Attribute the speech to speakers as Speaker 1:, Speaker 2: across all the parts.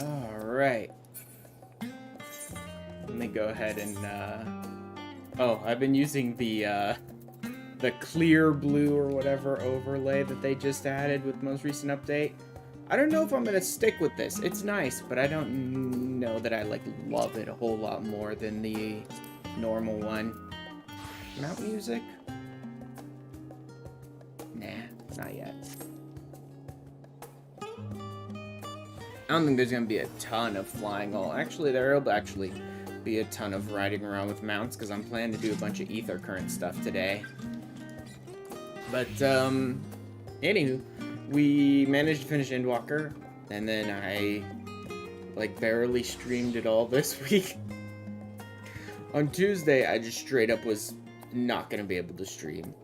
Speaker 1: Alright. Let me go ahead and, oh, I've been using the clear blue or whatever overlay that they just added with the most recent update. I don't know if I'm gonna stick with this. It's nice, but I don't know that I, like, love it a whole lot more than the normal one. Mount music? Nah, not yet. I don't think there's gonna be a ton of flying all. Actually, there'll actually be a ton of riding around with mounts because I'm planning to do a bunch of ether current stuff today. But, anywho, we managed to finish Endwalker, and then I, like, barely streamed it all this week. On Tuesday, I just straight up was not gonna be able to stream.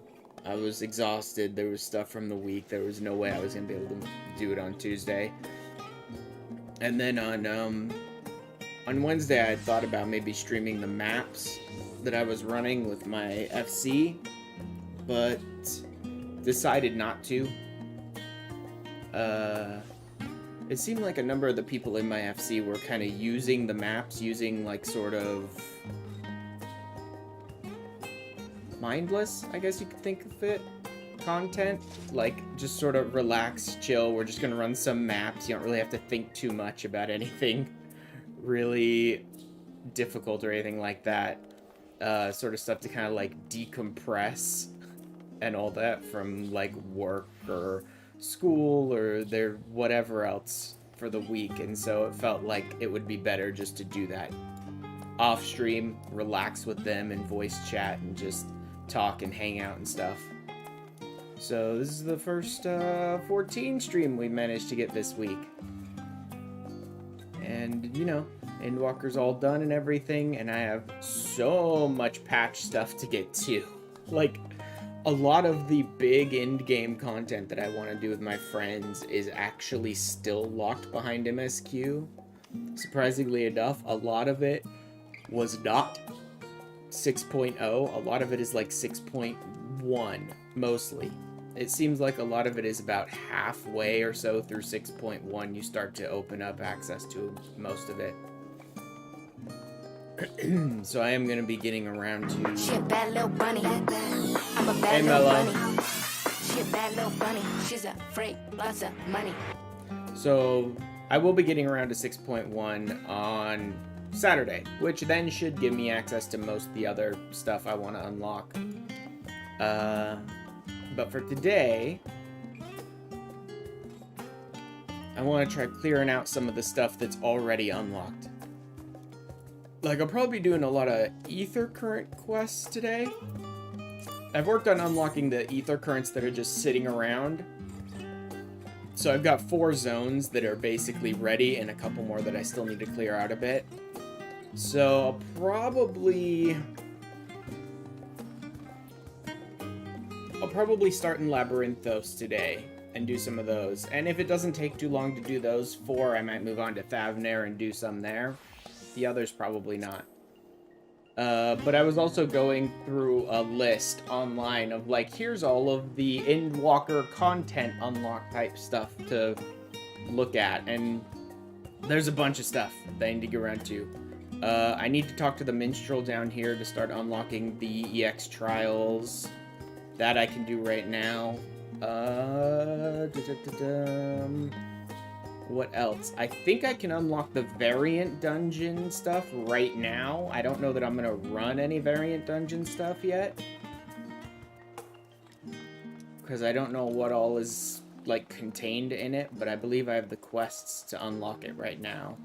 Speaker 1: I was exhausted. There was stuff from the week. There was no way I was gonna be able to do it on Tuesday. And then on Wednesday, I thought about maybe streaming the maps that I was running with my FC, but decided not to. It seemed like a number of the people in my FC were kind of using the maps, using, like, sort of mindless, I guess you could think of it, content. Like, just sort of relax, chill, we're just gonna run some maps, you don't really have to think too much about anything really difficult or anything like that. Sort of stuff to kind of, like, decompress and all that from, like, work or school or their whatever else for the week, and so it felt like it would be better just to do that off stream, relax with them and voice chat and just talk and hang out and stuff. So this is the first 14 stream we managed to get this week. And, you know, Endwalker's all done and everything, and I have so much patch stuff to get to. Like, a lot of the big end-game content that I want to do with my friends is actually still locked behind MSQ. Surprisingly enough, a lot of it was not 6.0. A lot of it is like 6.1, mostly. It seems like a lot of it is about halfway or so through 6.1 you start to open up access to most of it. So I am going to be getting around to...
Speaker 2: She a bad little bunny. I'm a bad
Speaker 1: Hey,
Speaker 2: little
Speaker 1: Mello.
Speaker 2: bunny. She a bad little bunny. She's a freak, lots of money.
Speaker 1: So I will be getting around to 6.1 on Saturday, which then should give me access to most of the other stuff I want to unlock. But for today, I want to try clearing out some of the stuff that's already unlocked. Like, I'll probably be doing a lot of Aether current quests today. I've worked on unlocking the Aether currents that are just sitting around. So I've got 4 zones that are basically ready and a couple more that I still need to clear out a bit. So I'll probably start in Labyrinthos today and do some of those. And if it doesn't take too long to do those 4, I might move on to Thavnair and do some there. The others probably not. But I was also going through a list online of, like, here's all of the Endwalker content unlock type stuff to look at, and there's a bunch of stuff that I need to get around to. I need to talk to the minstrel down here to start unlocking the EX trials. That I can do right now. What else? I think I can unlock the variant dungeon stuff right now. I don't know that I'm gonna run any variant dungeon stuff yet, because I don't know what all is, like, contained in it, but I believe I have the quests to unlock it right now.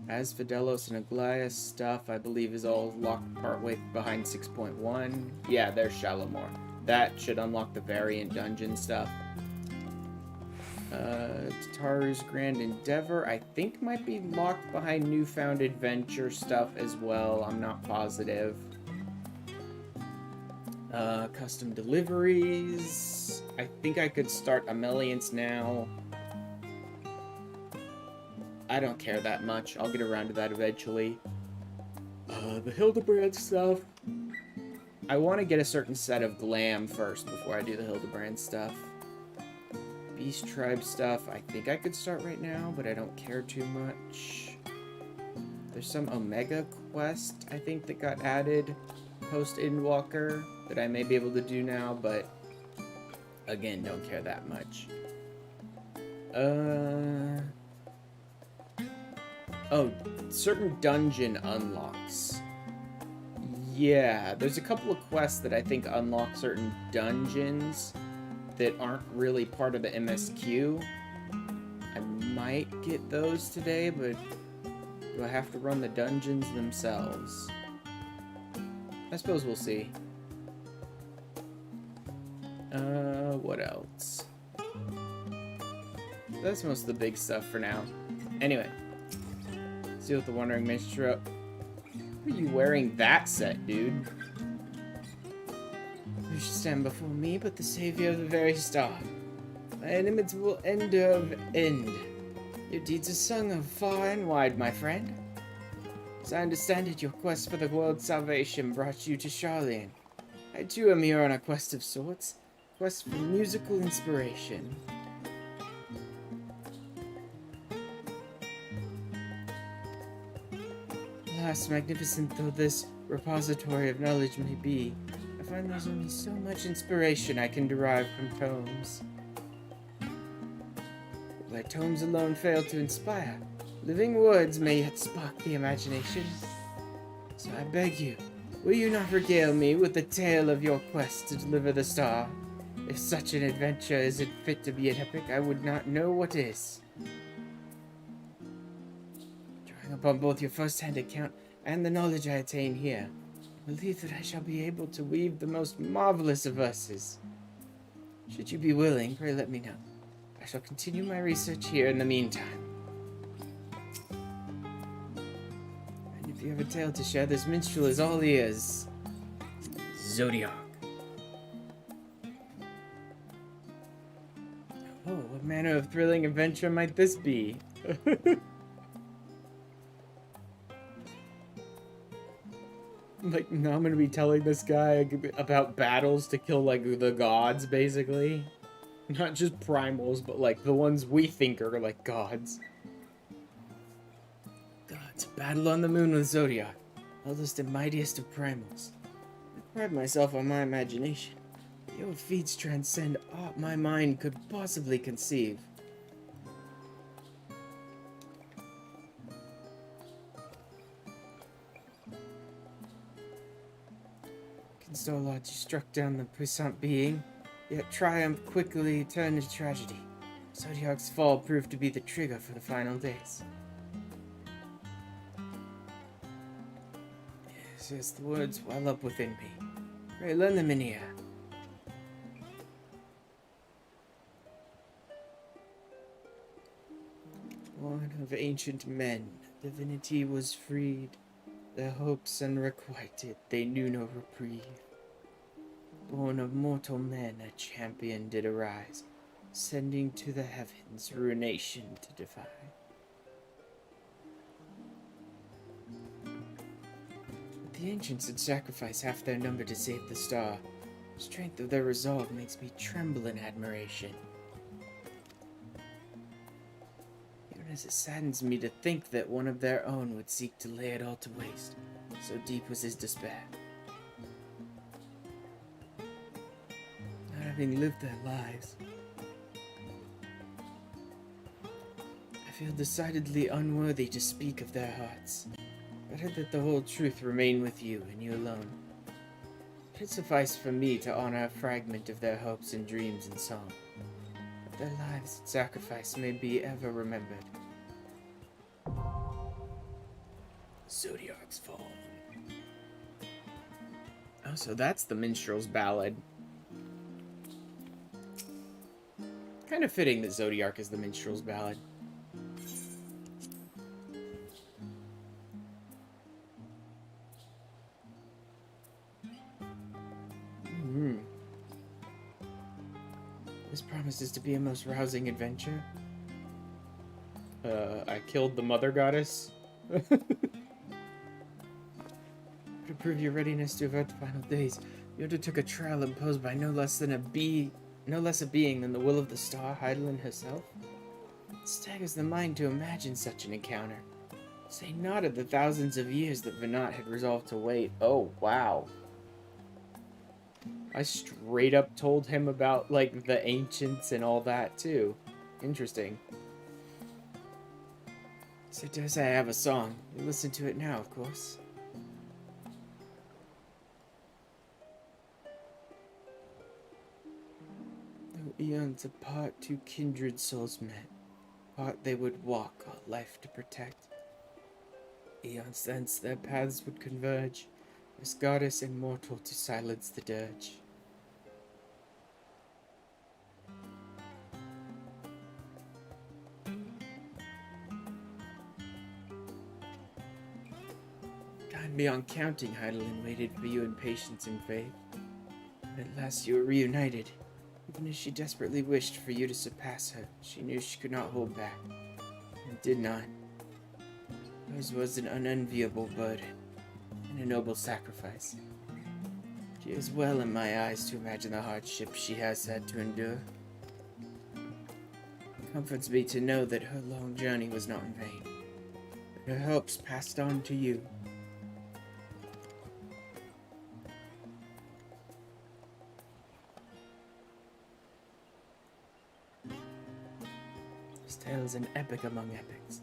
Speaker 1: Asfidelos and Aglaia stuff, I believe, is all locked partway behind 6.1. Yeah, there's Shalimar. That should unlock the variant dungeon stuff. Tataru's Grand Endeavor, I think, might be locked behind Newfound Adventure stuff as well. I'm not positive. Custom deliveries. I think I could start Ameliance now. I don't care that much. I'll get around to that eventually. The Hildebrand stuff. I want to get a certain set of glam first before I do the Hildebrand stuff. Beast Tribe stuff, I think I could start right now, but I don't care too much. There's some Omega quest, I think, that got added post-Endwalker that I may be able to do now, but again, don't care that much. Oh, certain dungeon unlocks. Yeah, there's a couple of quests that I think unlock certain dungeons that aren't really part of the MSQ. I might get those today, but do I have to run the dungeons themselves? I suppose we'll see. What else? That's most of the big stuff for now. Anyway, see what the Wandering Minstrel. What are you wearing that set, dude? You should stand before me, but the savior of the very star. My inimitable ender of end. Your deeds are sung of far and wide, my friend. As I understand it, your quest for the world's salvation brought you to Charlene. I too am here on a quest of sorts. Quest for musical inspiration. Alas, magnificent though this repository of knowledge may be, I find there's only so much inspiration I can derive from tomes. While tomes alone fail to inspire, living words may yet spark the imagination. So I beg you, will you not regale me with the tale of your quest to deliver the star? If such an adventure isn't fit to be an epic, I would not know what is. Drawing upon both your first-hand account and the knowledge I attain here, I believe that I shall be able to weave the most marvelous of verses. Should you be willing, pray let me know. I shall continue my research here in the meantime. And if you have a tale to share, this minstrel is all ears. Zodiac. Oh, what manner of thrilling adventure might this be? Like, now I'm gonna be telling this guy about battles to kill, like, the gods, basically. Not just primals, but, like, the ones we think are, like, gods. Gods, battle on the moon with Zodiac, eldest and mightiest of primals. I pride myself on my imagination. Your feats transcend aught my mind could possibly conceive. Console you struck down the puissant being, yet triumph quickly turned to tragedy. Zodiac's fall proved to be the trigger for the final days. Yes, the words well up within me. Pray, lend them in ear. Born of ancient men, divinity was freed. Their hopes unrequited, they knew no reprieve. Born of mortal men, a champion did arise, sending to the heavens ruination to defy. But the ancients had sacrificed half their number to save the star. The strength of their resolve makes me tremble in admiration. As it saddens me to think that one of their own would seek to lay it all to waste. So deep was his despair. Not having lived their lives, I feel decidedly unworthy to speak of their hearts. Better that the whole truth remain with you and you alone. It suffice for me to honor a fragment of their hopes and dreams in song. But their lives and sacrifice may be ever remembered. Zodiac's Fall. Oh, so that's the Minstrel's Ballad. Kind of fitting that Zodiac is the Minstrel's Ballad. This promises to be a most rousing adventure. I killed the Mother Goddess. To prove your readiness to avert the final days, you undertook a trial imposed by no less than no less a being than the will of the star, Heidelin herself? It staggers the mind to imagine such an encounter. Say not of the thousands of years that Venat had resolved to wait. Oh, wow. I straight up told him about, like, the ancients and all that, too. Interesting. So dare say I have a song. You listen to it now, of course. Though eons apart, two kindred souls met. Apart they would walk, all life to protect. Eons thence their paths would converge, as goddess immortal to silence the dirge. Time beyond counting, Heidelin waited for you in patience and faith. At last you were reunited. Even as she desperately wished for you to surpass her, she knew she could not hold back, and did not. Hers was an unenviable burden, and a noble sacrifice. She is well in my eyes to imagine the hardships she has had to endure. It comforts me to know that her long journey was not in vain, that her hopes passed on to you. This tale is an epic among epics.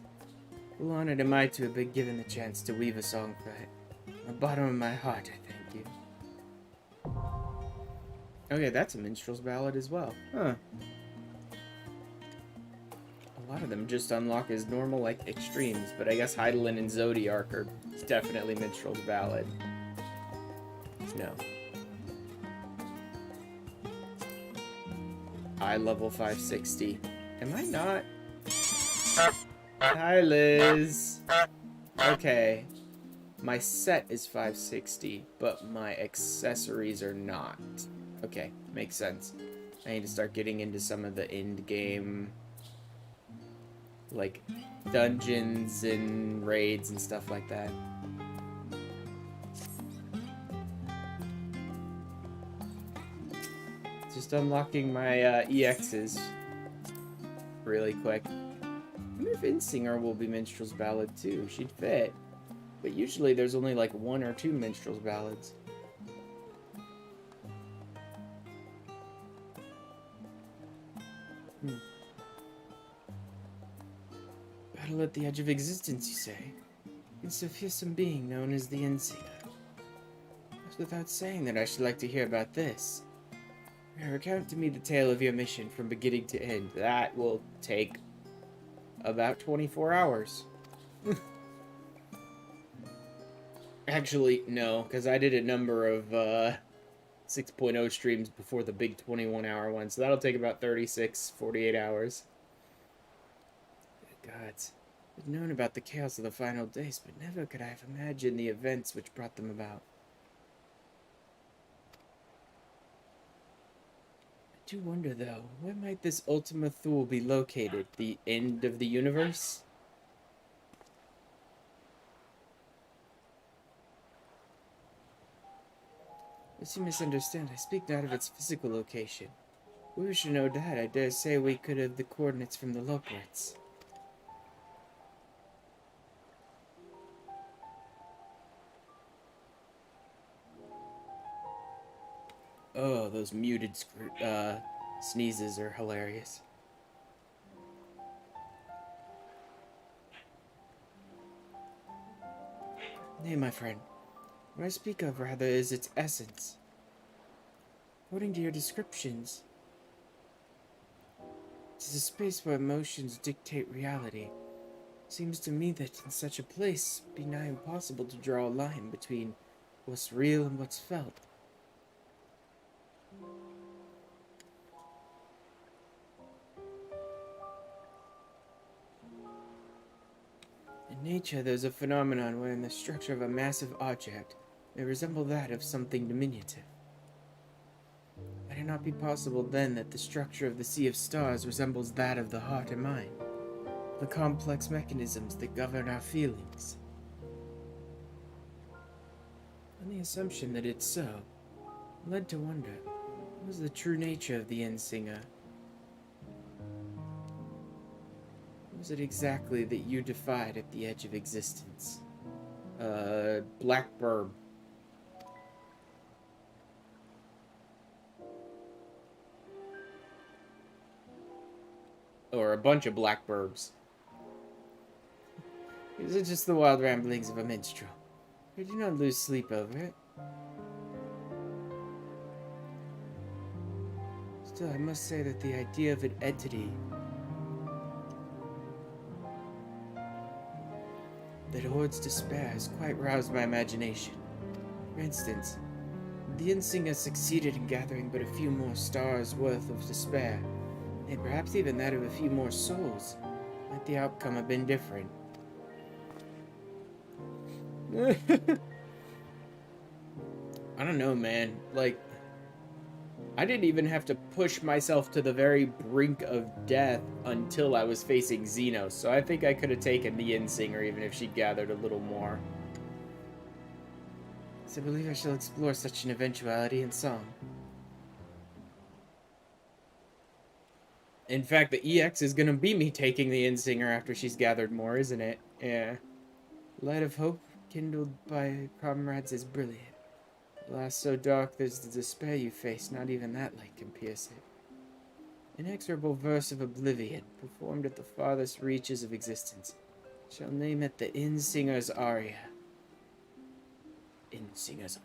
Speaker 1: Well honored am I to have been given the chance to weave a song for it. From the bottom of my heart, I thank you. Okay, that's a minstrel's ballad as well. Huh. A lot of them just unlock as normal, like, extremes, but I guess Heidelin and Zodiark are definitely minstrel's ballad. No. I level 560. Am I not? Hi, Liz. Okay. My set is 560, but my accessories are not. Okay, makes sense. I need to start getting into some of the end game, like, dungeons and raids and stuff like that. Just unlocking my EXs really quick. I wonder if Insinger will be Minstrel's Ballad too. She'd fit. But usually there's only like 1 or 2 Minstrel's Ballads. Battle at the edge of existence, you say? It's a fearsome being known as the Insinger. It's without saying that I should like to hear about this. Recount to me the tale of your mission from beginning to end. That will take about 24 hours. Actually, no, because I did a number of 6.0 streams before the big 21-hour one, so that'll take about 36, 48 hours. Good gods. I've known about the chaos of the final days, but never could I have imagined the events which brought them about. I do wonder, though, where might this Ultima Thule be located? The end of the universe? Lest you misunderstand, I speak not of its physical location. If we wish to know that, I dare say we could have the coordinates from the locates. Oh, those muted sneezes are hilarious. Nay, my friend. What I speak of, rather, is its essence. According to your descriptions, it is a space where emotions dictate reality. It seems to me that in such a place, it be nigh impossible to draw a line between what's real and what's felt. In nature, there's a phenomenon wherein the structure of a massive object may resemble that of something diminutive. Might it not be possible, then, that the structure of the sea of stars resembles that of the heart and mind, the complex mechanisms that govern our feelings? On the assumption that it's so, I'm led to wonder, was the true nature of the Innsinger? What was it exactly that you defied at the edge of existence? Black Burb. Or a bunch of black burbs. Is it just the wild ramblings of a minstrel? I do not lose sleep over it. Still, I must say that the idea of an entity that hoards despair has quite roused my imagination. For instance, the Innsinger succeeded in gathering but a few more stars worth of despair, and perhaps even that of a few more souls. Might the outcome have been different? I don't know, man. Like, I didn't even have to push myself to the very brink of death until I was facing Xenos, so I think I could have taken the Innsinger even if she gathered a little more. So I believe I shall explore such an eventuality in song. In fact, the EX is gonna be me taking the Innsinger after she's gathered more, isn't it? Yeah. Light of hope kindled by comrades is brilliant. Alas, so dark there's the despair you face, not even that light can pierce it. Inexorable verse of oblivion, performed at the farthest reaches of existence. Shall name it the Innsinger's aria. Innsinger's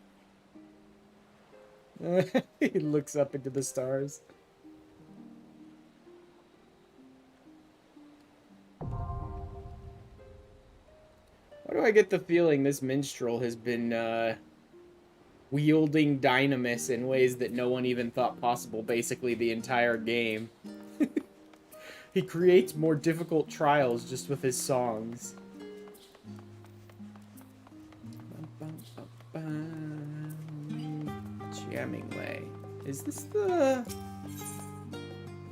Speaker 1: aria. He looks up into the stars. Why do I get the feeling this minstrel has been, wielding Dynamis in ways that no one even thought possible basically the entire game? He creates more difficult trials just with his songs. Jamming Way. Is this the...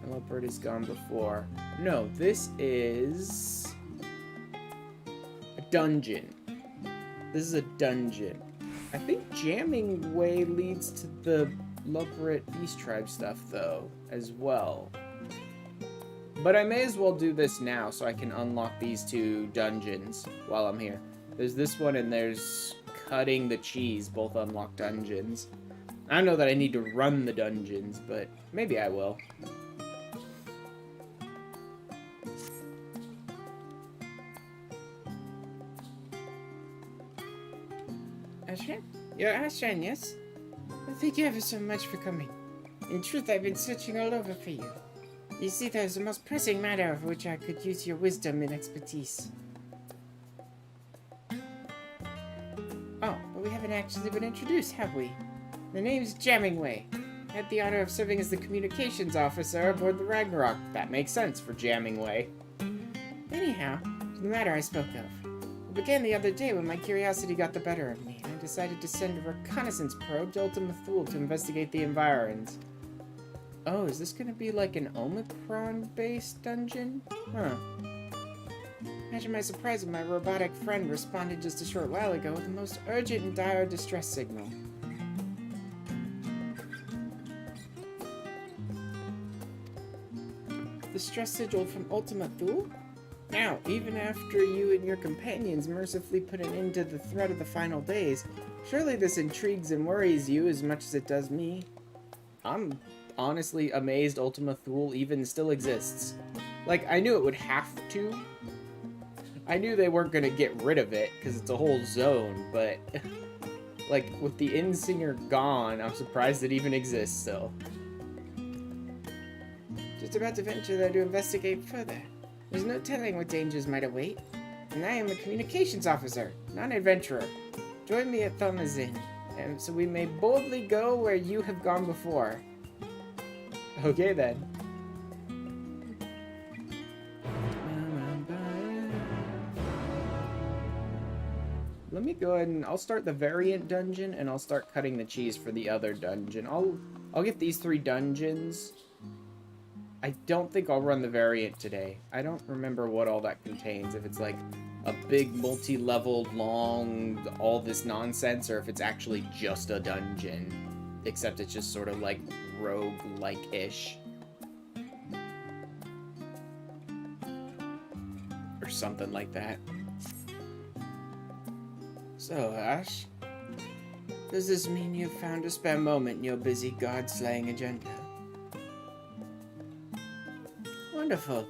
Speaker 1: Leopard is gone before. No, this is... a dungeon. This is a dungeon. I think Jamming Way leads to the Loperit Beast Tribe stuff, though, as well. But I may as well do this now so I can unlock these two dungeons while I'm here. There's this one and there's Cutting the Cheese, both unlock dungeons. I don't know that I need to run the dungeons, but maybe I will. Ashen? You're Ashen, yes? Well, thank you ever so much for coming. In truth, I've been searching all over for you. You see, there's a most pressing matter of which I could use your wisdom and expertise. Oh, but we haven't actually been introduced, have we? The name's Jamming Way. I had the honor of serving as the communications officer aboard the Ragnarok. That makes sense for Jamming Way. Anyhow, to the matter I spoke of. It began the other day when my curiosity got the better of me, and I decided to send a reconnaissance probe to Ultima Thule to investigate the environs. Oh, is this gonna be like an Omicron-based dungeon? Huh. Imagine my surprise when my robotic friend responded just a short while ago with the most urgent and dire distress signal. Distress sigil from Ultima Thule? Now, even after you and your companions mercifully put an end to the threat of the final days, surely this intrigues and worries you as much as it does me. I'm honestly amazed Ultima Thule even still exists. Like, I knew it would have to. I knew they weren't gonna get rid of it, because it's a whole zone, but... like, with the Innsinger gone, I'm surprised it even exists still. Just about to venture there to investigate further. There's no telling what dangers might await. And I am a communications officer, not an adventurer. Join me at Thomazin, and so we may boldly go where you have gone before. Okay then. Let me go ahead and I'll start the variant dungeon and I'll start cutting the cheese for the other dungeon. I'll get these 3 dungeons. I don't think I'll run the variant today. I don't remember what all that contains. If it's like a big multi-level long all this nonsense or if it's actually just a dungeon. except it's just sort of like rogue-like-ish. Or something like that. So, Ash, does this mean you've found a spare moment in your busy god-slaying agenda? Wonderful.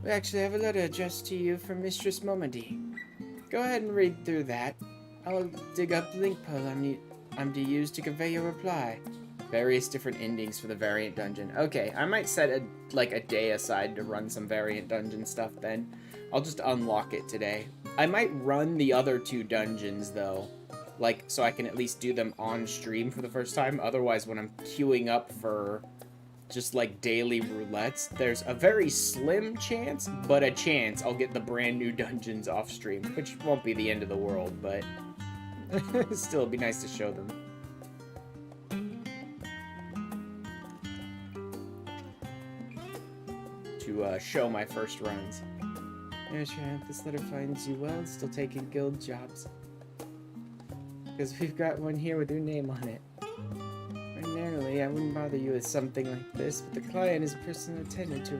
Speaker 1: We actually have a letter addressed to you from Mistress Momody. Go ahead and read through that. I'll dig up the link pearl I'm to use to convey your reply. Various different endings for the variant dungeon. Okay, I might set a day aside to run some variant dungeon stuff then. I'll just unlock it today. I might run the other 2 dungeons though. Like, so I can at least do them on stream for the first time. Otherwise, when I'm queuing up for just like daily roulettes, there's a very slim chance, but a chance I'll get the brand new dungeons off stream, which won't be the end of the world, but still it'd be nice to show them. To show my first runs. Yeah, sure, this letter finds you well, still taking guild jobs. Because we've got one here with your name on it. Ordinarily, I wouldn't bother you with something like this, but the client is a personal attendant to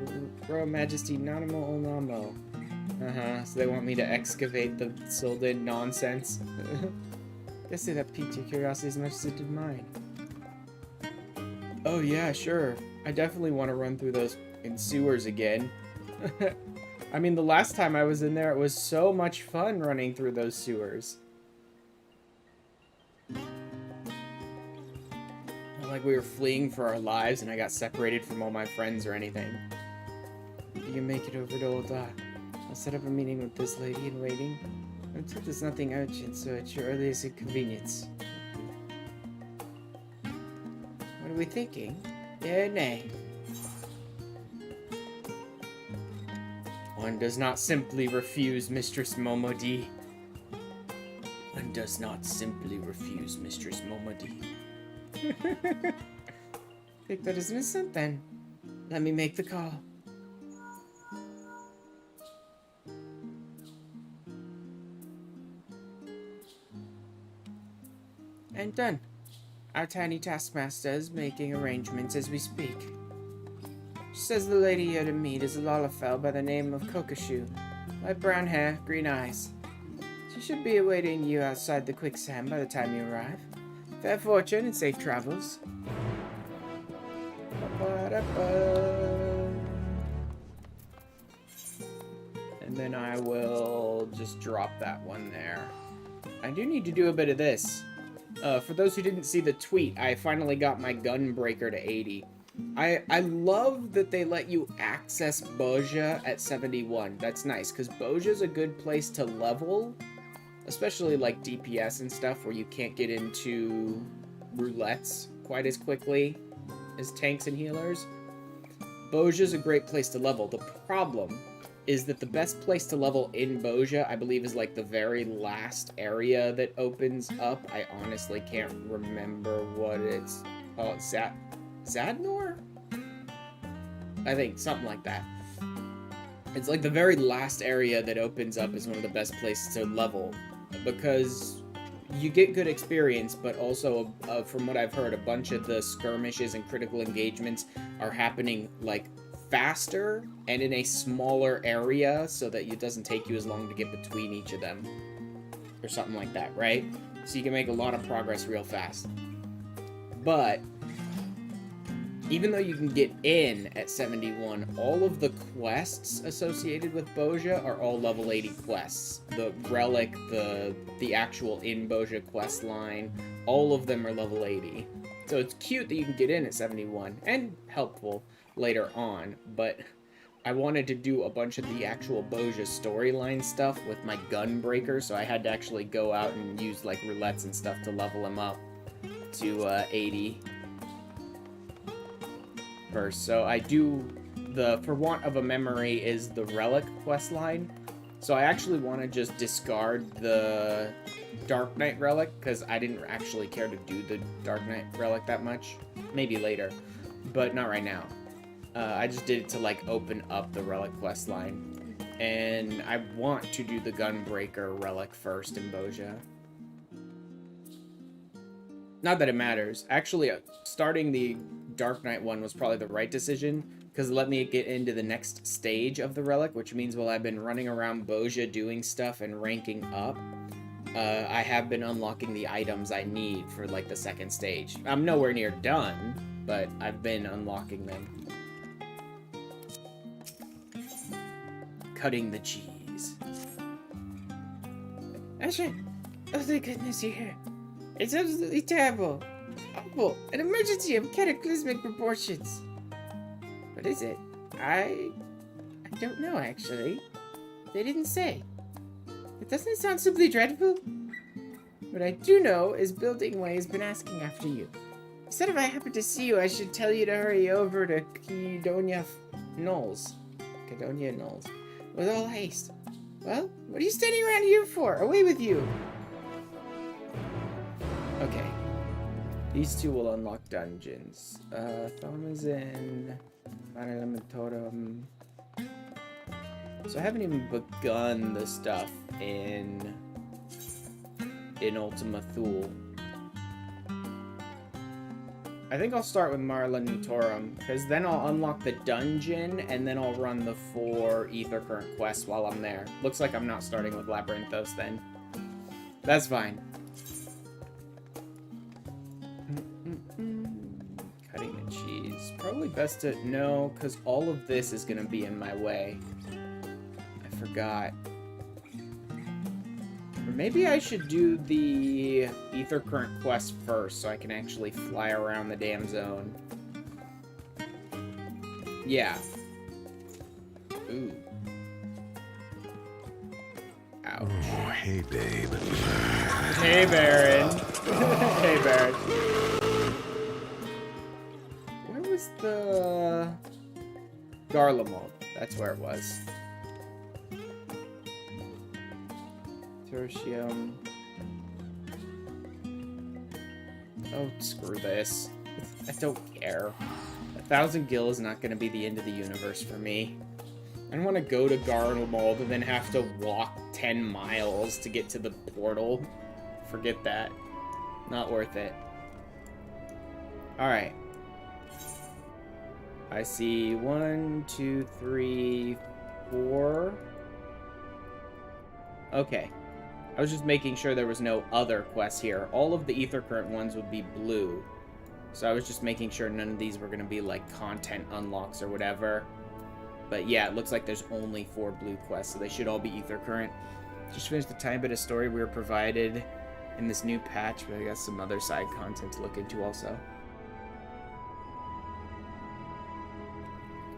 Speaker 1: Royal Majesty Nanamo Onamo. So they want me to excavate the Silden nonsense. Guess that piqued your curiosity as much as it did mine. Oh yeah, sure. I definitely want to run through those in sewers again. I mean, the last time I was in there, it was so much fun running through those sewers. Not like we were fleeing for our lives and I got separated from all my friends or anything. You can make it over to Old Dock. I'll set up a meeting with this lady in waiting. I'm told there's nothing urgent, so at your earliest inconvenience. What are we thinking? Yeah or nay? One does not simply refuse Mistress Momody. One does not simply refuse Mistress Momody. Take that as an assent then. Let me make the call. And done. Our tiny taskmaster is making arrangements as we speak. She says the lady here to meet is a Lalafell by the name of Kokashu. Light brown hair, green eyes. She should be awaiting you outside the quicksand by the time you arrive. Fair fortune and safe travels. And then I will just drop that one there. I do need to do a bit of this. For those who didn't see the tweet, I finally got my Gunbreaker to 80. I love that they let you access Boja at 71. That's nice, because Boja's a good place to level, especially like DPS and stuff where you can't get into roulettes quite as quickly as tanks and healers. Boja's a great place to level. The problem is that the best place to level in Boja, I believe, is like the very last area that opens up. I honestly can't remember what it's called. Zadnor? I think, something like that. It's like the very last area that opens up is one of the best places to level, because you get good experience, but also, from what I've heard, a bunch of the skirmishes and critical engagements are happening, like, faster and in a smaller area so that it doesn't take you as long to get between each of them. Or something like that, right? So you can make a lot of progress real fast. But even though you can get in at 71, all of the quests associated with Boja are all level 80 quests. The Relic, the actual in Boja quest line, all of them are level 80. So it's cute that you can get in at 71, and helpful later on, but I wanted to do a bunch of the actual Boja storyline stuff with my Gunbreaker, so I had to actually go out and use like roulettes and stuff to level him up to 80 first. So I do the, for want of a memory, is the Relic quest line. So I actually want to just discard the Dark Knight Relic, because I didn't actually care to do the Dark Knight Relic that much. Maybe later, but not right now. I just did it to, like, open up the Relic quest line. And I want to do the Gunbreaker Relic first in Boja. Not that it matters. Actually, starting the Dark Knight one was probably the right decision, because it let me get into the next stage of the relic, which means while I've been running around Boja doing stuff and ranking up, I have been unlocking the items I need for, like, the second stage. I'm nowhere near done, but I've been unlocking them. Cutting the cheese. Asher, oh thank goodness you're here. It's absolutely terrible. Awful. An emergency of cataclysmic proportions. What is it? I don't know, actually. They didn't say. It doesn't sound simply dreadful. What I do know is Building Way has been asking after you. He said if I happen to see you, I should tell you to hurry over to Cadonia Knolls. With all haste. Well, what are you standing around here for? Away with you! Okay. These two will unlock dungeons. Thomazin, Elementorum. So I haven't even begun the stuff in Ultima Thule. I think I'll start with Marla Nutorum, because then I'll unlock the dungeon, and then I'll run the 4 Aether Current quests while I'm there. Looks like I'm not starting with Labyrinthos then. That's fine. Cutting the cheese. Probably best to... No, because all of this is going to be in my way. I forgot. Or maybe I should do the Aether Current quest first so I can actually fly around the damn zone. Yeah. Ooh. Ouch.
Speaker 3: Oh, hey, babe.
Speaker 1: Hey, Baron. Hey, Baron. Where was the... Garlemald? That's where it was. Tertium. Oh, screw this. I don't care. 1,000 gil is not going to be the end of the universe for me. I don't want to go to Garlemald and then have to walk 10 miles to get to the portal. Forget that. Not worth it. Alright. I see 1, 2, 3, 4. Okay. I was just making sure there was no other quests here. All of the Aether Current ones would be blue. So I was just making sure none of these were going to be like content unlocks or whatever. But yeah, it looks like there's only 4 blue quests, so they should all be Aether Current. Just finished the tiny bit of story we were provided in this new patch, but I got some other side content to look into also.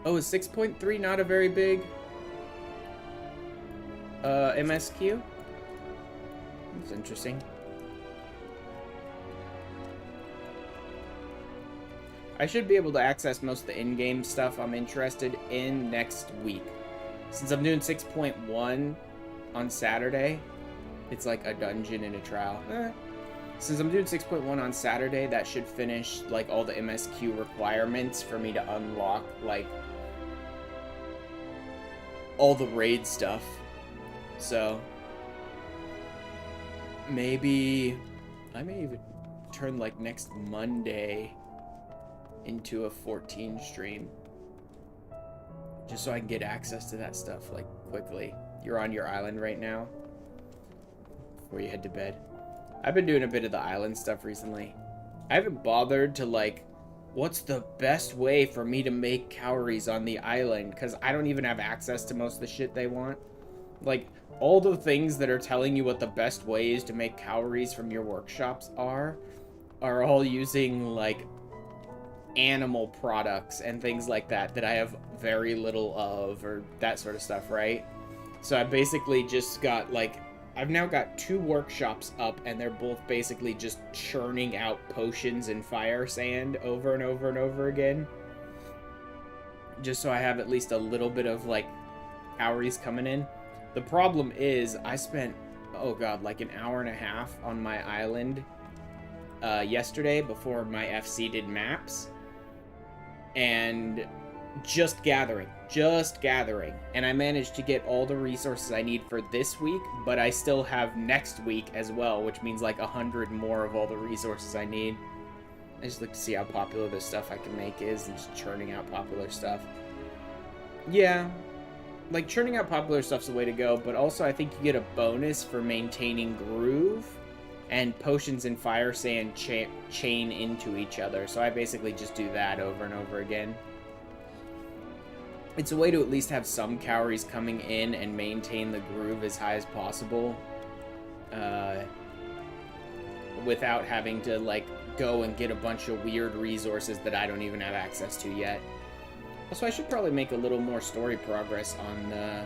Speaker 1: Oh, is 6.3 not a very big MSQ? That's interesting. I should be able to access most of the in-game stuff I'm interested in next week. Since I'm doing 6.1 on Saturday, it's like a dungeon and a trial. Since I'm doing 6.1 on Saturday, that should finish like all the MSQ requirements for me to unlock like all the raid stuff. So maybe I may even turn like next Monday into a 14 stream just so I can get access to that stuff like quickly. You're on your island right now before you head to bed. I've been doing a bit of the island stuff recently. I haven't bothered to like what's the best way for me to make cowries on the island, because I don't even have access to most of the shit they want. Like all the things that are telling you what the best ways to make cowries from your workshops are all using like animal products and things like that I have very little of, or that sort of stuff, right? So I basically just got like, I've now got 2 workshops up, and they're both basically just churning out potions and fire sand over and over and over again, just so I have at least a little bit of like cowries coming in. The problem is I spent, oh god, like an hour and a half on my island yesterday before my FC did maps. And Just gathering. Just gathering. And I managed to get all the resources I need for this week, but I still have next week as well, which means like 100 more of all the resources I need. I just look to see how popular the stuff I can make is and just churning out popular stuff. Yeah. Like, churning out popular stuff's the way to go, but also I think you get a bonus for maintaining groove, and potions and fire sand chain into each other, so I basically just do that over and over again. It's a way to at least have some calories coming in and maintain the groove as high as possible, without having to, like, go and get a bunch of weird resources that I don't even have access to yet. Also, I should probably make a little more story progress on the...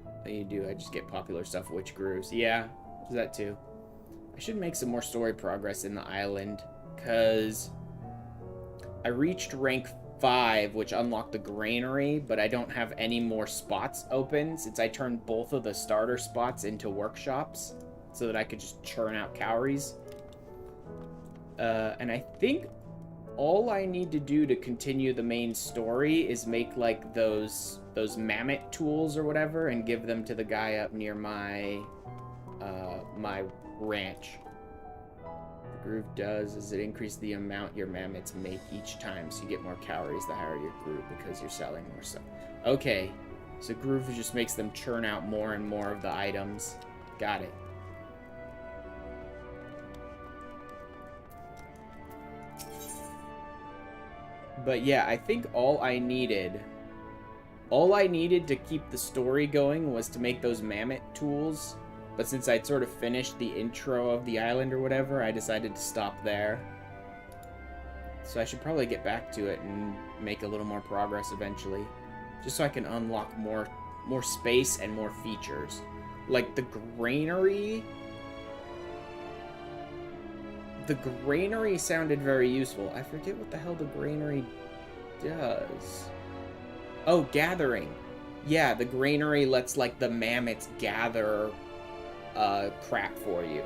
Speaker 1: What do you do? I just get popular stuff, which grooves. Yeah, do that too. I should make some more story progress in the island, because I reached rank 5, which unlocked the granary, but I don't have any more spots open, since I turned both of the starter spots into workshops, so that I could just churn out calories. And I think all I need to do to continue the main story is make, like, those mammoth tools or whatever and give them to the guy up near my, my ranch. The groove does is it increases the amount your mammoths make each time, so you get more calories the higher your groove because you're selling more stuff. Okay, so groove just makes them churn out more and more of the items. Got it. But yeah, I think all I needed to keep the story going was to make those mammoth tools. But since I'd sort of finished the intro of the island or whatever, I decided to stop there. So I should probably get back to it and make a little more progress eventually. Just so I can unlock more space and more features. Like the granary... The granary sounded very useful. I forget what the hell the granary does. Oh, gathering. Yeah, the granary lets, like, the mammoths gather crap for you.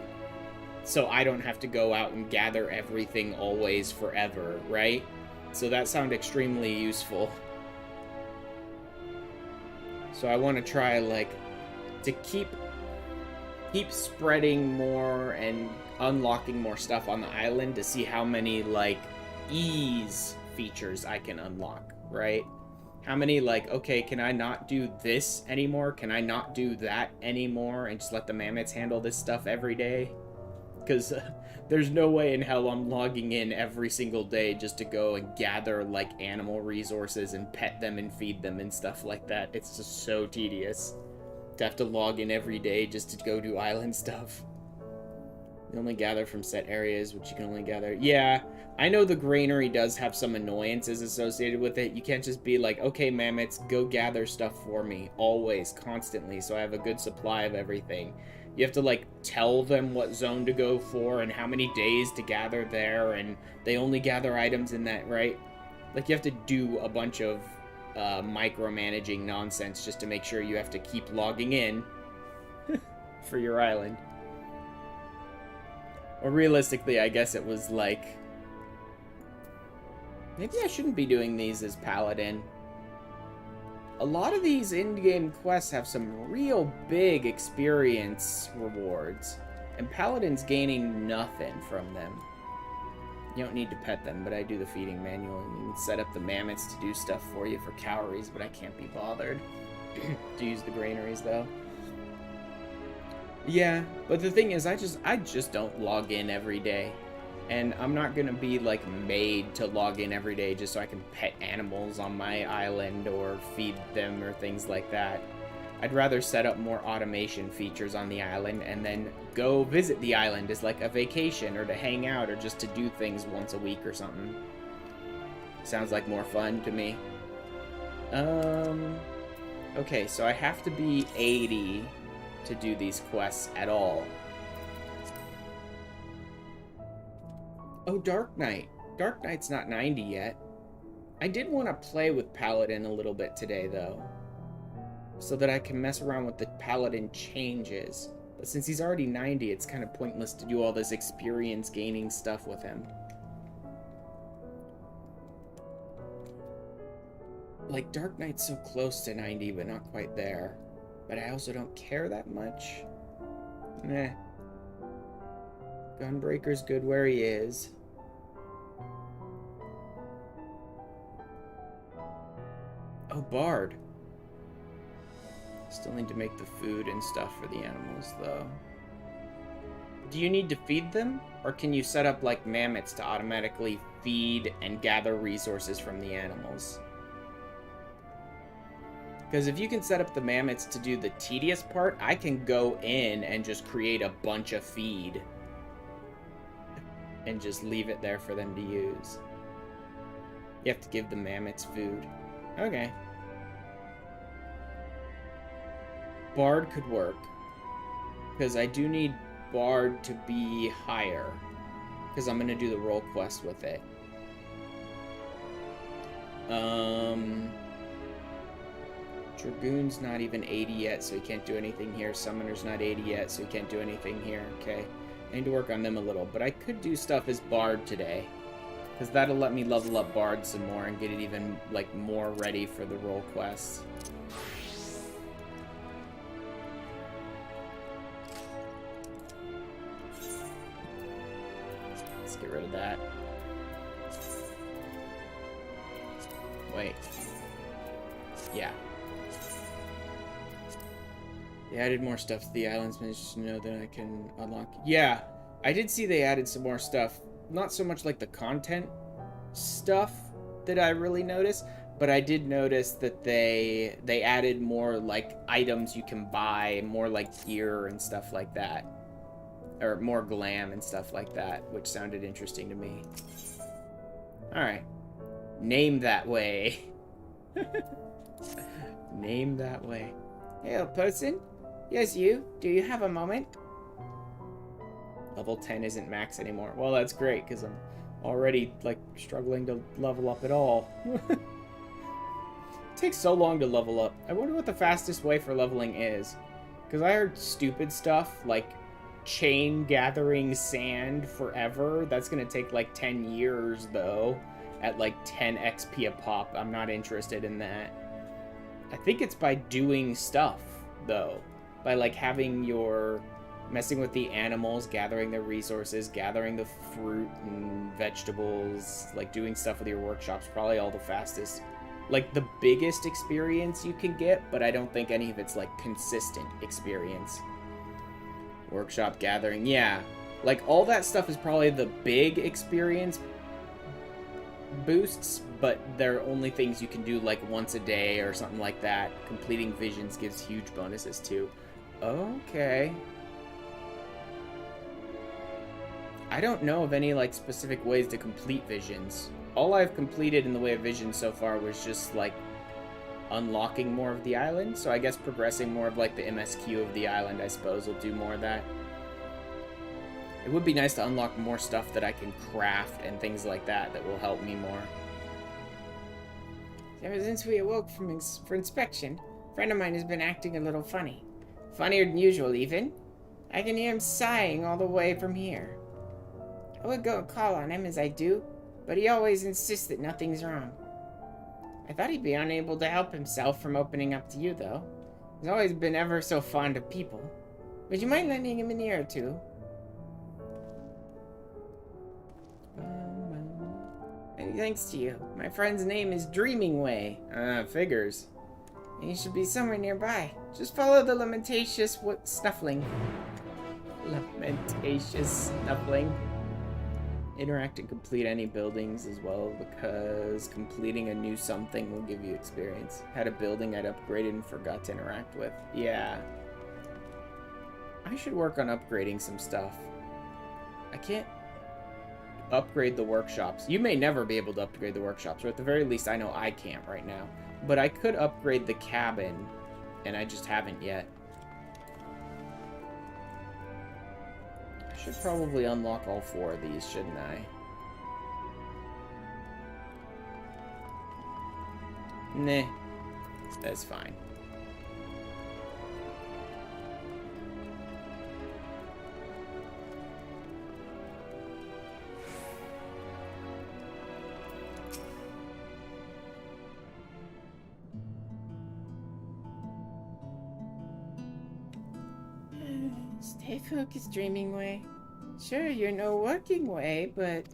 Speaker 1: So I don't have to go out and gather everything always forever, right? So that sounded extremely useful. So I want to try, like, to keep spreading more and unlocking more stuff on the island to see how many, like, ease features I can unlock, right? How many, like, okay, can I not do this anymore? Can I not do that anymore and just let the mammoths handle this stuff every day? Because there's no way in hell I'm logging in every single day just to go and gather, like, animal resources and pet them and feed them and stuff like that. It's just so tedious to have to log in every day just to go do island stuff. You only gather from set areas, which you can only gather... Yeah, I know the granary does have some annoyances associated with it. You can't just be like, okay, mammoths, go gather stuff for me, always, constantly, so I have a good supply of everything. You have to, like, tell them what zone to go for and how many days to gather there, and they only gather items in that, right? Like, you have to do a bunch of micromanaging nonsense just to make sure you have to keep logging in for your island. Or realistically, I guess it was like... Maybe I shouldn't be doing these as Paladin. A lot of these in-game quests have some real big experience rewards. And Paladin's gaining nothing from them. You don't need to pet them, but I do the feeding manual. You can set up the mammoths to do stuff for you for calories, but I can't be bothered to use the granaries, though. Yeah, but the thing is, I just don't log in every day. And I'm not gonna be, like, made to log in every day just so I can pet animals on my island or feed them or things like that. I'd rather set up more automation features on the island and then go visit the island as, like, a vacation or to hang out or just to do things once a week or something. Sounds like more fun to me. Okay, so I have to be 80 to do these quests at all. Oh, Dark Knight. Dark Knight's not 90 yet. I did want to play with Paladin a little bit today, though, so that I can mess around with the Paladin changes. But since he's already 90, it's kind of pointless to do all this experience gaining stuff with him. like, Dark Knight's so close to 90, but not quite there. But I also don't care that much. Meh. Gunbreaker's good where he is. Oh, Bard. Still need to make the food and stuff for the animals, though. Do you need to feed them? Or can you set up, like, mammoths to automatically feed and gather resources from the animals? Because if you can set up the mammoths to do the tedious part, I can go in and just create a bunch of feed. And just leave it there for them to use. You have to give the mammoths food. Okay. Bard could work. Because I do need Bard to be higher. Because I'm going to do the role quest with it. Dragoon's not even 80 yet, so he can't do anything here. Summoner's not 80 yet, so he can't do anything here. Okay. I need to work on them a little, but I could do stuff as Bard today. Because that'll let me level up Bard some more and get it even, like, more ready for the role quests. Let's get rid of that. Wait. Yeah. They added more stuff to the islands, managed to know that I can unlock. Yeah, I did see they added some more stuff. Not so much like the content stuff that I really noticed, but I did notice that they added more like items you can buy, more like gear and stuff like that. Or more glam and stuff like that, which sounded interesting to me. Alright. Name that way. Name that way. Hey, old person. Yes, you. Do you have a moment? Level 10 isn't max anymore. Well, that's great, because I'm already, like, struggling to level up at all. It takes so long to level up. I wonder what the fastest way for leveling is. Because I heard stupid stuff, like chain gathering sand forever. That's going to take, like, 10 years, though. At, like, 10 XP a pop. I'm not interested in that. I think it's by doing stuff, though. By, like, having your... messing with the animals, gathering their resources, gathering the fruit and vegetables, like, doing stuff with your workshop's probably all the fastest. Like, the biggest experience you can get, but I don't think any of it's, like, consistent experience. Workshop gathering, yeah. Like, all that stuff is probably the big experience boosts, but they're only things you can do, like, once a day or something like that. Completing visions gives huge bonuses, too. Okay. I don't know of any, like, specific ways to complete visions. All I've completed in the way of visions so far was just, like, unlocking more of the island. So I guess progressing more of, like, the MSQ of the island, I suppose, will do more of that. It would be nice to unlock more stuff that I can craft and things like that that will help me more. Ever since we awoke for inspection, a friend of mine has been acting a little funny. Funnier than usual, even. I can hear him sighing all the way from here. I would go and call on him, as I do, but he always insists that nothing's wrong. I thought he'd be unable to help himself from opening up to you, though. He's always been ever so fond of people. Would you mind lending him an ear or two? Many thanks to you. My friend's name is Dreaming Way. Figures. And he should be somewhere nearby. Just follow the Lamentatious Snuffling. Lamentatious Snuffling. Interact and complete any buildings as well, because completing a new something will give you experience. Had a building I'd upgraded and forgot to interact with. Yeah. I should work on upgrading some stuff. I can't upgrade the workshops. You may never be able to upgrade the workshops, or at the very least I know I can't right now. But I could upgrade the cabin, and I just haven't yet. I should probably unlock all 4 of these, shouldn't I? Nah. That's fine. Okay, focus, dreaming way. Sure, you're no working way, but...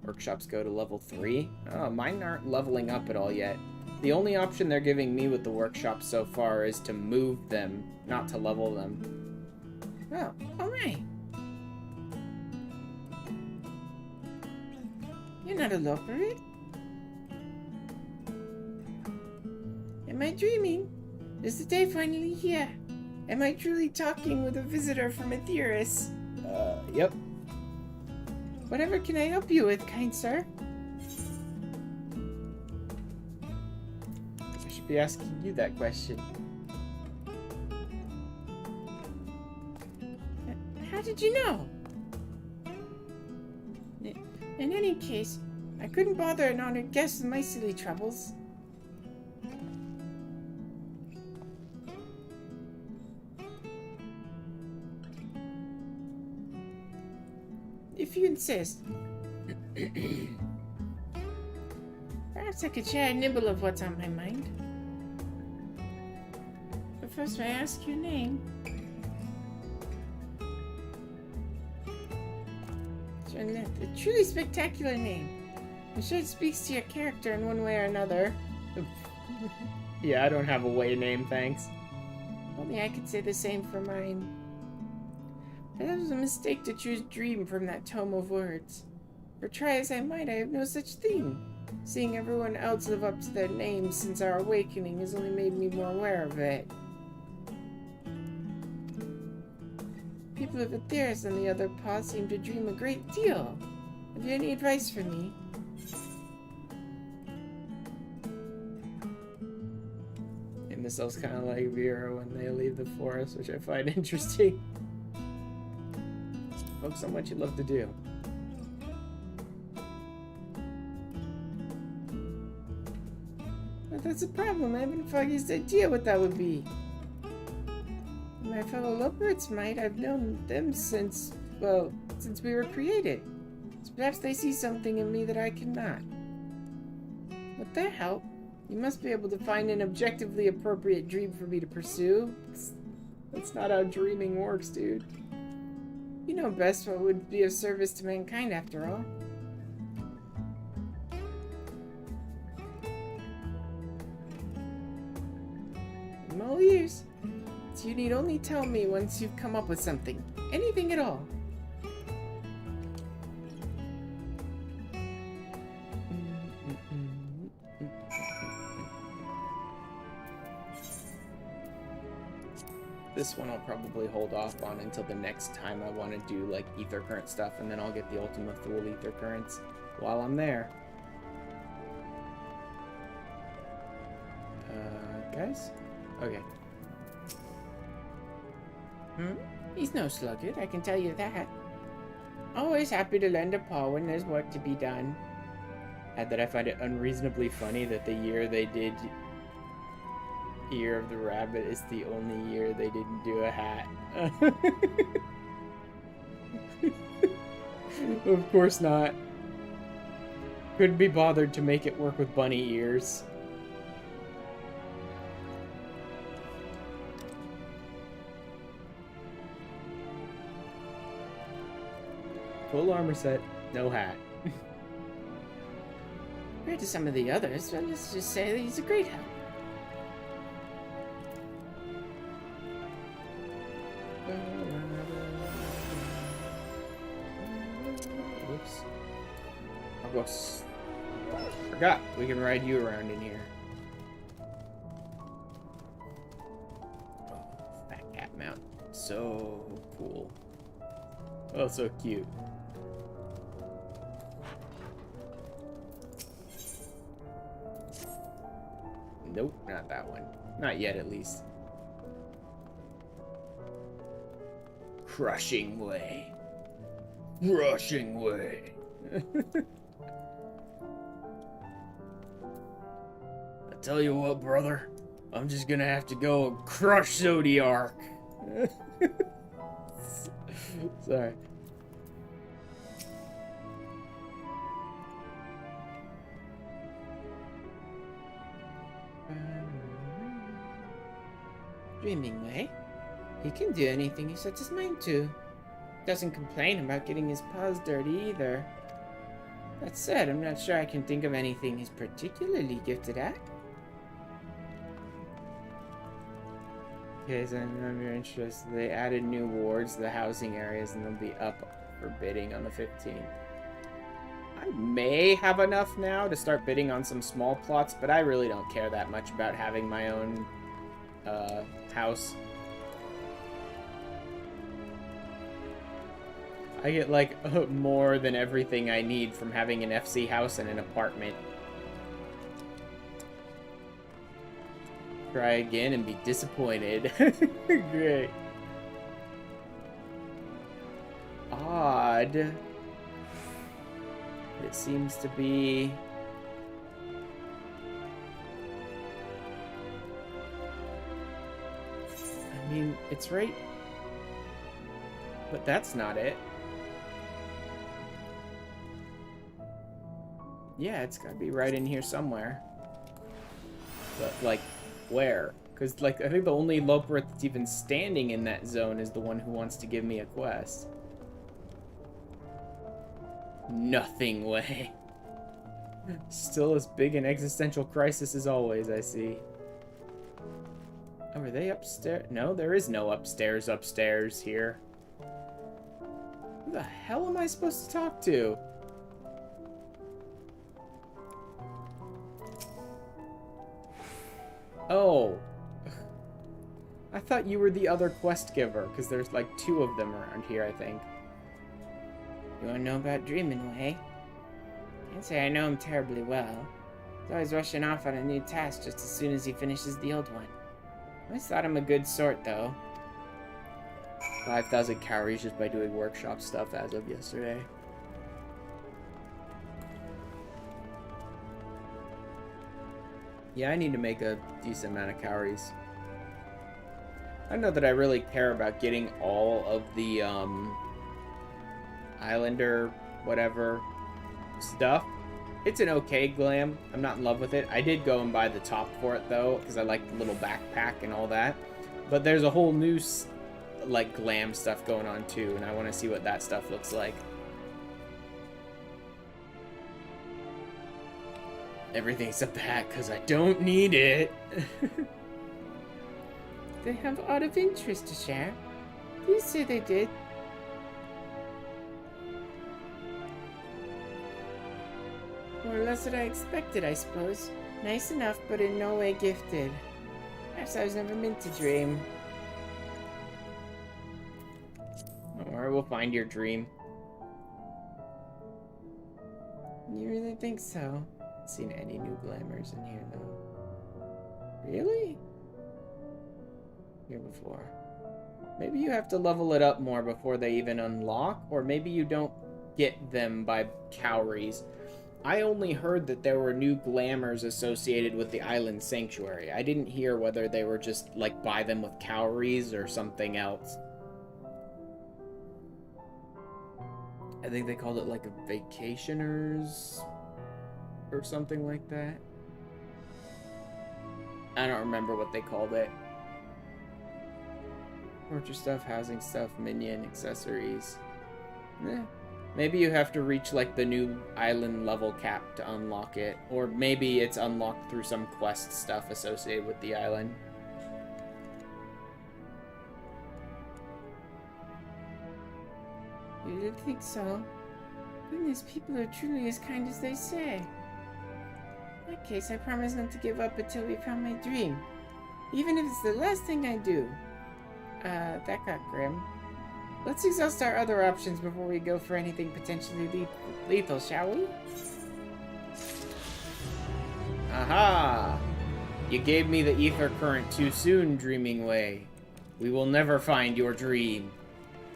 Speaker 1: Workshops go to level 3? Oh, mine aren't leveling up at all yet. The only option they're giving me with the workshops so far is to move them, not to level them. Oh, alright. You're not a loperit? Am I dreaming? Is the day finally here? Am I truly talking with a visitor from Aetheris? Yep. Whatever can I help you with, kind sir? I should be asking you that question. How did you know? In any case, I couldn't bother an honored guest with my silly troubles. If you insist. Perhaps I could share a nibble of what's on my mind. But first, may I ask your name? A truly spectacular name. I'm sure it speaks to your character in one way or another. Yeah, I don't have a way name, thanks. Only I could say the same for mine. But it was a mistake to choose dream from that tome of words. For try as I might, I have no such thing. Seeing everyone else live up to their names since our awakening has only made me more aware of it. People of Aetheris and the other paws seem to dream a great deal. Have you any advice for me? And this sounds kind of like Vera when they leave the forest, which I find interesting. Focus on what you love to do. But that's a problem. I haven't the foggiest idea what that would be. My fellow Loperits might. I've known them since, well, since we were created. So perhaps they see something in me that I cannot. With their help, you must be able to find an objectively appropriate dream for me to pursue. That's not how dreaming works, dude. You know best what would be of service to mankind, after all. I'm all ears. So you need only tell me once you've come up with something. Anything at all. This one I'll probably hold off on until the next time I want to do like ether current stuff, and then I'll get the Ultima Thule ether currents while I'm there. Guys? Okay. He's no sluggard, I can tell you that. Always happy to lend a paw when there's work to be done. Add that I find it unreasonably funny that the year they did Year of the Rabbit is the only year they didn't do a hat. Of course not. Couldn't be bothered to make it work with bunny ears. Full armor set, no hat. Compared to some of the others, well, let's just say that he's a great help. Whoops. Almost forgot we can ride you around in here. Oh, fat cat mount. So cool. Oh, so cute. Nope, not that one. Not yet, at least. Crushing way. Crushing way. I tell you what, brother. I'm just gonna have to go and crush Zodiark. Sorry. Dreaming way. He can do anything he sets his mind to. Doesn't complain about getting his paws dirty either. That said, I'm not sure I can think of anything he's particularly gifted at. Okay, so I know you're interested. They added new wards to the housing areas and they'll be up for bidding on the 15th. I may have enough now to start bidding on some small plots, but I really don't care that much about having my own house. I get like more than everything I need from having an FC house and an apartment. Try again and be disappointed. Great. Odd. It seems to be... I mean, it's right... But that's not it. Yeah, it's gotta be right in here somewhere. But, like, where? Because, like, I think the only Loperith that's even standing in that zone is the one who wants to give me a quest. Nothing way. Still as big an existential crisis as always, I see. Oh, are they upstairs? No, there is no upstairs here. Who the hell am I supposed to talk to? Oh. I thought you were the other quest giver, because there's like 2 of them around here, I think. You wanna know about Dreamin' Way? Can't say I know him terribly well. He's always rushing off on a new task just as soon as he finishes the old one. I always thought him a good sort, though. 5,000 calories just by doing workshop stuff as of yesterday. Yeah, I need to make a decent amount of calories. I don't know that I really care about getting all of the, Islander, whatever, stuff. It's an okay glam. I'm not in love with it. I did go and buy the top for it, though, because I like the little backpack and all that. But there's a whole new, like, glam stuff going on, too, and I want to see what that stuff looks like. Everything's a pack, because I don't need it. They have a lot of interest to share. Please say they did. More or less what I expected, I suppose. Nice enough, but in no way gifted. Perhaps I was never meant to dream. Or we'll find your dream. You really think so? Haven't seen any new glamours in here, though. Really? Here before. Maybe you have to level it up more before they even unlock, or maybe you don't get them by calories. I only heard that there were new glamours associated with the island sanctuary. I didn't hear whether they were just, like, buy them with calories or something else. I think they called it, like, a vacationers or something like that. I don't remember what they called it. Fortress stuff, housing stuff, minion, accessories. Maybe you have to reach, like, the new island level cap to unlock it. Or maybe it's unlocked through some quest stuff associated with the island. You did think so? Goodness, people are truly as kind as they say. In that case, I promise not to give up until we found my dream. Even if it's the last thing I do. That got grim. Let's exhaust our other options before we go for anything potentially lethal, shall we? Aha! You gave me the Aether current too soon, Dreaming Way. We will never find your dream.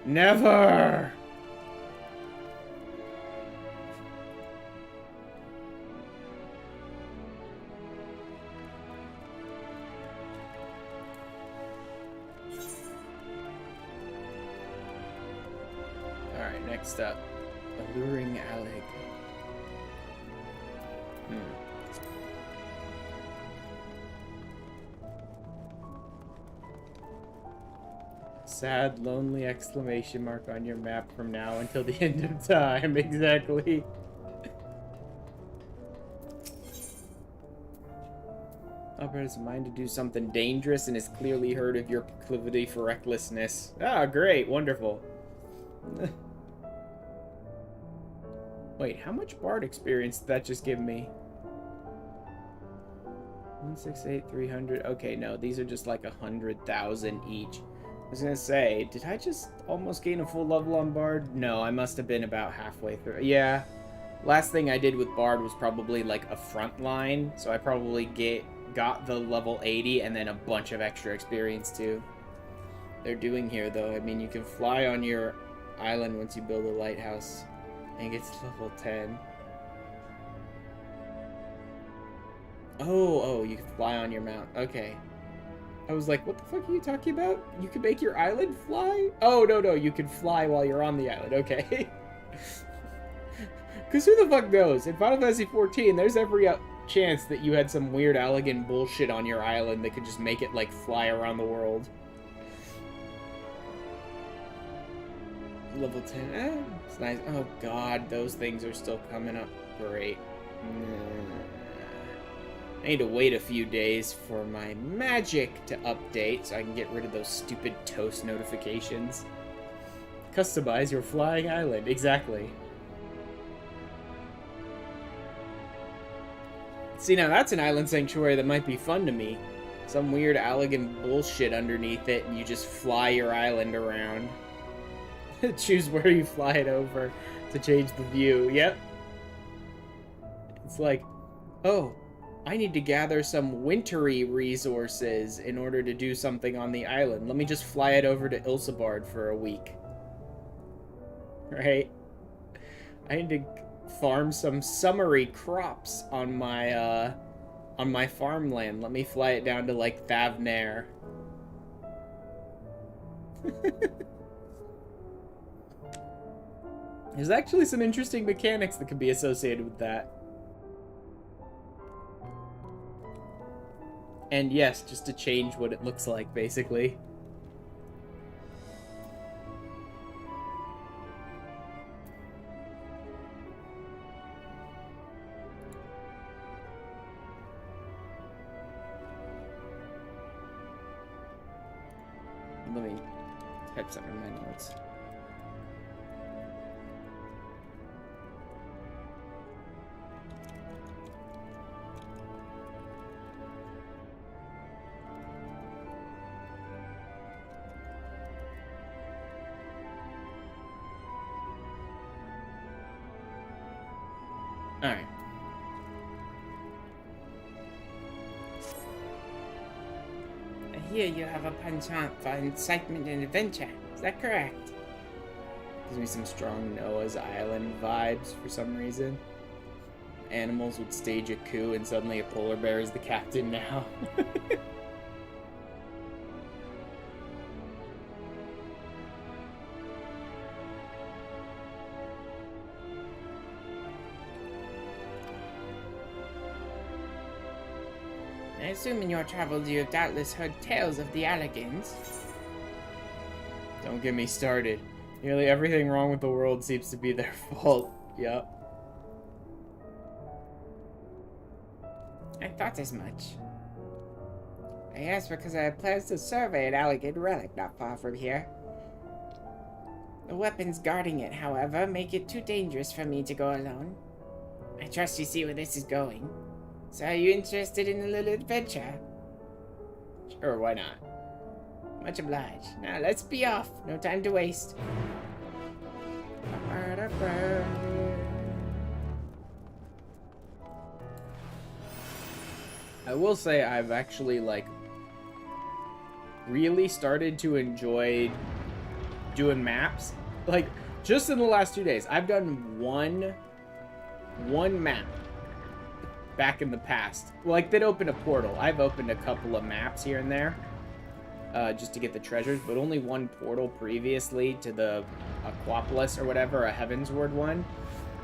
Speaker 1: Never! Alright, next up. Alluring Alec. sad, lonely exclamation mark on your map from now until the end of time. Exactly. Albert has a mind to do something dangerous and has clearly heard of your proclivity for recklessness. Ah, great. Wonderful. Wait, how much Bard experience did that just give me? 168, 300. Okay, no, these are just like 100,000 each. I was gonna say, did I just almost gain a full level on Bard? No, I must have been about halfway through. Yeah, last thing I did with Bard was probably like a front line, so I probably got the level 80 and then a bunch of extra experience too. They're doing here though, I mean, you can fly on your island once you build a lighthouse and get to level 10. Oh, you can fly on your mount. Okay. I was like, what the fuck are you talking about? You can make your island fly? Oh, no, you can fly while you're on the island. Okay. Because who the fuck knows? In Final Fantasy XIV, there's every chance that you had some weird elegant bullshit on your island that could just make it, like, fly around the world. Level 10. It's nice. Oh, God, those things are still coming up. Great. I need to wait a few days for my magic to update so I can get rid of those stupid toast notifications. Customize your flying island. Exactly. See, now that's an island sanctuary that might be fun to me. Some weird elegant bullshit underneath it, and you just fly your island around. Choose where you fly it over to change the view. Yep. It's like, oh, I need to gather some wintry resources in order to do something on the island. Let me just fly it over to Ilsabard for a week. Right? I need to farm some summery crops on my farmland. Let me fly it down to, like, Thavnair. There's actually some interesting mechanics that could be associated with that. And yes, just to change what it looks like, basically. Let me type something in my notes. Alright. I hear you have a penchant for incitement and adventure. Is that correct? Gives me some strong Noah's Island vibes for some reason. Animals would stage a coup and suddenly a polar bear is the captain now. I assume in your travels you have doubtless heard tales of the Alligans. Don't get me started. Nearly everything wrong with the world seems to be their fault. Yup. I thought as much. I asked because I had plans to survey an Alligan relic not far from here. The weapons guarding it, however, make it too dangerous for me to go alone. I trust you see where this is going. So are you interested in a little adventure? Sure, why not? Much obliged. Now let's be off. No time to waste. I will say I've actually, like, really started to enjoy doing maps. Like, just in the last 2 days, I've done one map back in the past. Like, they'd open a portal. I've opened a couple of maps here and there, just to get the treasures, but only one portal previously to the Aquapolis or whatever, a Heavensward one,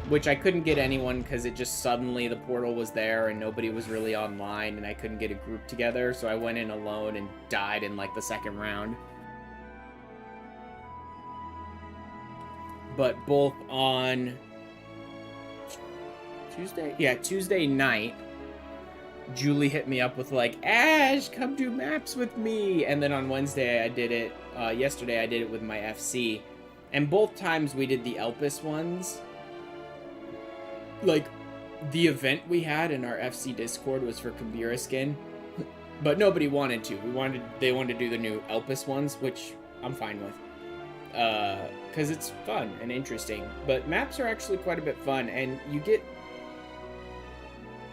Speaker 1: which I couldn't get anyone because it just suddenly the portal was there and nobody was really online and I couldn't get a group together, so I went in alone and died in, like, the second round. but both on Tuesday? Yeah, Tuesday night, Julie hit me up with like, Ash, come do maps with me. And then on Wednesday, I did it. Yesterday, I did it with my FC. And both times we did the Elpis ones. Like, the event we had in our FC Discord was for Kabira skin. But nobody wanted to. They wanted to do the new Elpis ones, which I'm fine with. Because it's fun and interesting. But maps are actually quite a bit fun, and you get,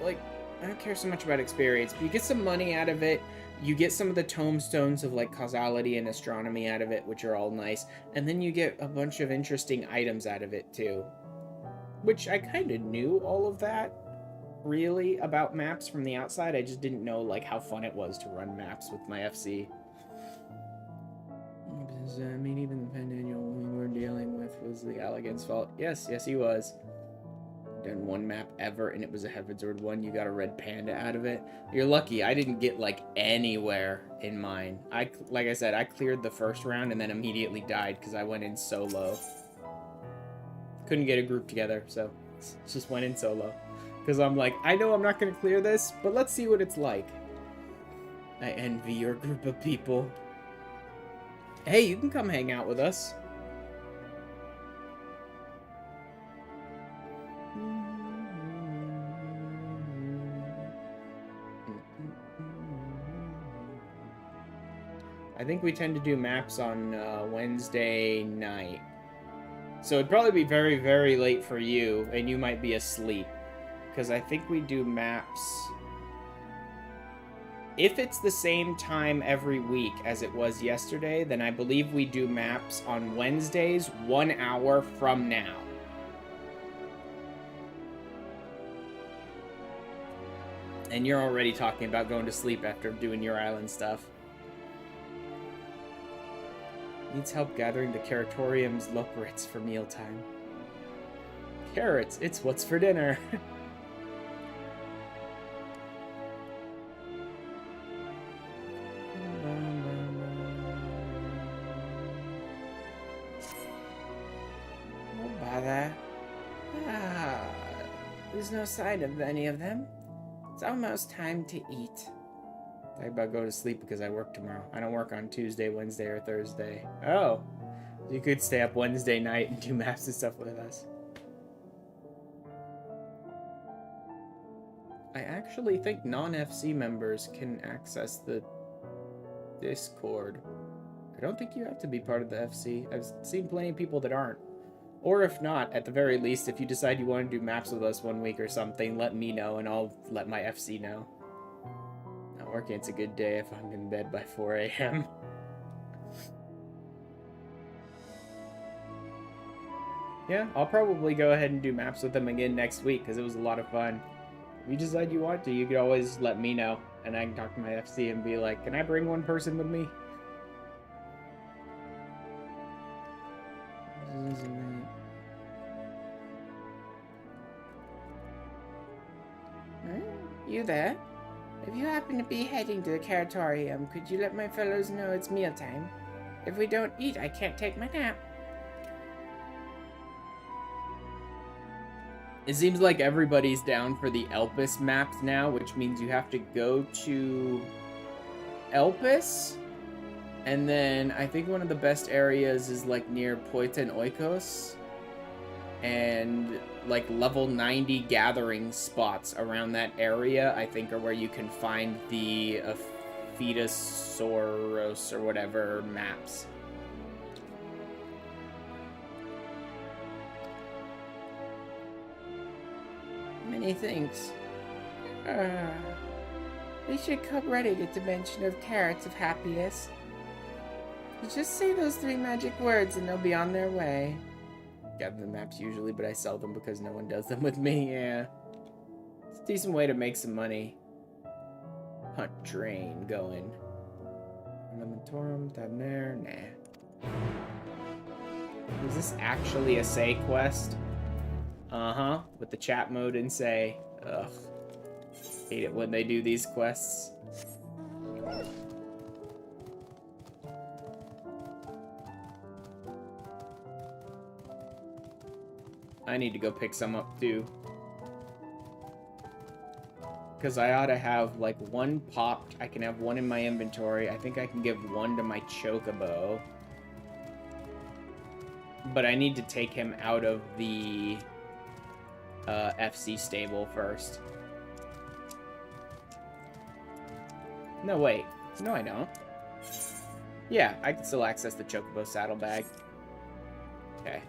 Speaker 1: like, I don't care so much about experience, but you get some money out of it. You get some of the tomestones of, like, causality and astronomy out of it, which are all nice. And then you get a bunch of interesting items out of it, too. Which I kind of knew all of that, really, about maps from the outside. I just didn't know, like, how fun it was to run maps with my FC. I mean, even the Pandaniel we were dealing with was the Alligan's fault. Yes, he was. Done one map ever, and it was a Heavenward one. You got a red panda out of it. You're lucky. I didn't get, like, anywhere in mine. Like I said, I cleared the first round and then immediately died because I went in solo. Couldn't get a group together, so just went in solo. Because I'm like, I know I'm not going to clear this, but let's see what it's like. I envy your group of people. Hey, you can come hang out with us. I think we tend to do maps on Wednesday night. So it'd probably be very, very late for you, and you might be asleep. Because I think we do maps... If it's the same time every week as it was yesterday, then I believe we do maps on Wednesdays 1 hour from now. And you're already talking about going to sleep after doing your island stuff. Needs help gathering the Caratorium's loquerits for mealtime. Carrots, it's what's for dinner. No bother. There's no sign of any of them. It's almost time to eat. I about go to sleep because I work tomorrow. I don't work on Tuesday, Wednesday, or Thursday. Oh. You could stay up Wednesday night and do maps and stuff with us. I actually think non-FC members can access the Discord. I don't think you have to be part of the FC. I've seen plenty of people that aren't. Or if not, at the very least, if you decide you want to do maps with us 1 week or something, let me know and I'll let my FC know. Not working, it's a good day if I'm in bed by 4 a.m. Yeah, I'll probably go ahead and do maps with them again next week because it was a lot of fun. If you decide you want to, you could always let me know and I can talk to my FC and be like, can I bring one person with me? You there? If you happen to be heading to the Caratorium, could you let my fellows know it's mealtime? If we don't eat, I can't take my nap. It seems like everybody's down for the Elpis maps now, which means you have to go to Elpis, and then I think one of the best areas is like near Poita and Oikos, and like level 90 gathering spots around that area I think are where you can find the Fetusaurus or whatever maps. Many thanks. They should come ready to dimension of carrots of happiness. You just say those 3 magic words and they'll be on their way. Gather the maps usually, but I sell them because no one does them with me, yeah. It's a decent way to make some money. Hunt train going. Elementorum, down there, nah. Is this actually a say quest? Uh-huh, with the chat mode and say. Ugh. Hate it when they do these quests. I need to go pick some up, too. Because I ought to have, like, one popped. I can have one in my inventory. I think I can give one to my chocobo. But I need to take him out of the FC stable first. No, wait. No, I don't. Yeah, I can still access the chocobo saddlebag. Okay.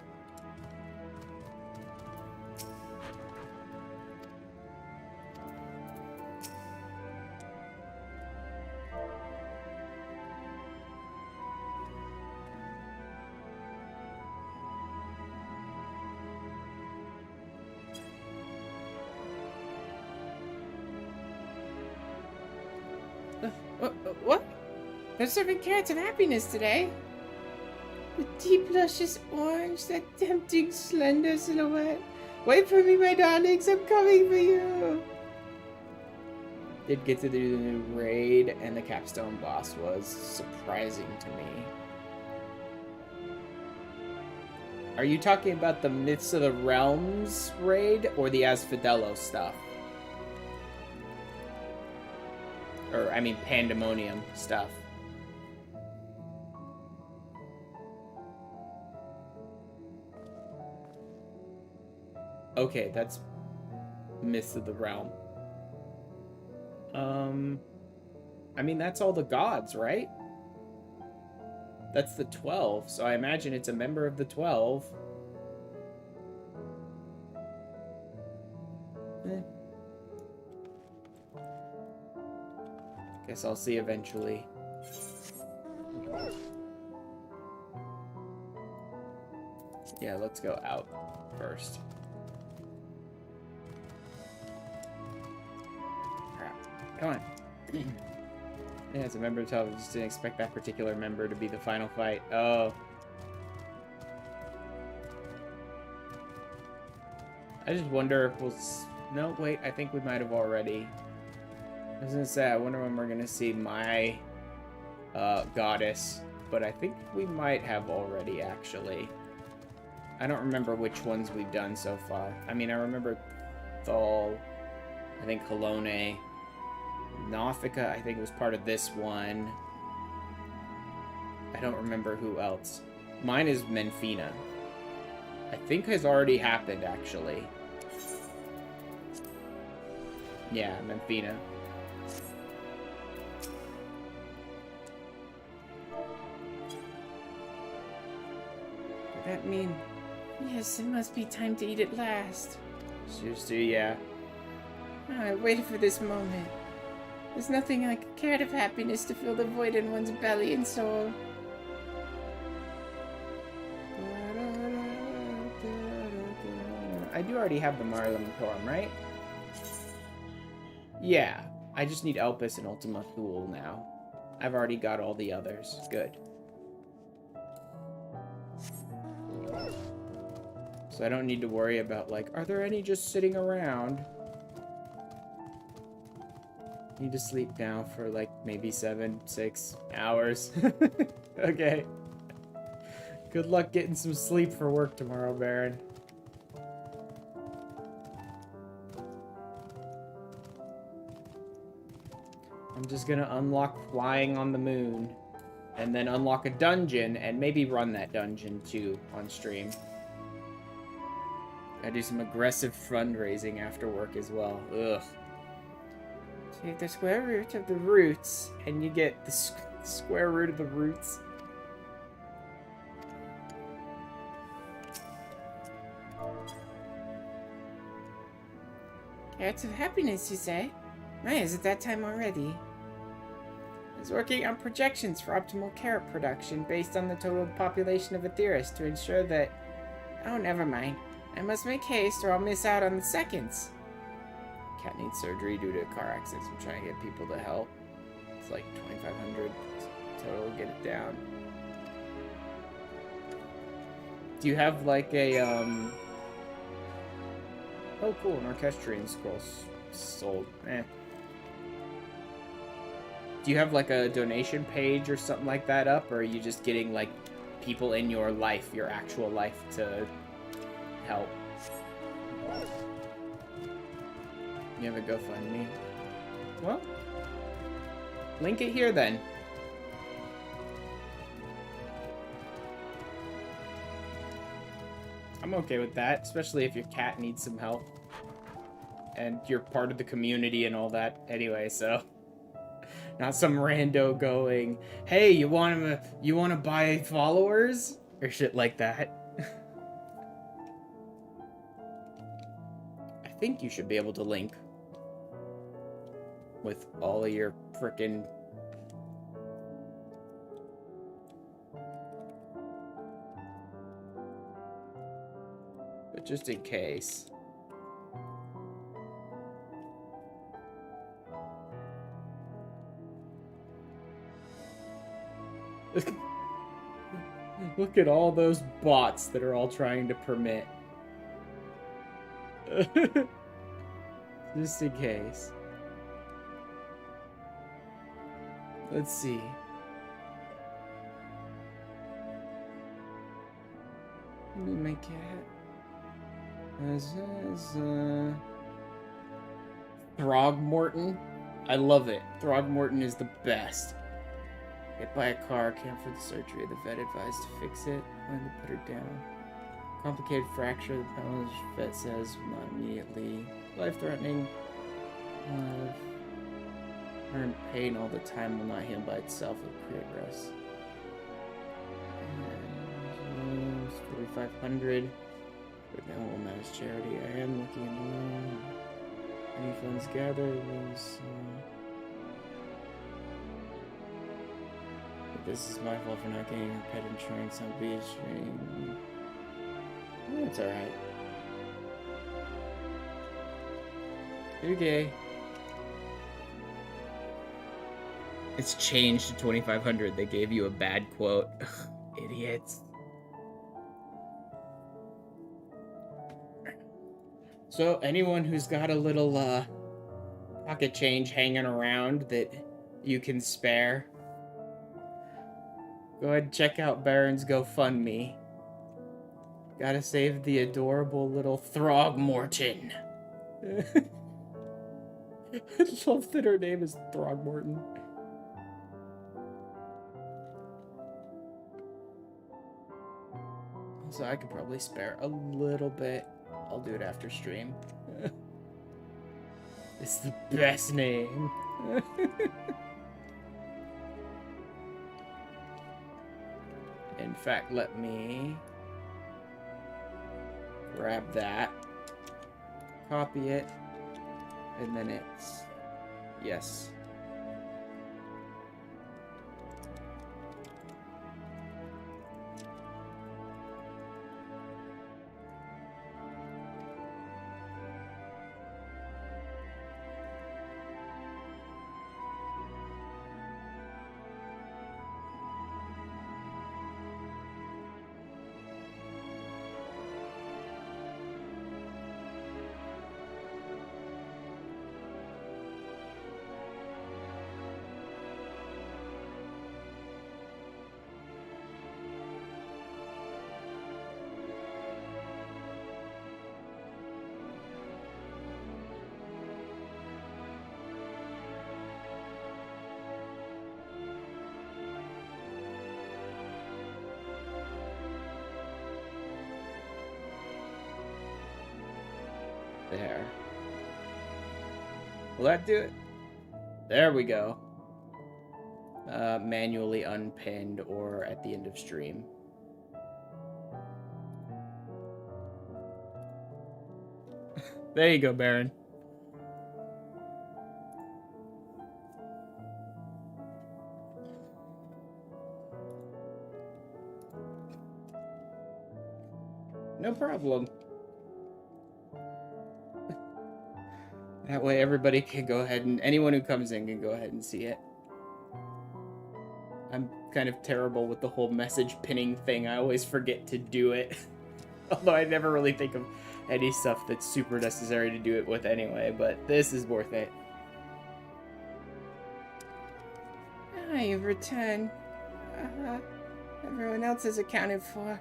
Speaker 1: What? They're serving carrots of happiness today. The deep, luscious orange, that tempting, slender silhouette. Wait for me, my darlings, I'm coming for you. Did get to do the new raid, and the capstone boss was surprising to me. Are you talking about the Myths of the Realms raid, or the Asphodelos stuff? Or, I mean, Pandemonium stuff. Okay, that's Myths of the Realm. I mean, that's all the gods, right? That's the 12, so I imagine it's a member of the 12. Guess I'll see eventually. Yeah, let's go out first. Crap. Come on. Yeah, it's a member of the 12. I just didn't expect that particular member to be the final fight. Oh. I just wonder if we'll... No, wait, I think we might have already... I was gonna say, I wonder when we're gonna see my goddess, but I think we might have already, actually. I don't remember which ones we've done so far. I mean, I remember Thal, I think Halone, Nauthica, I think was part of this one. I don't remember who else. Mine is Menfina. I think has already happened, actually. Yeah, Menfina. That mean... Yes, it must be time to eat at last. Seriously, yeah. I waited for this moment. There's nothing like a carrot of happiness to fill the void in one's belly and soul. I do already have the Marlin Torm, right? Yeah. I just need Elpis and Ultima Thule now. I've already got all the others. Good. So I don't need to worry about, like, are there any just sitting around? Need to sleep now for, like, maybe 6 hours. Okay. Good luck getting some sleep for work tomorrow, Baron. I'm just gonna unlock Flying on the Moon. And then unlock a dungeon, and maybe run that dungeon, too, on stream. I do some aggressive fundraising after work as well. Ugh. Take the square root of the roots, and you get the square root of the roots. Carrots of happiness, you say? My, is it that time already? I was working on projections for optimal carrot production based on the total population of Aetheris to ensure that... Oh, never mind. I must make haste or I'll miss out on the seconds. Cat needs surgery due to a car accident. I'm trying to get people to help. It's like 2,500 total. Get it down. Do you have like a Oh, cool! An orchestrion scroll sold. Eh. Do you have like a donation page or something like that up, or are you just getting like people in your life, your actual life, to help? You have a GoFundMe. Well, link it here then. I'm okay with that, especially if your cat needs some help. And you're part of the community and all that anyway, so. Not some rando going, hey, you wanna buy followers? Or shit like that. I think you should be able to link with all of your frickin' but just in case. Look at all those bots that are all trying to permit. Just in case. Let's see. My cat. Throgmorton. I love it. Throgmorton is the best. Hit by a car, can't afford the surgery. The vet advised to fix it when to put her down. Complicated fracture, the pelvis, vet says not immediately. Life-threatening. Her in pain all the time will not heal by itself with create rest. 4,500. But now will manage charity. I am looking into any funds gathered. This is my fault for not getting her pet insurance on beach. That's alright. Okay. It's changed to 2,500. They gave you a bad quote. Idiots. So, anyone who's got a little, pocket change hanging around that you can spare, go ahead and check out Baron's GoFundMe. Gotta save the adorable little Throgmorton. I love that her name is Throgmorton. So I could probably spare a little bit. I'll do it after stream. It's the best name. In fact, let me grab that, copy it, and then it's yes. There. Will that do it? There we go. Manually unpinned or at the end of stream. There you go, Baron. No problem. That way everybody can go ahead and anyone who comes in can go ahead and see it. I'm kind of terrible with the whole message pinning thing. I always forget to do it. Although I never really think of any stuff that's super necessary to do it with anyway, but this is worth it. Ah, you've returned. Everyone else is accounted for.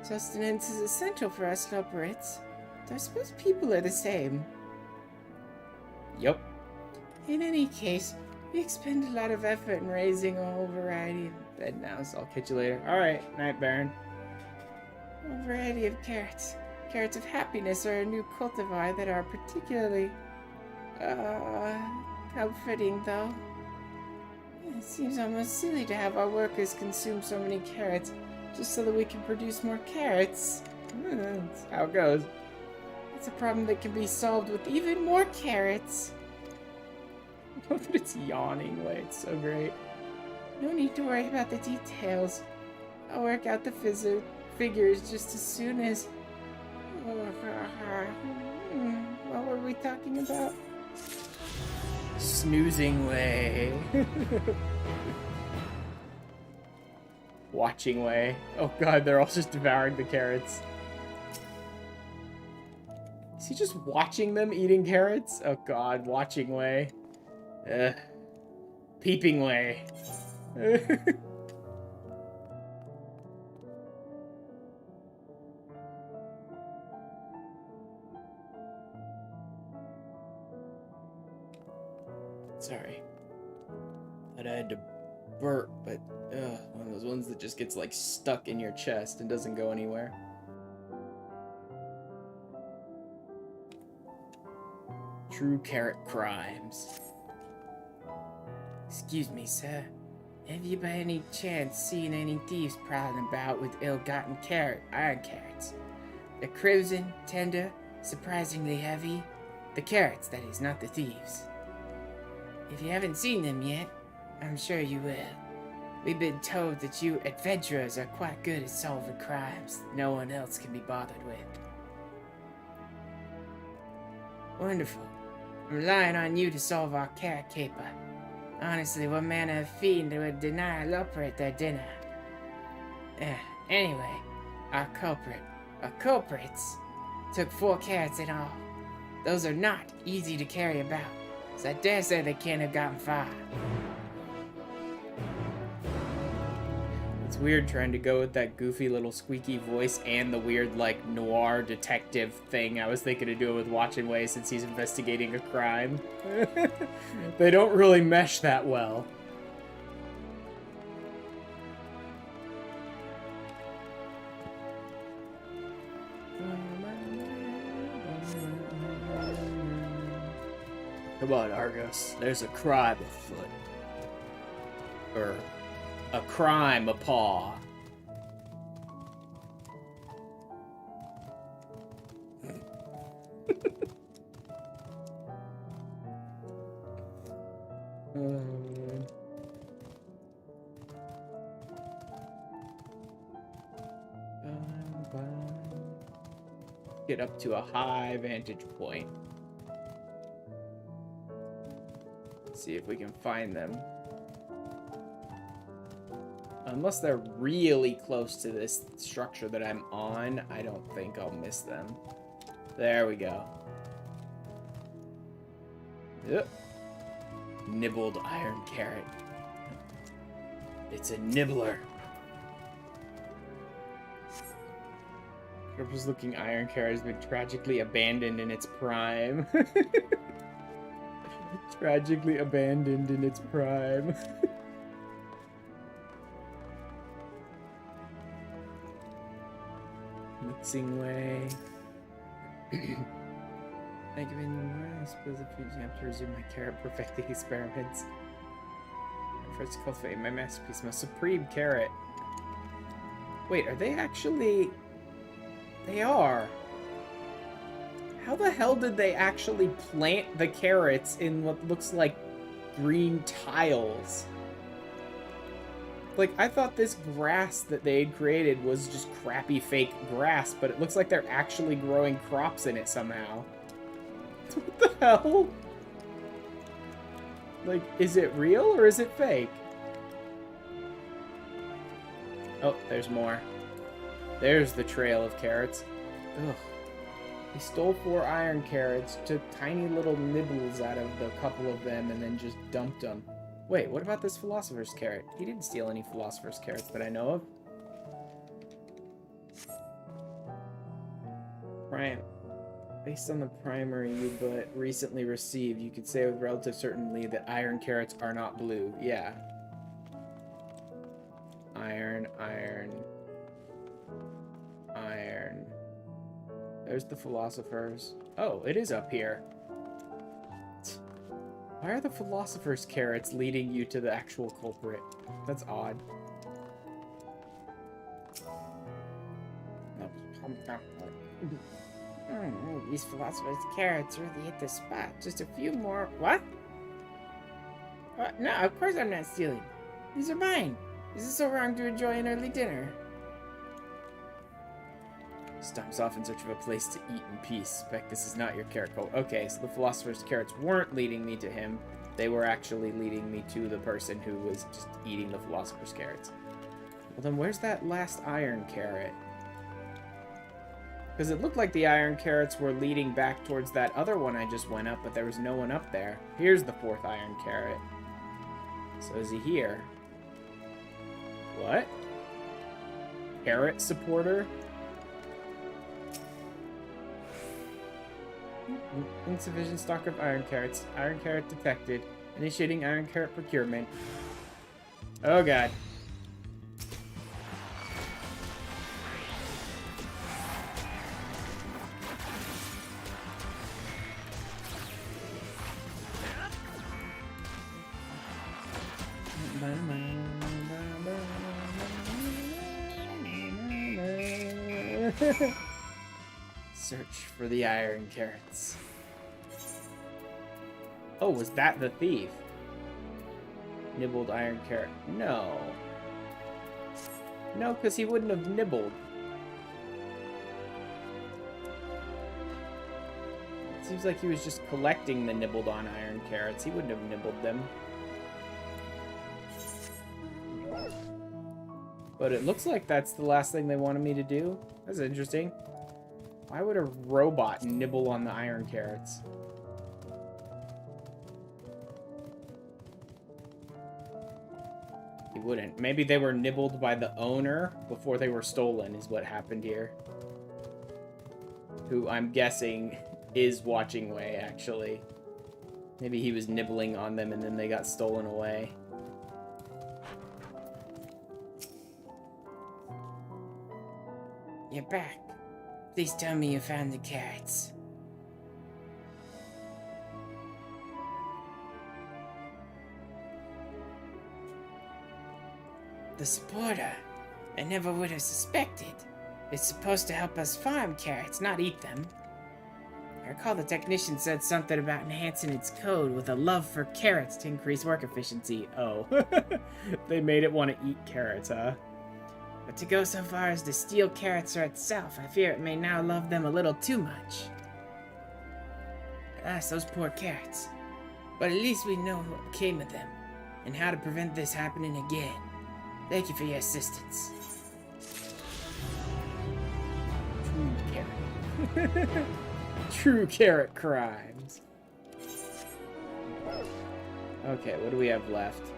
Speaker 1: Sustenance is essential for us corporates. I suppose people are the same. Yup. In any case, we expend a lot of effort in raising a whole variety of... Bed now, so I'll catch you later. Alright, night, Baron. A variety of carrots. Carrots of happiness are a new cultivar that are particularly... comforting, though. It seems almost silly to have our workers consume so many carrots just so that we can produce more carrots. That's how it goes. It's a problem that can be solved with even more carrots. I love that it's yawning way. It's so great. No need to worry about the details. I'll work out the figures just as soon as... What were we talking about? Snoozing way. Watching way. Oh god, they're all just devouring the carrots. Is he just watching them eating carrots? Oh god, watching way. Peeping way. Sorry. Thought I had to burp, but one of those ones that just gets like stuck in your chest and doesn't go anywhere. True carrot crimes. Excuse me, sir. Have you by any chance seen any thieves prowling about with ill-gotten iron carrots? They're crimson, tender, surprisingly heavy. The carrots, that is, not the thieves. If you haven't seen them yet, I'm sure you will. We've been told that you adventurers are quite good at solving crimes no one else can be bothered with. Wonderful. I'm relying on you to solve our carrot caper. Honestly, what manner of fiend would deny a leper at their dinner? Anyway, our culprits took 4 carrots in all. Those are not easy to carry about, so I dare say they can't have gotten far. It's weird trying to go with that goofy little squeaky voice and the weird, like, noir detective thing I was thinking of doing with Watchin' Way since he's investigating a crime. They don't really mesh that well. Come on, Argos. There's a crime afoot. Or a crime apaw. Get up to a high vantage point. See if we can find them. Unless they're really close to this structure that I'm on, I don't think I'll miss them. There we go. Yep. Nibbled iron carrot. It's a nibbler. Purpose-looking iron carrot has been tragically abandoned in its prime. Tragically abandoned in its prime. Mixing way. Thank you. I suppose if you have to resume my carrot perfecting experiments. First to cultivate my masterpiece, my supreme carrot. Wait, are they actually... They are. How the hell did they actually plant the carrots in what looks like green tiles? Like, I thought this grass that they had created was just crappy fake grass, but it looks like they're actually growing crops in it somehow. What the hell? Like, is it real or is it fake? Oh, there's more. There's the trail of carrots. Ugh. He stole 4 iron carrots, took tiny little nibbles out of the couple of them, and then just dumped them. Wait, what about this philosopher's carrot? He didn't steal any philosopher's carrots that I know of. Based on the primary you but recently received, you could say with relative certainty that iron carrots are not blue. Yeah. Iron, iron, iron. There's the philosophers. Oh, it is up here. Why are the philosopher's carrots leading you to the actual culprit? That's odd. These philosopher's carrots really hit the spot. Just a few more. What? What? No, of course I'm not stealing. These are mine. Is it so wrong to enjoy an early dinner? Stomps off in search of a place to eat in peace. Beck, this is not your carrot cult. Okay, so the philosopher's carrots weren't leading me to him. They were actually leading me to the person who was just eating the philosopher's carrots. Well, then where's that last iron carrot? Because it looked like the iron carrots were leading back towards that other one I just went up, but there was no one up there. Here's the fourth iron carrot. So is he here? What? Carrot supporter? Insufficient stock of iron carrots. Iron carrot detected. Initiating iron carrot procurement. Oh god. Search for the iron carrots. Oh, was that the thief? Nibbled iron carrot. No. No, because he wouldn't have nibbled. It seems like he was just collecting the nibbled on iron carrots. He wouldn't have nibbled them. But it looks like that's the last thing they wanted me to do. That's interesting. Why would a robot nibble on the iron carrots? He wouldn't. Maybe they were nibbled by the owner before they were stolen is what happened here. Who I'm guessing is watching Wei, actually. Maybe he was nibbling on them and then they got stolen away. You're back. Please tell me you found the carrots. The supporter. I never would have suspected. It's supposed to help us farm carrots, not eat them. I recall the technician said something about enhancing its code with a love for carrots to increase work efficiency. Oh. They made it want to eat carrots, huh? But to go so far as to steal carrots for itself, I fear it may now love them a little too much. Alas, those poor carrots. But at least we know what became of them, and how to prevent this happening again. Thank you for your assistance. True carrot. True carrot crimes. Okay, what do we have left?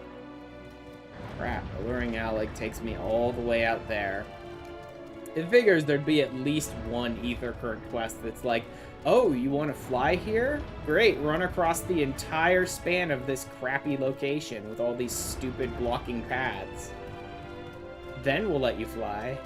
Speaker 1: Crap, alluring Alec takes me all the way out there. It figures there'd be at least one Aether current quest that's like, oh, you want to fly here? Great, run across the entire span of this crappy location with all these stupid blocking paths. Then we'll let you fly.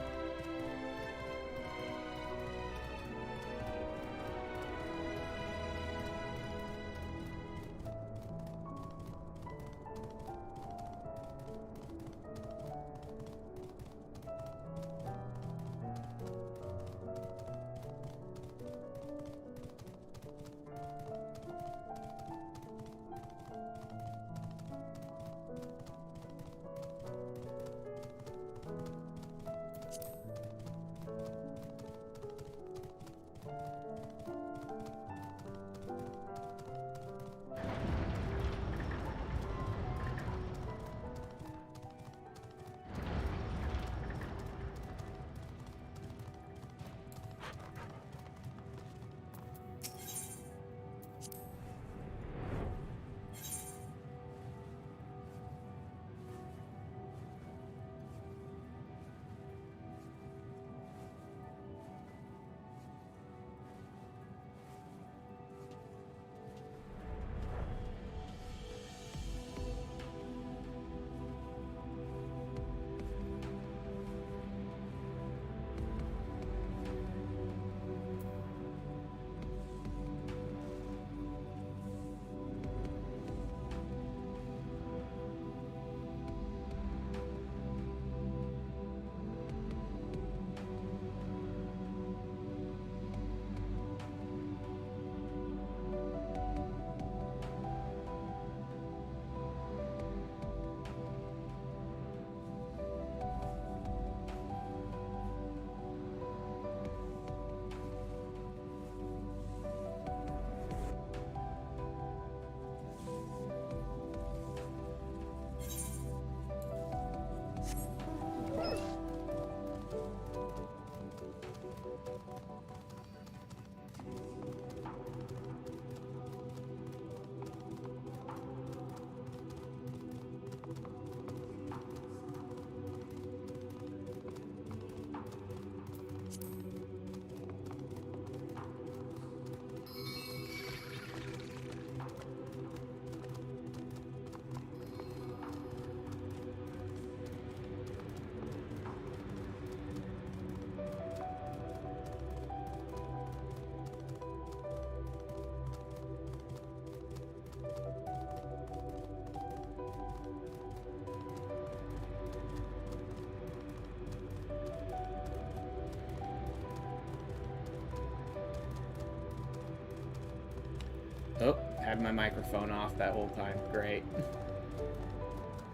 Speaker 1: Oh, had my microphone off that whole time. Great.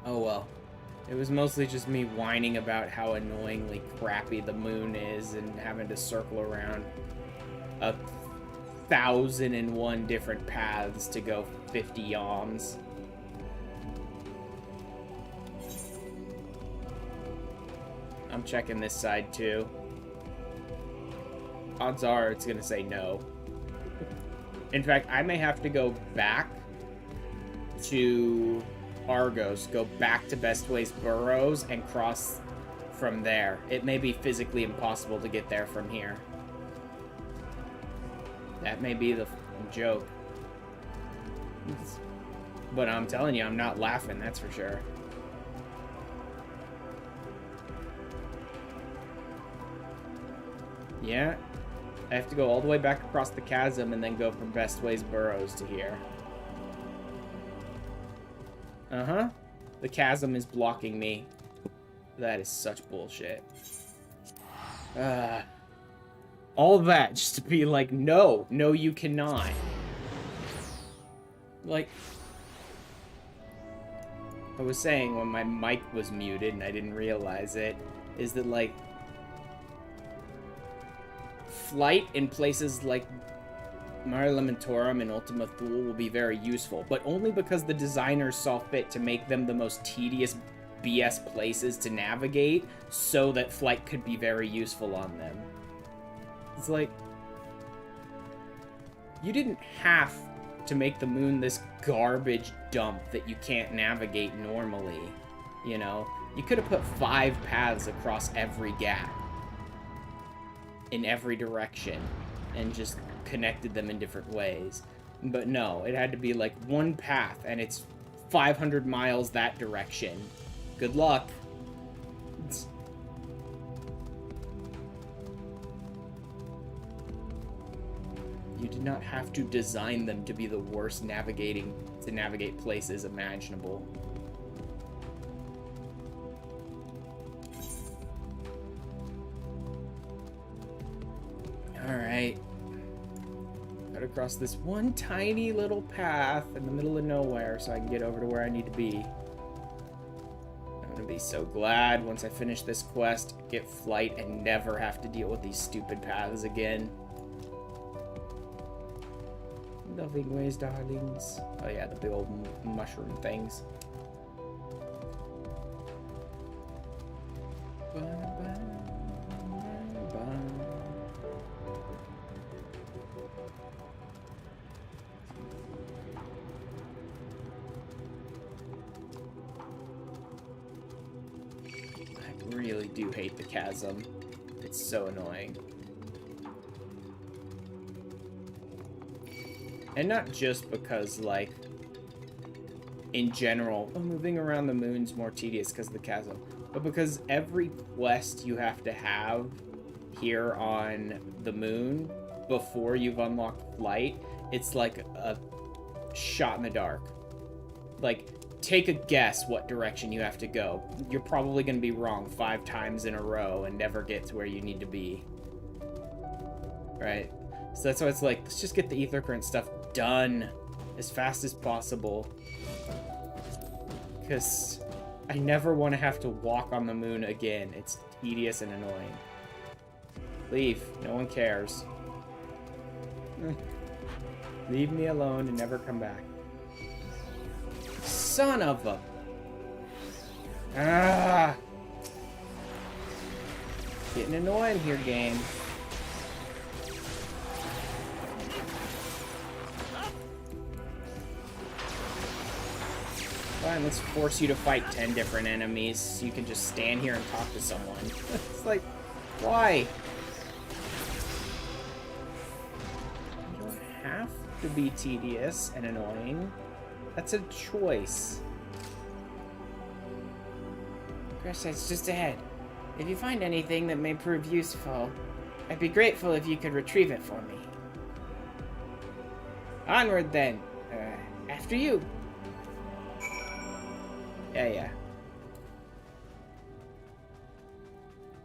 Speaker 1: Oh well. It was mostly just me whining about how annoyingly crappy the moon is and having to circle around 1,001 different paths to go 50 yawns. I'm checking this side too. Odds are it's gonna say no. In fact, I may have to go back to Argos, go back to Bestway's Burrows, and cross from there. It may be physically impossible to get there from here. That may be the joke. But I'm telling you, I'm not laughing, that's for sure. Yeah, I have to go all the way back across the chasm and then go from Bestway's Burrows to here. Uh-huh. The chasm is blocking me. That is such bullshit. All that just to be like, no, you cannot. Like, I was saying when my mic was muted and I didn't realize it, is that, like, flight in places like Mare Lamentorum and Ultima Thule will be very useful, but only because the designers saw fit to make them the most tedious BS places to navigate so that flight could be very useful on them. It's like, you didn't have to make the moon this garbage dump that you can't navigate normally, you know? You could have put 5 paths across every gap in every direction and just connected them in different ways. But no, it had to be like one path and it's 500 miles that direction. Good luck. You did not have to design them to be the worst to navigate places imaginable. Alright. Gotta cross this one tiny little path in the middle of nowhere so I can get over to where I need to be. I'm gonna be so glad once I finish this quest, get flight, and never have to deal with these stupid paths again. Loving ways, darlings. Oh yeah, the big old mushroom things. I really do hate the chasm. It's so annoying. And not just because, like, in general, moving around the moon's more tedious because of the chasm, but because every quest you have to have here on the moon before you've unlocked flight, it's like a shot in the dark. Like, take a guess what direction you have to go. You're probably going to be wrong 5 times in a row and never get to where you need to be. Right? So that's why it's like, let's just get the Aether current stuff done as fast as possible. Because I never want to have to walk on the moon again. It's tedious and annoying. Leave. No one cares. Leave me alone and never come back. Son of a... Ah! Getting annoying here, game. Fine, let's force you to fight 10 different enemies so you can just stand here and talk to someone. It's like, why? You don't have to be tedious and annoying. That's a choice. Crash site's just ahead. If you find anything that may prove useful, I'd be grateful if you could retrieve it for me. Onward then. After you. Yeah.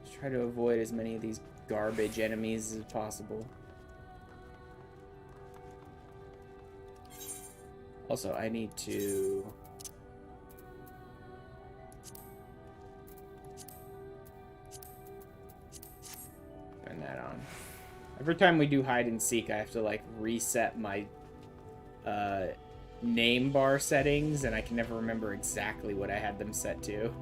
Speaker 1: Just try to avoid as many of these garbage enemies as possible. Also, I need to... turn that on. Every time we do hide and seek, I have to, like, reset my name bar settings, and I can never remember exactly what I had them set to.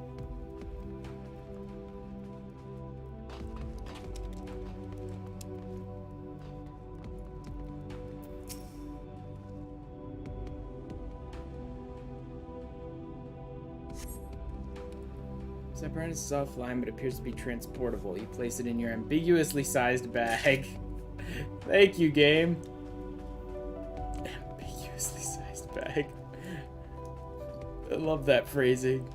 Speaker 1: Apparatus is offline, but appears to be transportable. You place it in your ambiguously sized bag. Thank you, game. Ambiguously sized bag. I love that phrasing.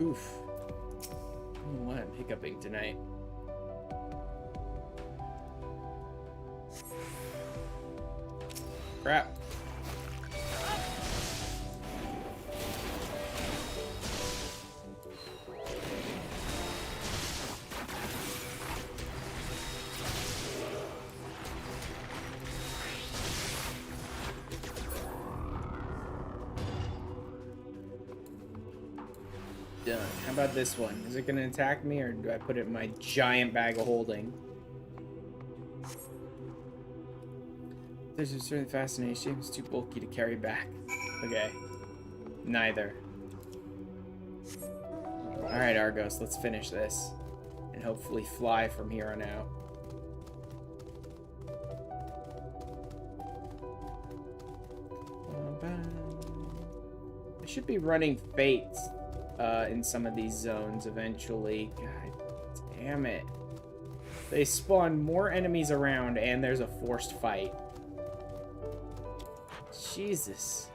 Speaker 1: Oof. I don't know why I'm hiccuping tonight. Crap. Done. How about this one? Is it going to attack me, or do I put it in my giant bag of holding? There's a certain fascination. It's too bulky to carry back. Okay. Neither. Alright, Argos, let's finish this. And hopefully fly from here on out. I should be running Fates in some of these zones eventually. God damn it. They spawn more enemies around, and there's a forced fight. Jesus.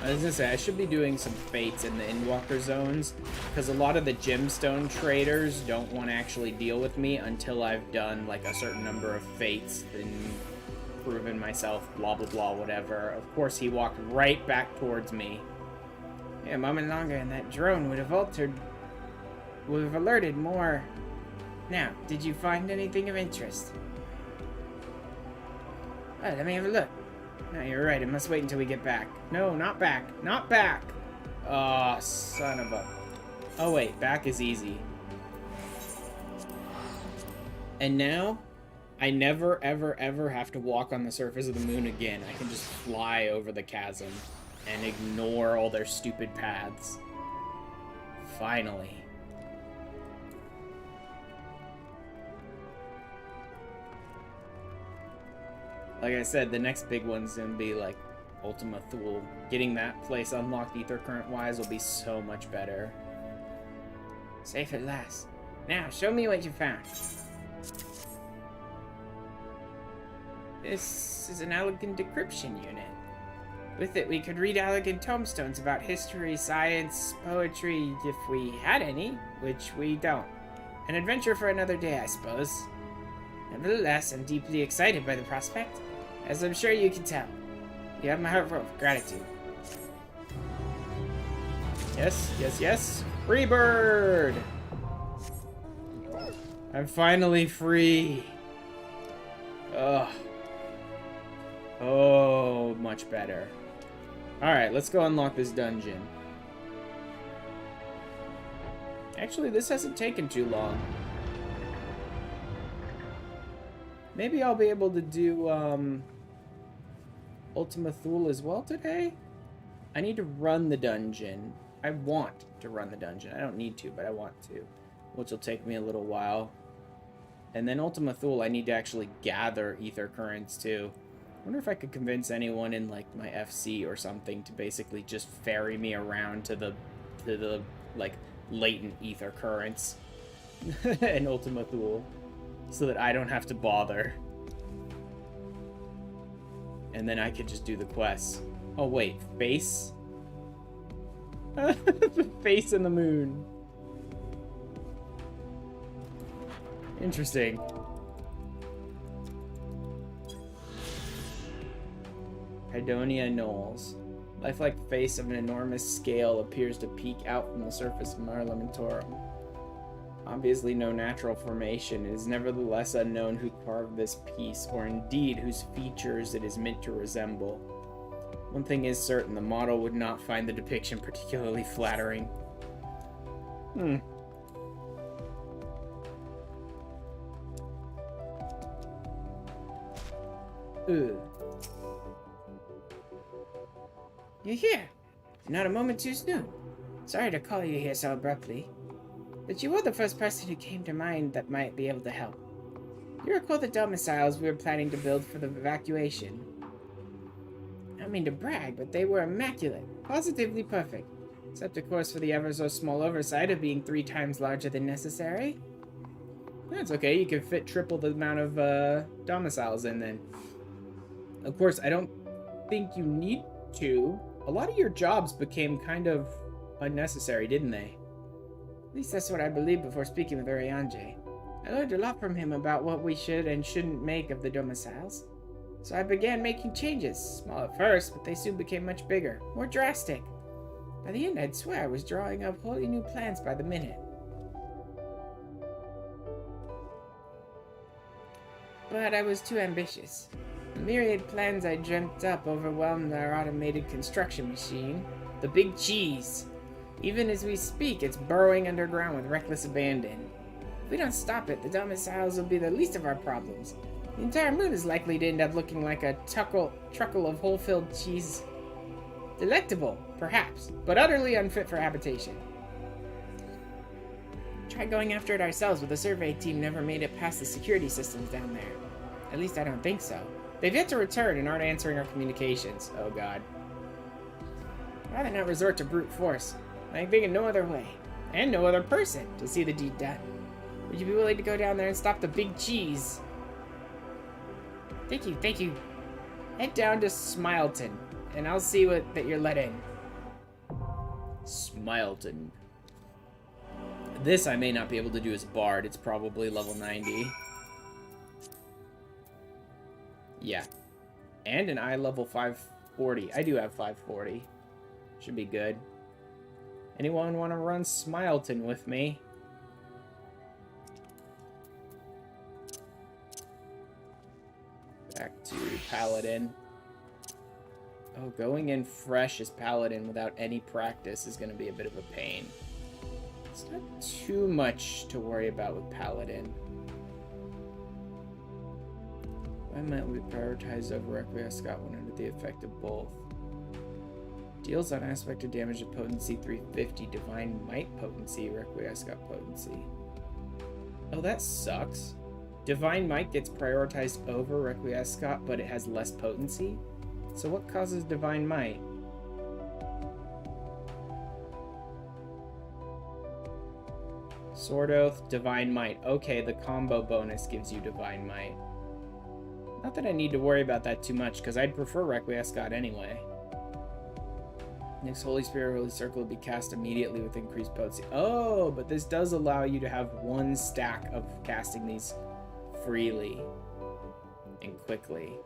Speaker 1: I was gonna say, I should be doing some fates in the Endwalker zones, because a lot of the gemstone traders don't want to actually deal with me until I've done, like, a certain number of fates and proven myself, blah, blah, blah, whatever. Of course, he walked right back towards me. Yeah, a moment longer and that drone would have alerted more. Now, did you find anything of interest? Oh, let me have a look. No, you're right. It must wait until we get back. No, not back. Not back. Oh, son of a... Oh, wait. Back is easy. And now, I never, ever, ever have to walk on the surface of the moon again. I can just fly over the chasm and ignore all their stupid paths. Finally. Like I said, the next big one's gonna be like Ultima Thule. Getting that place unlocked Aether current-wise will be so much better. Safe at last. Now, show me what you found. This is an elegant decryption unit. With it, we could read elegant tombstones about history, science, poetry, if we had any, which we don't. An adventure for another day, I suppose. Nevertheless, I'm deeply excited by the prospect, as I'm sure you can tell. You have my heart full of gratitude. Yes, yes, yes. Free bird! I'm finally free. Ugh. Oh, much better. Alright, let's go unlock this dungeon. Actually, this hasn't taken too long. Maybe I'll be able to do, Ultima Thule as well today? I need to run the dungeon. I want to run the dungeon. I don't need to, but I want to. Which will take me a little while. And then Ultima Thule, I need to actually gather Aether currents too. I wonder if I could convince anyone in, like, my FC or something to basically just ferry me around to the like, latent Aether currents in Ultima Thule. So that I don't have to bother. And then I could just do the quests. Oh, wait. Face? The face in the moon. Interesting. Hydonia Knolls. Lifelike face of an enormous scale appears to peek out from the surface of Mare Lamentorum. Obviously no natural formation, it is nevertheless unknown who carved this piece, or indeed whose features it is meant to resemble. One thing is certain, the model would not find the depiction particularly flattering. Ugh. You're here. Not a moment too soon. Sorry to call you here so abruptly, but you were the first person who came to mind that might be able to help. You recall the domiciles we were planning to build for the evacuation. I don't mean to brag, but they were immaculate, positively perfect, except of course for the ever so small oversight of being 3 times larger than necessary. That's okay, you can fit triple the amount of domiciles in then. Of course, I don't think you need to. A lot of your jobs became kind of unnecessary, didn't they? At least that's what I believed before speaking with Urianger. I learned a lot from him about what we should and shouldn't make of the domiciles. So I began making changes, small at first, but they soon became much bigger, more drastic. By the end, I'd swear I was drawing up wholly new plans by the minute. But I was too ambitious. The myriad plans I dreamt up overwhelmed our automated construction machine, the Big Cheese. Even as we speak, it's burrowing underground with reckless abandon. If we don't stop it, the domiciles will be the least of our problems. The entire moon is likely to end up looking like a truckle of whole-filled cheese. Delectable, perhaps, but utterly unfit for habitation. Tried going after it ourselves, but the survey team never made it past the security systems down there. At least I don't think so. They've yet to return and aren't answering our communications. Oh god. I'd rather not resort to brute force. I think of no other way, and no other person, to see the deed done. Would you be willing to go down there and stop the Big Cheese? Thank you, thank you. Head down to Smileton, and I'll see that you're let in. Smileton. This I may not be able to do as Bard. It's probably level 90. Yeah. And an eye level 540. I do have 540. Should be good. Anyone want to run Smileton with me? Back to Paladin. Oh, going in fresh as Paladin without any practice is going to be a bit of a pain. It's not too much to worry about with Paladin. Why might we prioritize over Requiescat when under the effect of both? Deals on aspect of damage of potency 350, divine might potency, Requiescat potency. Oh, that sucks. Divine might gets prioritized over Requiescat, but it has less potency? So what causes divine might? Sword Oath, Divine Might. Okay, the combo bonus gives you Divine Might. Not that I need to worry about that too much, because I'd prefer Requiescat anyway. Next Holy Spirit Holy Circle will be cast immediately with increased potency. Oh, but this does allow you to have one stack of casting these freely and quickly.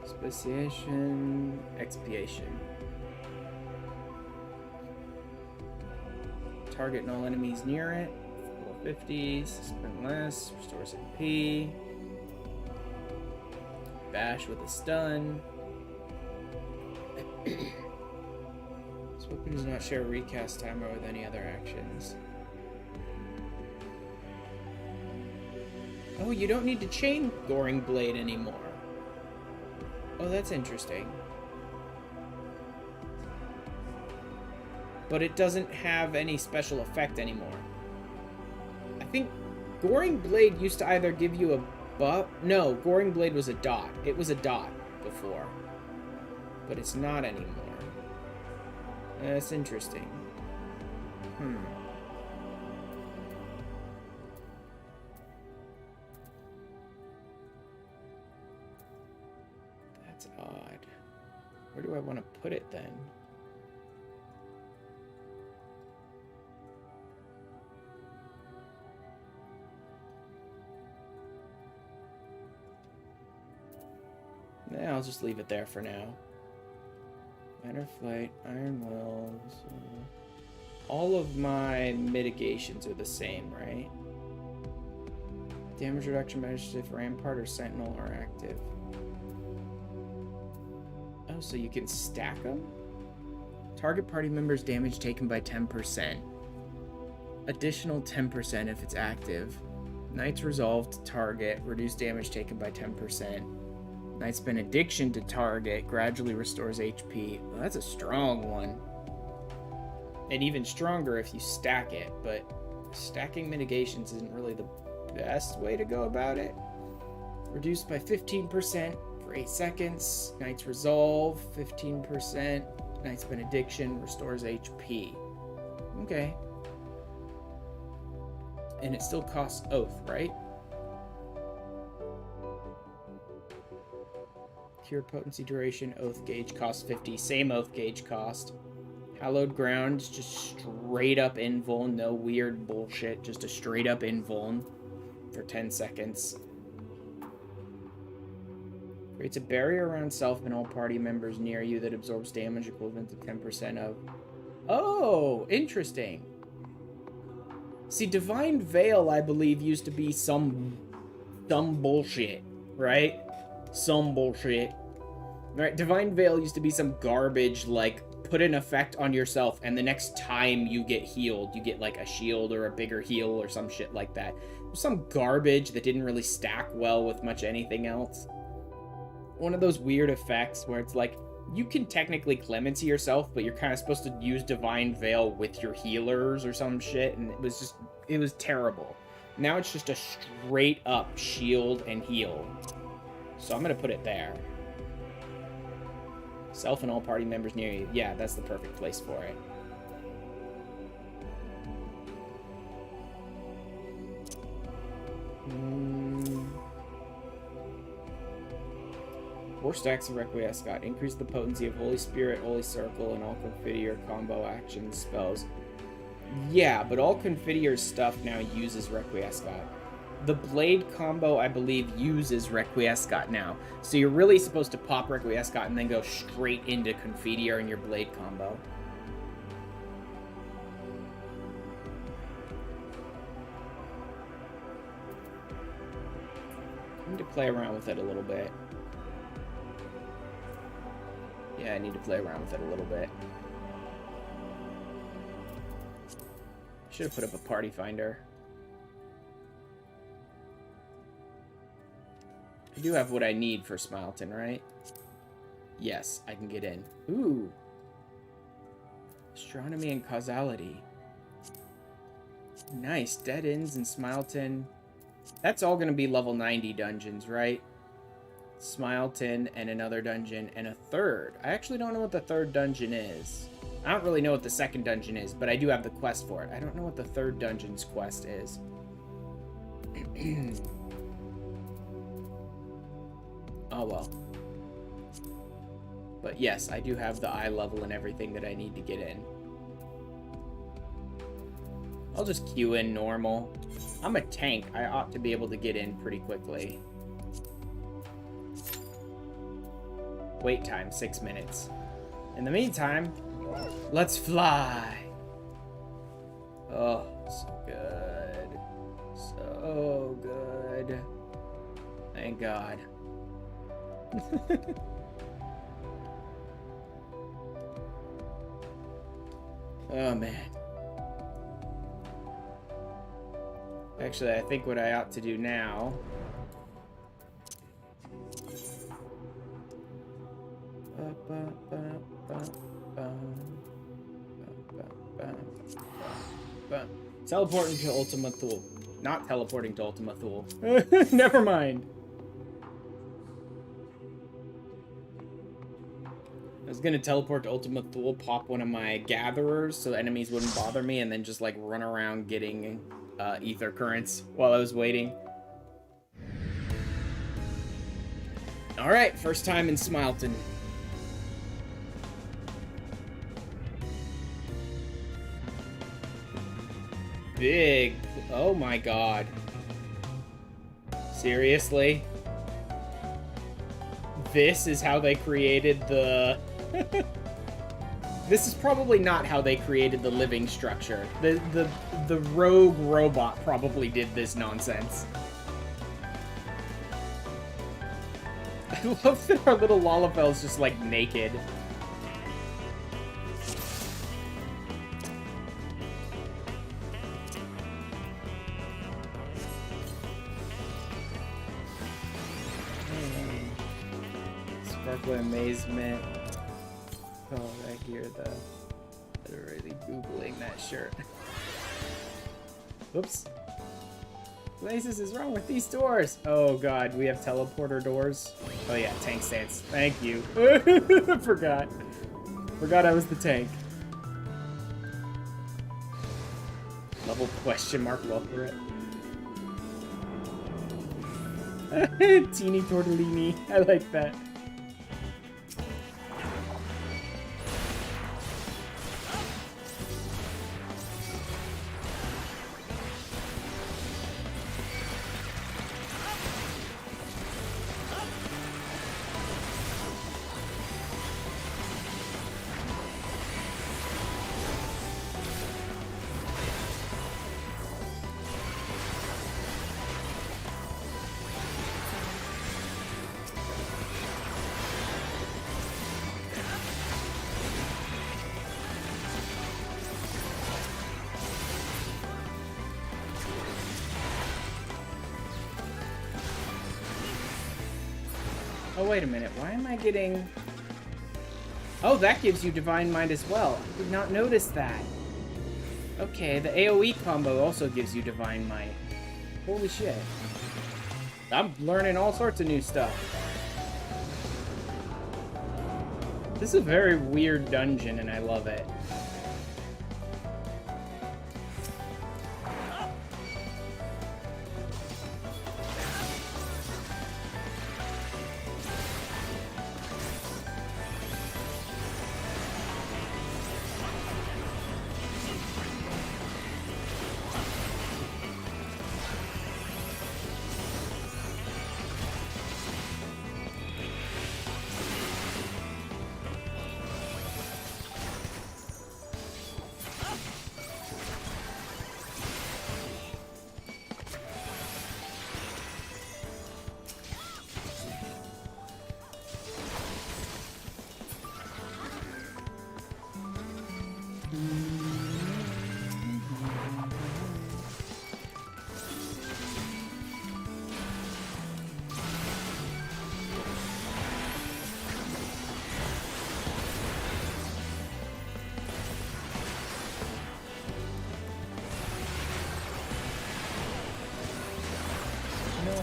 Speaker 1: Speciation, expiation. Target null enemies near it. 450, suspend less, restores MP. Bash with a stun. This weapon does not share a recast timer with any other actions. Oh, you don't need to chain Goring Blade anymore. Oh, that's interesting. But it doesn't have any special effect anymore. I think Goring Blade used to either give you a buff... No, Goring Blade was a dot. It was a dot before. But it's not anymore. That's interesting. That's odd. Where do I want to put it then? Yeah, I'll just leave it there for now. Matter Flight, Iron Will. All of my mitigations are the same, right? Damage reduction measures if Rampart or Sentinel are active. Oh, so you can stack them? Target party members' damage taken by 10%. Additional 10% if it's active. Knight's Resolve to target, reduce damage taken by 10%. Knight's Benediction to target, gradually restores HP. Well, that's a strong one. And even stronger if you stack it, but stacking mitigations isn't really the best way to go about it. Reduced by 15% for 8 seconds. Knight's Resolve, 15%. Knight's Benediction restores HP. Okay. And it still costs Oath, right? Cure potency duration, Oath gauge cost 50. Same Oath gauge cost. Hallowed Ground, just straight up invuln, no weird bullshit, just a straight up invuln for 10 seconds. Creates a barrier around self and all party members near you that absorbs damage equivalent to 10% of... Oh, interesting. See, Divine Veil, I believe, used to be some bullshit, right? Some bullshit. Right, Divine Veil used to be some garbage, like, put an effect on yourself, and the next time you get healed, you get, like, a shield or a bigger heal or some shit like that. Some garbage that didn't really stack well with much anything else. One of those weird effects where it's like, you can technically clemency yourself, but you're kind of supposed to use Divine Veil with your healers or some shit, and it was terrible. Now it's just a straight up shield and heal. So I'm gonna put it there. Self and all party members near you. Yeah, that's the perfect place for it. Four stacks of Requiescat. Increase the potency of Holy Spirit, Holy Circle, and all Confiteor combo actions spells. Yeah, but all Confiteor's stuff now uses Requiescat. The Blade combo, I believe, uses Requiescat now. So you're really supposed to pop Requiescat and then go straight into Confiteor in your Blade combo. I need to play around with it a little bit. Yeah, I need to play around with it a little bit. Should have put up a party finder. I do have what I need for Smileton, right? Yes, I can get in. Ooh. Astronomy and Causality. Nice. Dead Ends and Smileton. That's all going to be level 90 dungeons, right? Smileton and another dungeon and a third. I actually don't know what the third dungeon is. I don't really know what the second dungeon is, but I do have the quest for it. I don't know what the third dungeon's quest is. Oh well. But yes, I do have the eye level and everything that I need to get in. I'll just queue in normal. I'm a tank. I ought to be able to get in pretty quickly. Wait time, 6 minutes. In the meantime, let's fly. Oh, so good. So good. Thank God. Oh, man. Actually, I think what I ought to do now... Teleporting to Ultima Thule. Not teleporting to Ultima Thule. Never mind. I was gonna teleport to Ultima Thule, pop one of my gatherers so enemies wouldn't bother me, and then just like run around getting ether currents while I was waiting. Alright, first time in Smileton. Big. Oh my god. Seriously? This is how they created the... This is probably not how they created the living structure. The rogue robot probably did this nonsense. I love that our little Lalafell's just like naked. Sparkling amazement. Oh, I hear they're really googling that shirt. Oops. Laces is wrong with these doors. Oh god, we have teleporter doors. Oh yeah, tank stance. Thank you. Forgot I was the tank. Level question mark, well for it. Teeny tortellini. I like that. Oh, wait a minute. Why am I getting... Oh, that gives you Divine Mind as well. I did not notice that. Okay, the AoE combo also gives you Divine Might. Holy shit. I'm learning all sorts of new stuff. This is a very weird dungeon, and I love it.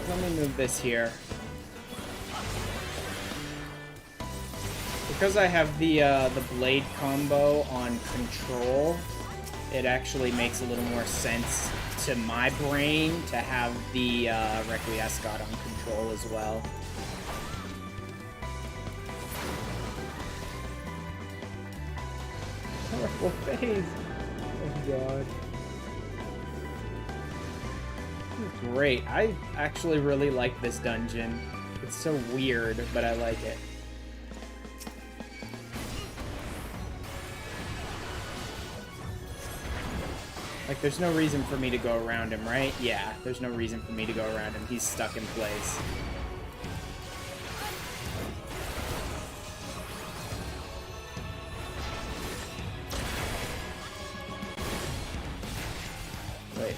Speaker 1: Let me move this here. Because I have the blade combo on control, it actually makes a little more sense to my brain to have the Requiescat on control as well. Horrible phase. Oh god. Great. I actually really like this dungeon. It's so weird, but I like it. Like, there's no reason for me to go around him, right? Yeah, there's no reason for me to go around him. He's stuck in place.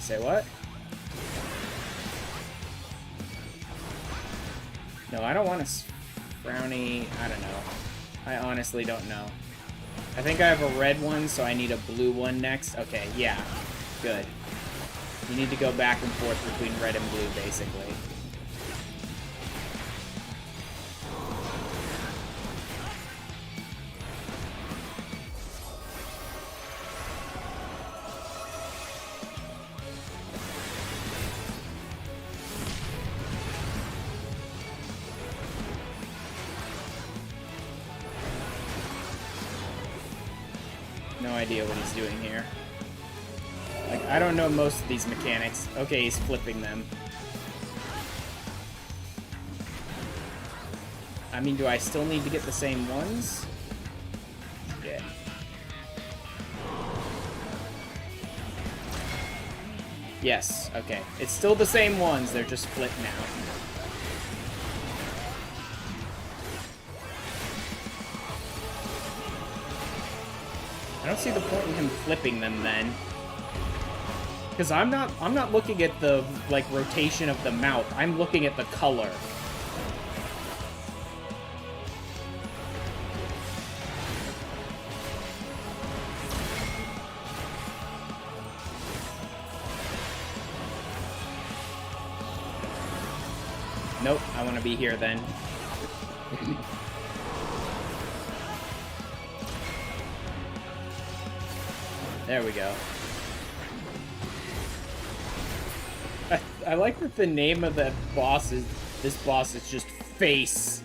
Speaker 1: Say what? No, I don't want a brownie. I don't know. I honestly don't know. I think I have a red one, so I need a blue one next. Okay, yeah. Good. You need to go back and forth between red and blue, basically. No idea what he's doing here. Like, I don't know most of these mechanics. Okay, he's flipping them. I mean, do I still need to get the same ones? Yeah. Yes, okay. It's still the same ones, they're just flipped now. I don't see the point in him flipping them then. Because I'm not looking at the, like, rotation of the mouth. I'm looking at the color. Nope, I want to be here then. There we go. I like that the name of the boss is, this boss is just Face.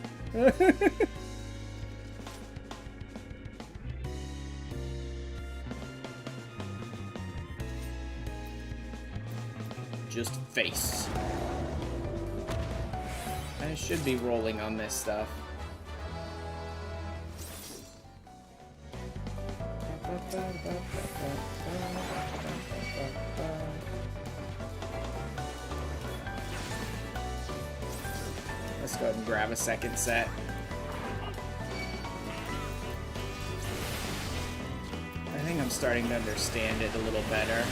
Speaker 1: Just Face. I should be rolling on this stuff. Let's go ahead and grab a second set. I think I'm starting to understand it a little better.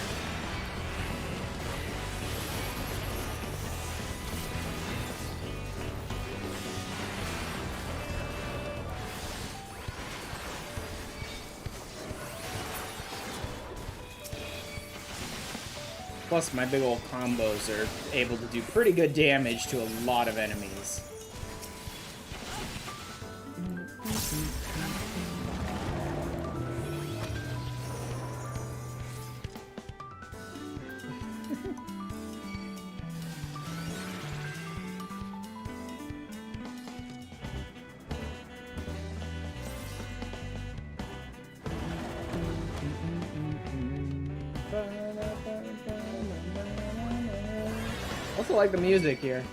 Speaker 1: Plus, my big old combos are able to do pretty good damage to a lot of enemies. I also like the music here.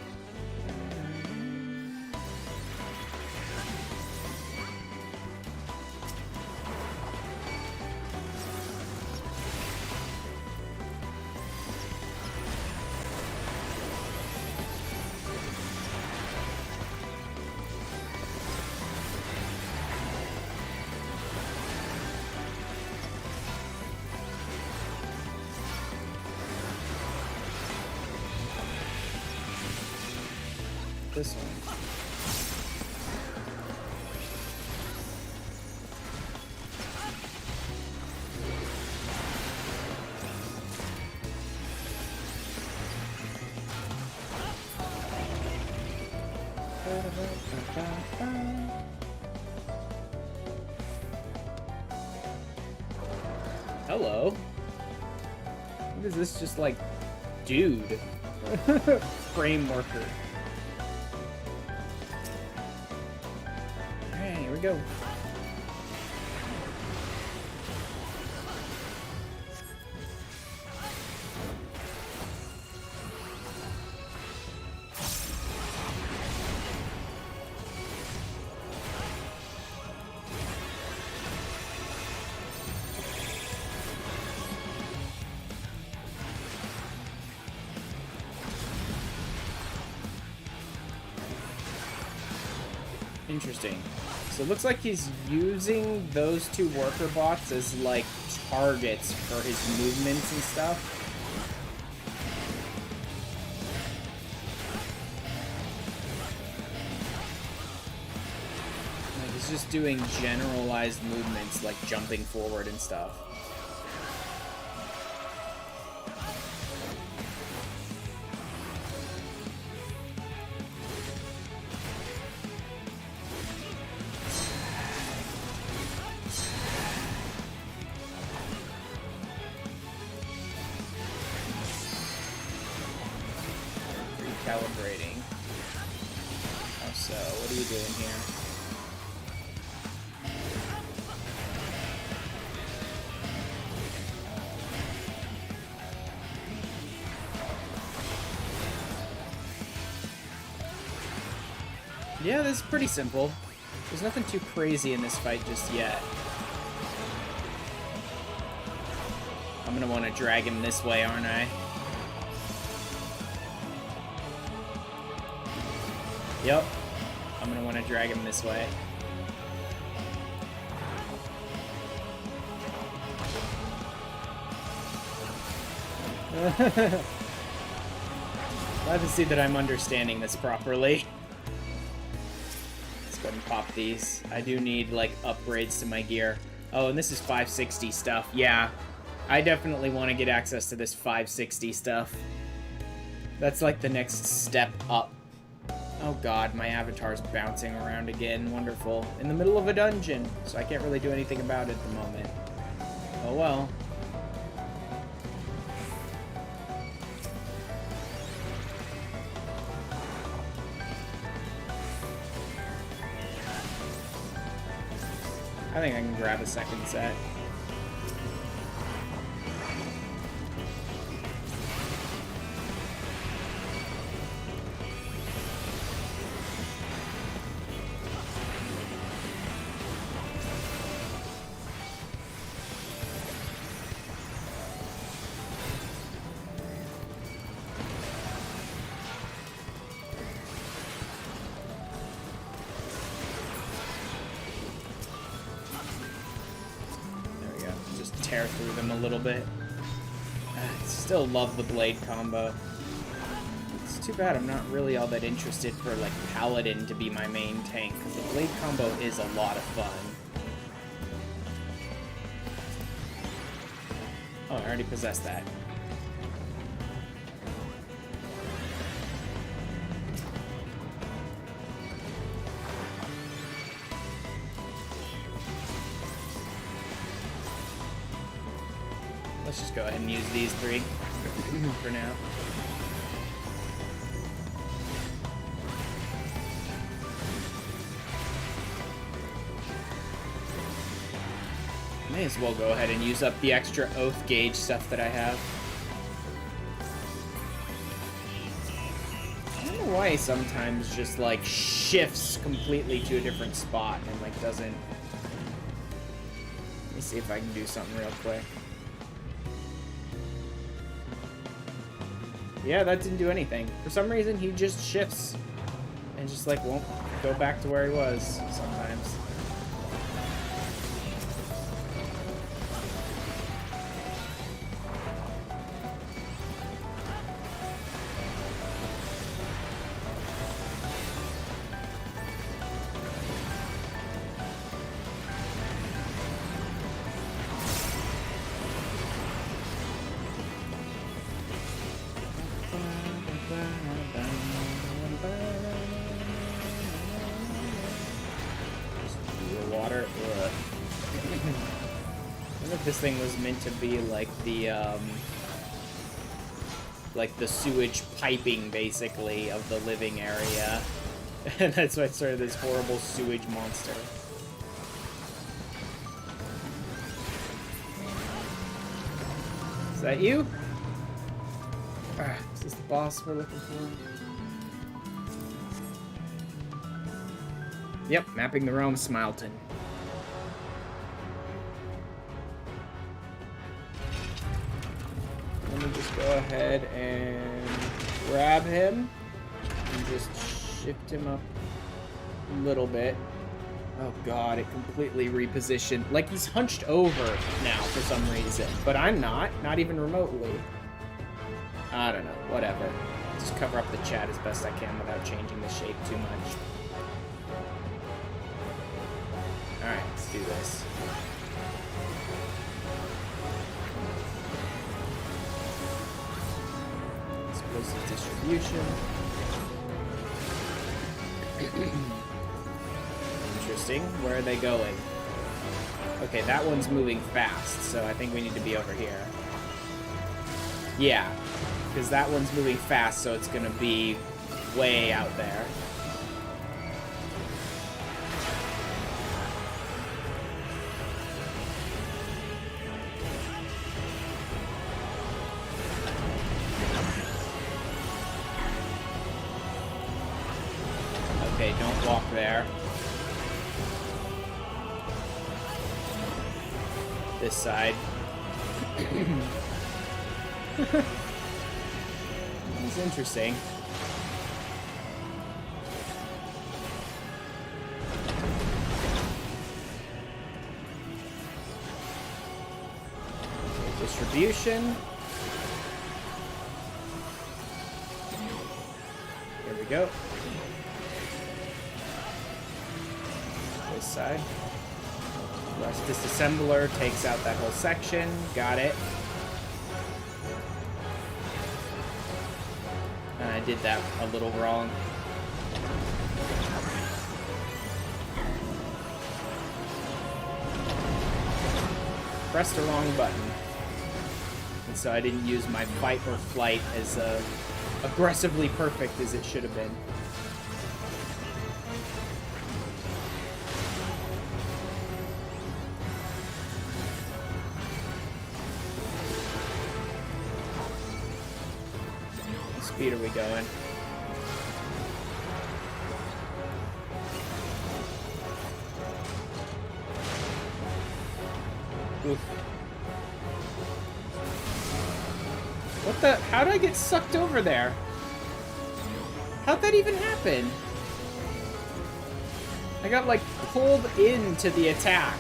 Speaker 1: This one. Hello. What is this just like, dude? Frame worker. Here we go. Interesting. So it looks like he's using those two worker bots as, like, targets for his movements and stuff. just doing generalized movements like jumping forward and stuff. Recalibrating. Oh, so what are you doing here? Yeah, this is pretty simple. There's nothing too crazy in this fight just yet. I'm gonna want to drag him this way, aren't I? Yep. I'm gonna want to drag him this way. Glad to see that I'm understanding this properly. Let's go ahead and pop these. I do need, like, upgrades to my gear. Oh, and this is 560 stuff. Yeah, I definitely want to get access to this 560 stuff. That's, like, the next step up. Oh god, my avatar's bouncing around again. Wonderful. In the middle of a dungeon, so I can't really do anything about it at the moment. Oh well. I think I can grab a second set. Tear through them a little bit. I still love the blade combo. It's too bad I'm not really all that interested for, like, Paladin to be my main tank, because the blade combo is a lot of fun. Oh, I already possessed that. Let's just go ahead and use these three for now. May as well go ahead and use up the extra oath gauge stuff that I have. I don't know why he sometimes just, like, shifts completely to a different spot and, like, doesn't... Let me see if I can do something real quick. Yeah, that didn't do anything. For some reason, he just shifts and just, like, won't go back to where he was sometimes. Water. Ugh. I wonder if this thing was meant to be like the sewage piping, basically, of the living area. And that's why it's sort of this horrible sewage monster. Is that you? Is this the boss we're looking for? Yep, mapping the realm, Smileton. Let me just go ahead and grab him and just shift him up a little bit. Oh god, it completely repositioned. Like he's hunched over now for some reason, but I'm not even remotely. I don't know, whatever. Just cover up the chat as best I can without changing the shape too much. Alright, let's do this. Explosive distribution. Interesting. Where are they going? Okay, that one's moving fast, so I think we need to be over here. Yeah, because that one's moving fast, so it's going to be way out there. Okay, don't walk there. This side. It's interesting. Distribution. Here we go. This side. Rush disassembler takes out that whole section. Got it. I did that a little wrong. Pressed the wrong button. And so I didn't use my fight or flight as aggressively perfect as it should have been. What speed are we going? Oof. What the? How did I get sucked over there? How'd that even happen? I got, like, pulled into the attack.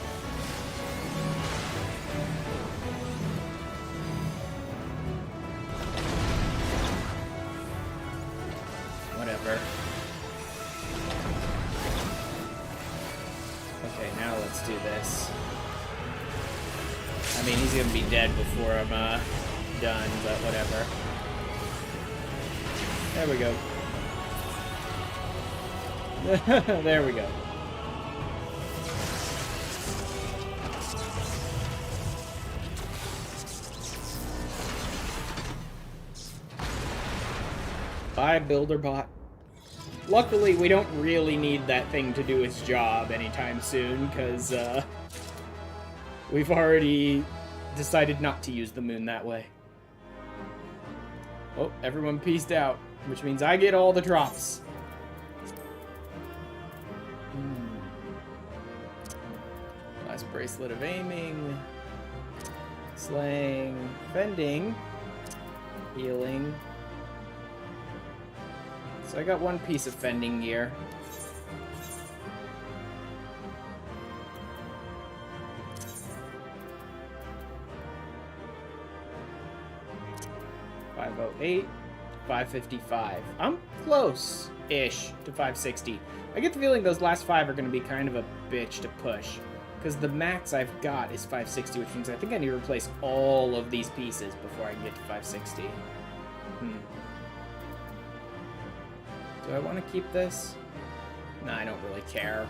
Speaker 1: Whatever. Okay, now let's do this. I mean, he's gonna be dead before I'm, done, but whatever. There we go. There we go. Bye, BuilderBot. Luckily, we don't really need that thing to do its job anytime soon, because, we've already decided not to use the moon that way. Oh, everyone peaced out, which means I get all the drops. Last bracelet of aiming. Slaying. Fending. Healing. So I got one piece of fending gear. $508, $555. I'm close-ish to 560. I get the feeling those last 5 are going to be kind of a bitch to push. Because the max I've got is 560, which means I think I need to replace all of these pieces before I can get to 560. Do I want to keep this? No, I don't really care.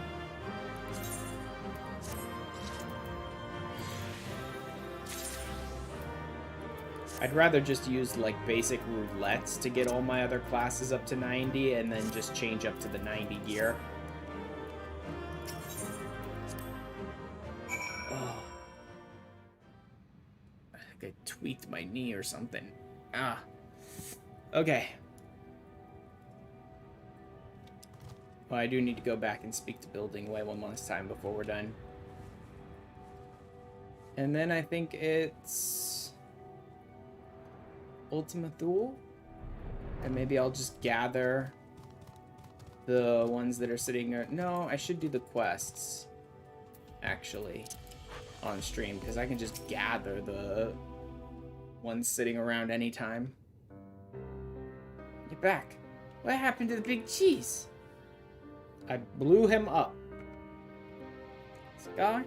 Speaker 1: I'd rather just use, like, basic roulettes to get all my other classes up to 90 and then just change up to the 90 gear. Oh. I think I tweaked my knee or something. Ah. Okay. Well, I do need to go back and speak to Building Way one last time before we're done. And then I think it's Ultima Thule? And maybe I'll just gather the ones that are sitting there. No, I should do the quests, actually, on stream, because I can just gather the ones sitting around anytime. Get back. What happened to the big cheese? I blew him up. Scar? I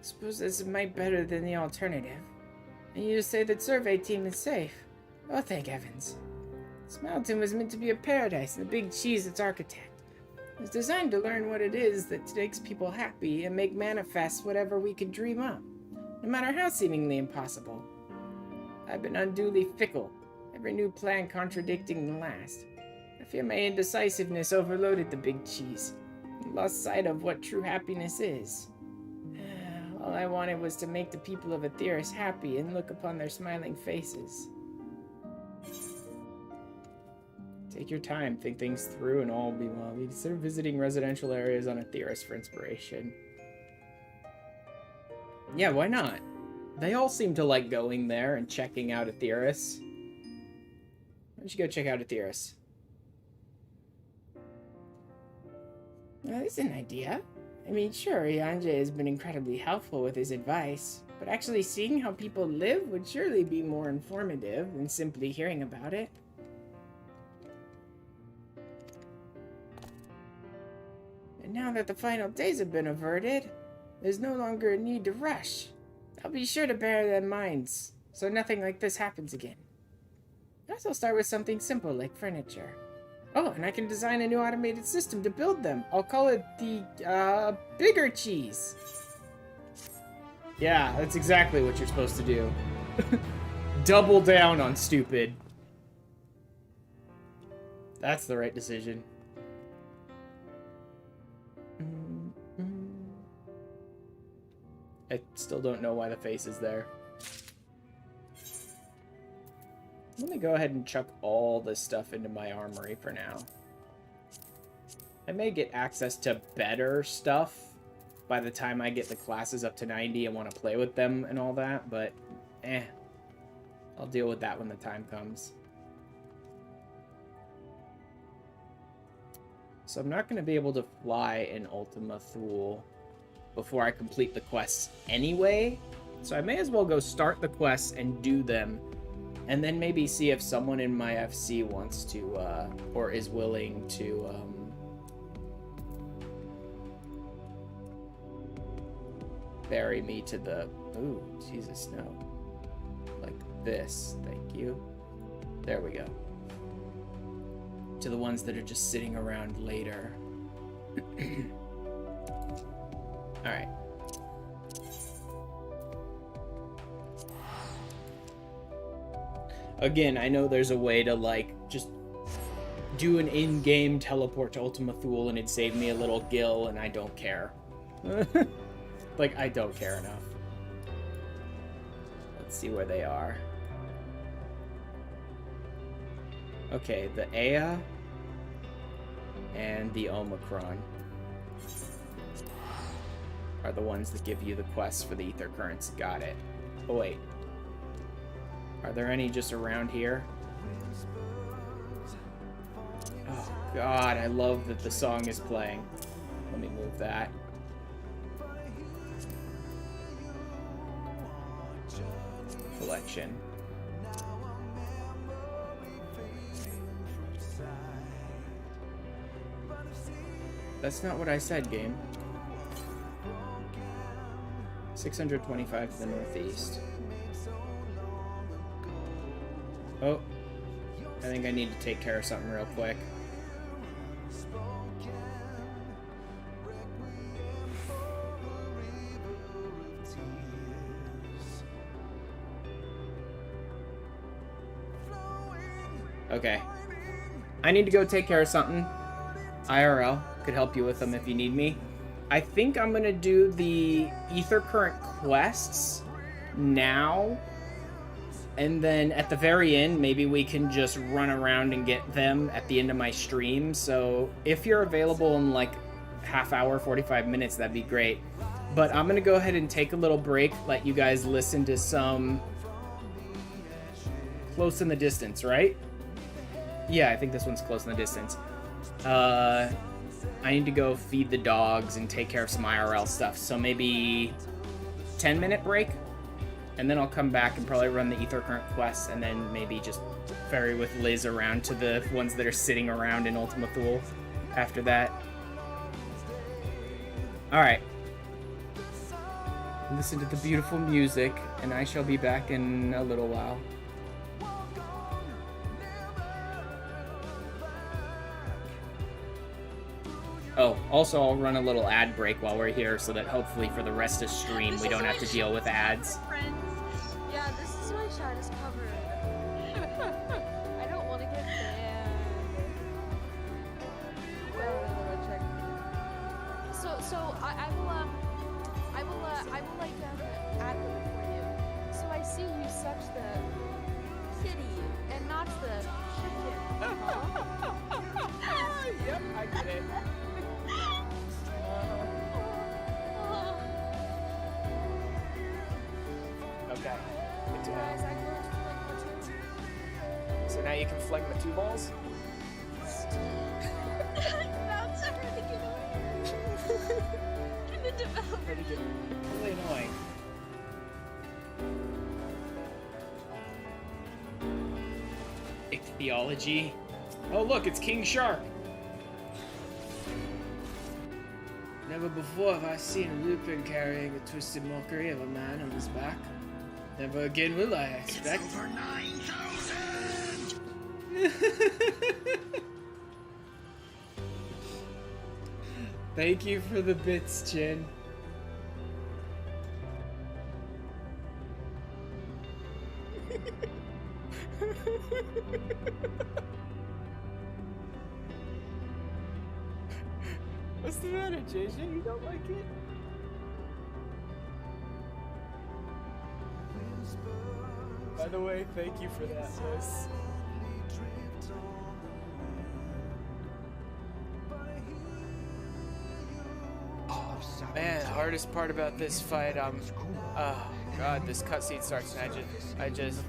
Speaker 1: suppose this might be better than the alternative. And you say that survey team is safe. Oh, thank heavens. This mountain was meant to be a paradise, and the big cheese its architect. It was designed to learn what it is that makes people happy and make manifest whatever we could dream up, no matter how seemingly impossible. I've been unduly fickle, every new plan contradicting the last. I fear my indecisiveness overloaded the big cheese, and lost sight of what true happiness is. All I wanted was to make the people of Aetheris happy and look upon their smiling faces. Take your time, think things through, and all will be well. Consider visiting residential areas on Aetheris for inspiration. Yeah, why not? They all seem to like going there and checking out Aetheris. Why don't you go check out Aetheris? Well, that's an idea. I mean, sure, Yanja has been incredibly helpful with his advice, but actually seeing how people live would surely be more informative than simply hearing about it. And now that the final days have been averted, there's no longer a need to rush. I'll be sure to bear that in mind, so nothing like this happens again. Perhaps I'll start with something simple like furniture. Oh, and I can design a new automated system to build them. I'll call it the, bigger cheese. Yeah, that's exactly what you're supposed to do. Double down on stupid. That's the right decision. I still don't know why the face is there. Let me go ahead and chuck all this stuff into my armory for now. I may get access to better stuff by the time I get the classes up to 90 and want to play with them and all that, but I'll deal with that when the time comes. So I'm not going to be able to fly in Ultima Thule before I complete the quests anyway, so I may as well go start the quests and do them, and then maybe see if someone in my FC wants to, or is willing to, bury me to the, ooh, Jesus, no. Like this, thank you. There we go. To the ones that are just sitting around later. Alright. Again, I know there's a way to, like, just do an in-game teleport to Ultima Thule and it'd save me a little gil, and I don't care. Like, I don't care enough. Let's see where they are. Okay, the Ea and the Omicron are the ones that give you the quests for the Aether Currents. Got it. Oh, wait. Are there any just around here? Oh, God, I love that the song is playing. Let me move that. Collection. That's not what I said, game. 625 to the northeast. Oh, I think I need to take care of something real quick. Okay. I need to go take care of something. IRL. Could help you with them if you need me. I think I'm gonna do the Aether Current quests now. And then at the very end, maybe we can just run around and get them at the end of my stream. So if you're available in like half hour, 45 minutes, that'd be great. But I'm going to go ahead and take a little break, let you guys listen to some Close in the Distance, right? Yeah, I think this one's Close in the Distance. I need to go feed the dogs and take care of some IRL stuff. So maybe 10-minute break? And then I'll come back and probably run the Aether Current quests, and then maybe just ferry with Liz around to the ones that are sitting around in Ultima Thule after that. Alright. listen to the beautiful music, and I shall be back in a little while. Oh, also I'll run a little ad break while we're here so that hopefully for the rest of stream we don't have to deal with ads.
Speaker 3: Yeah, this is my chat is covered. I don't want to get banned. Check. So I will like add them for you. So I see you such the kitty and not the chicken.
Speaker 1: Yep, I get it. Okay.
Speaker 3: Guys, I'm going to flick my two.
Speaker 1: So now you can fling the 2 balls?
Speaker 3: That's already get away. In the development.
Speaker 1: Really annoying. Ichthyology. Oh look, it's King Shark. Never before have I seen a Lupin carrying a twisted mockery of a man on his back. Never again will I expect.
Speaker 4: It's over 9,000!
Speaker 1: Thank you for the bits, Chin. What's the matter, JJ? You don't like it? By the way, thank you for that, Liz. Man, the hardest part about this fight, oh god, this cutscene starts and I just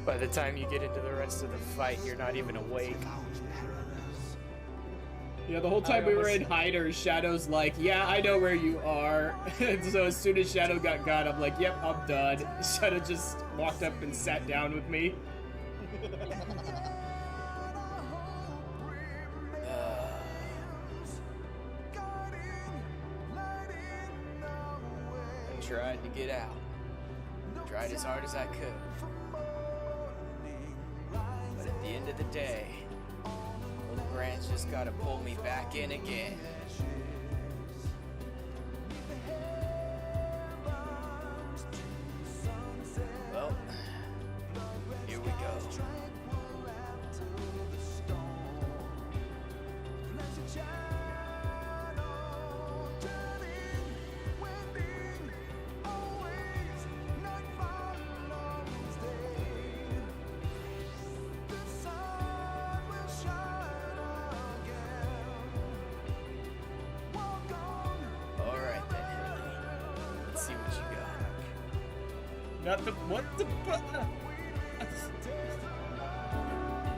Speaker 1: by the time you get into the rest of the fight, you're not even awake. Yeah, the whole time we were in Hiders, Shadow's like, yeah, I know where you are. And so as soon as Shadow got, I'm like, yep, I'm done. Shadow just walked up and sat down with me. I tried to get out. Tried as hard as I could. But at the end of the day, Little Grant's just gotta pull me back in again. Well, here we go. Not the what the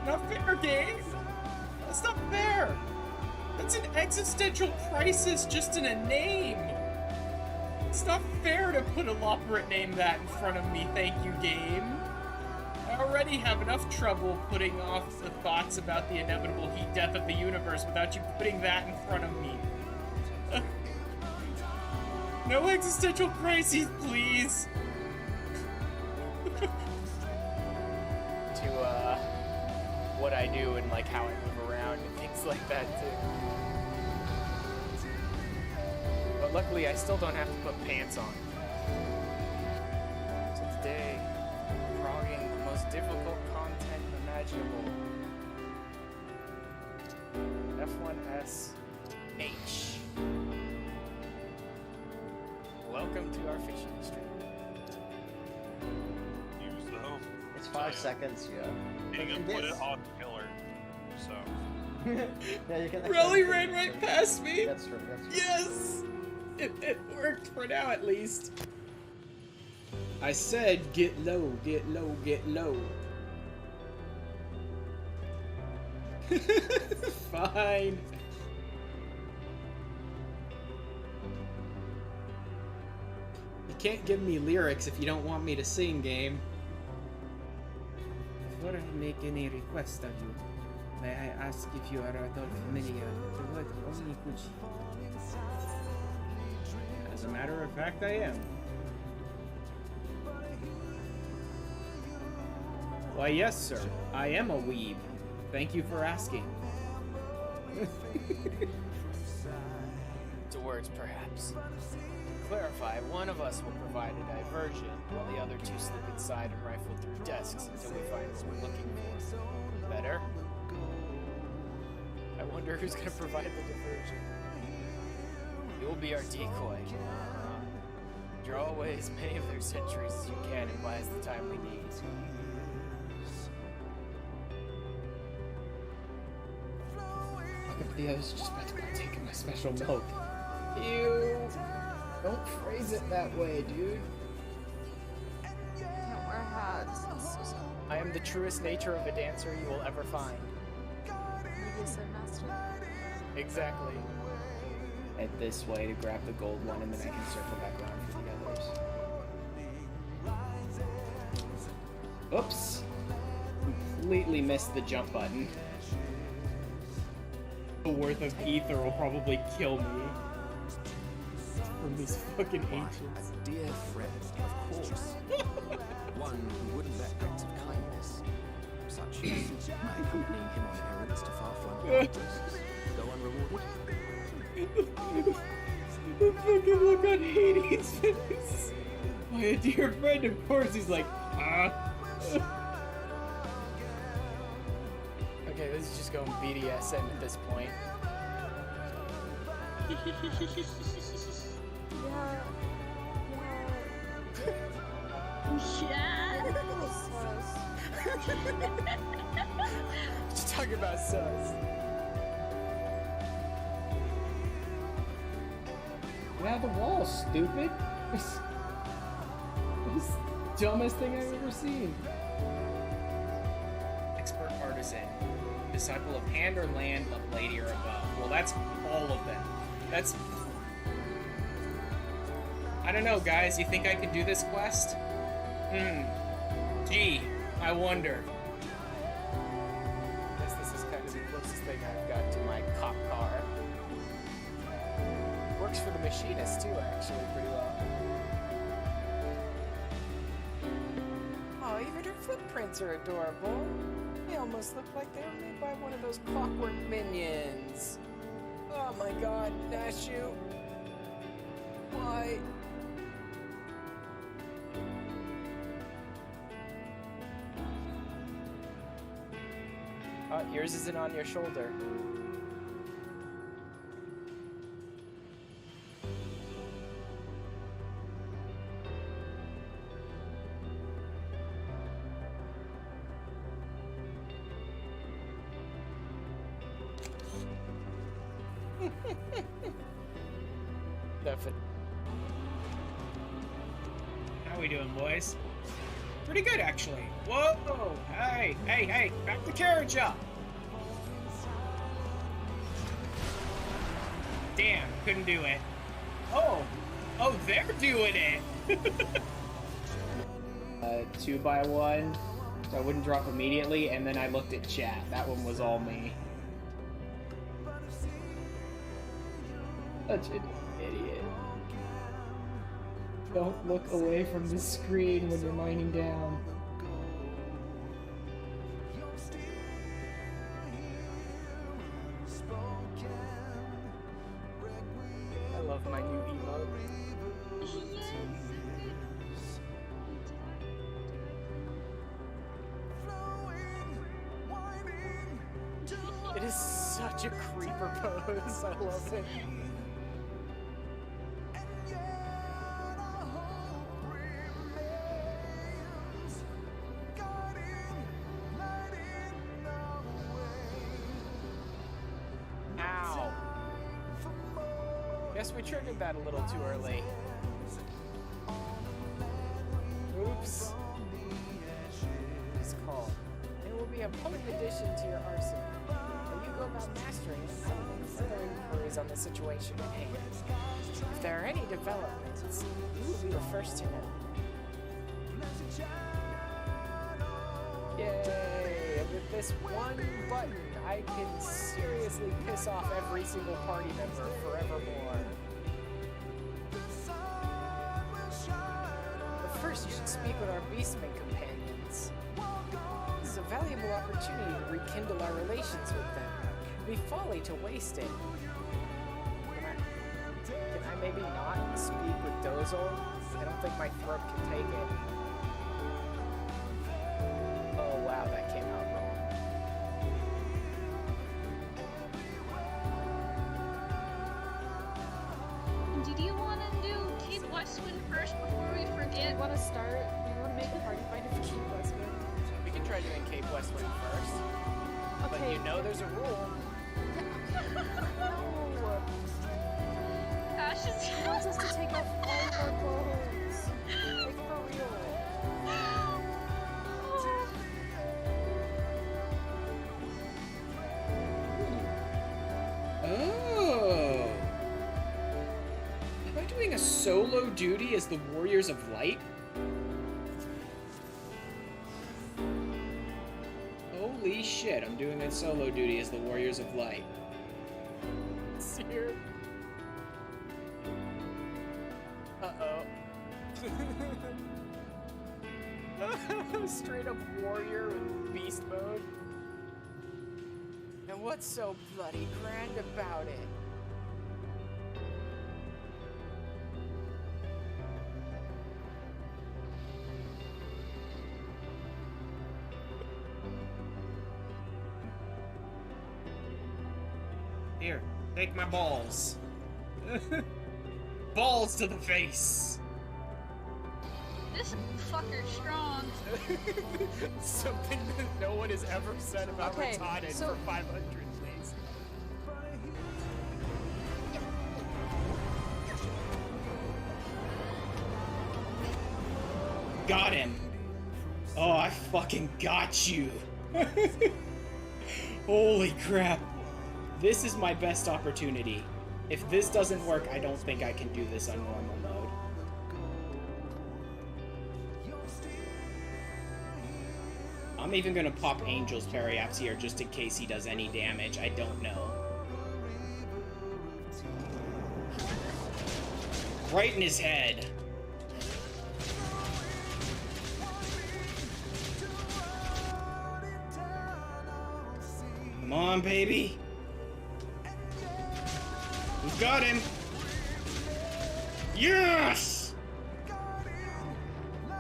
Speaker 1: not fair, game. That's not fair. That's an existential crisis just in a name. It's not fair to put a elaborate name that in front of me. Thank you, game. I already have enough trouble putting off the thoughts about the inevitable heat death of the universe without you putting that in front of me. No existential crises, please. To what I do and like how I move around and things like that too. But luckily I still don't have to put pants on. So today, progging the most difficult content imaginable. F1SH. Welcome to our fishing stream.
Speaker 5: It's 5 seconds, yeah.
Speaker 4: You can put it on killer, so.
Speaker 5: Yeah, you can.
Speaker 1: Raleigh ran right past me.
Speaker 5: That's true. That's true.
Speaker 1: Yes, it worked for now at least. I said, get low, get low, get low. Fine.
Speaker 6: can't give me lyrics if you don't want me to sing, game.
Speaker 1: Before I make any request of you, may I ask if you are at all familiar with the word oniguchi? As a matter of fact, I am. Why, yes, sir. I am a weeb. Thank you for asking.
Speaker 7: To words, perhaps. To clarify, one of us will provide a diversion, while the other two slip inside and rifle through desks until we find what we're looking for. Better? I wonder who's gonna provide the diversion. You'll be our decoy. Draw away as many of their sentries as you can and buy us the time we need.
Speaker 1: Look at the others just about to partake in my special milk. Ew! Don't phrase it that way, dude.
Speaker 3: Can't wear hats. That's so sad.
Speaker 7: I am the truest nature of a dancer you will ever find.
Speaker 3: Maybe said master.
Speaker 7: Exactly.
Speaker 1: Head this way to grab the gold one, and then I can circle back around for the others. Oops! Completely missed the jump button. The worth of ether will probably kill me. From these fucking ancients.
Speaker 8: A dear friend, of course. One who wouldn't let acts of kindness, such as accompanying him on errands to far-flung outposts, go unrewarded.
Speaker 1: The fucking look on Hades' face. My dear friend, of course, he's like,
Speaker 7: Okay, this is just going BDSM at this point. Just talking about sus.
Speaker 1: yeah, the wall, stupid. This dumbest thing I've ever seen. Expert artisan, disciple of hand or land, of lady or above. Well, that's all of them. That's... I don't know, guys. You think I could do this quest? Gee, I wonder.
Speaker 7: I guess this is kind of the closest thing I've got to my cop car. Works for the machinist too, actually, pretty well. Oh, even her footprints are adorable. They almost look like they were made by one of those clockwork minions. Oh my god, Nashu. Why? Oh, yours isn't on your shoulder. Definitely.
Speaker 1: How we doing, boys? Pretty good, actually. Whoa! Hey, hey, hey! Back the carriage up! Damn, couldn't do it. Oh! Oh, they're doing it! 2x1, so I wouldn't drop immediately, and then I looked at chat. That one was all me. Such an idiot. Don't look away from the screen when you're mining down.
Speaker 7: I love my new emote. It is such a creeper pose. I love it. Ow. Guess we triggered that a little too early. Oops. It's called. It will be a potent addition to your arsenal. Now you go about mastering it, I will make further inquiries on the situation at hand. If there are any developments, you will be the first to know. Yay! And with this one button, I can seriously piss off every single party member forevermore. But first, you should speak with our Beastman companions. This is a valuable opportunity to rekindle our relations with them. It would be folly to waste it. Can I maybe not speak with Dozel? I don't think my throat can take it. Oh wow, that came out wrong.
Speaker 9: Did you want to do Cape Westwind first before we
Speaker 3: Do
Speaker 9: forget?
Speaker 3: you want to start? Do you want to make a party find of Cape Westwind?
Speaker 7: We can try doing Cape Westwind first. But
Speaker 3: Okay.
Speaker 7: you know there's a rule.
Speaker 3: No.
Speaker 9: Ash is
Speaker 3: He wants us to take off all of our clothes. Like for real.
Speaker 6: Oh. Am I doing a solo duty as the Warriors of Light? Holy shit, I'm doing a solo duty as the Warriors of Light.
Speaker 7: Seer. Uh-oh. Straight up warrior with beast mode. And what's so bloody grand about it?
Speaker 6: Here, take my balls. Balls to the face.
Speaker 9: This fucker's strong.
Speaker 7: Something that no one has ever said about
Speaker 3: Okay,
Speaker 7: retarded
Speaker 3: so-
Speaker 7: for 500, please.
Speaker 6: Got him. Oh, I fucking got you. Holy crap. This is my best opportunity. If this doesn't work, I don't think I can do this on normal mode. I'm even gonna pop Angel's Periapts here just in case he does any damage. I don't know. Right in his head. Come on, baby. We've got him. Yes!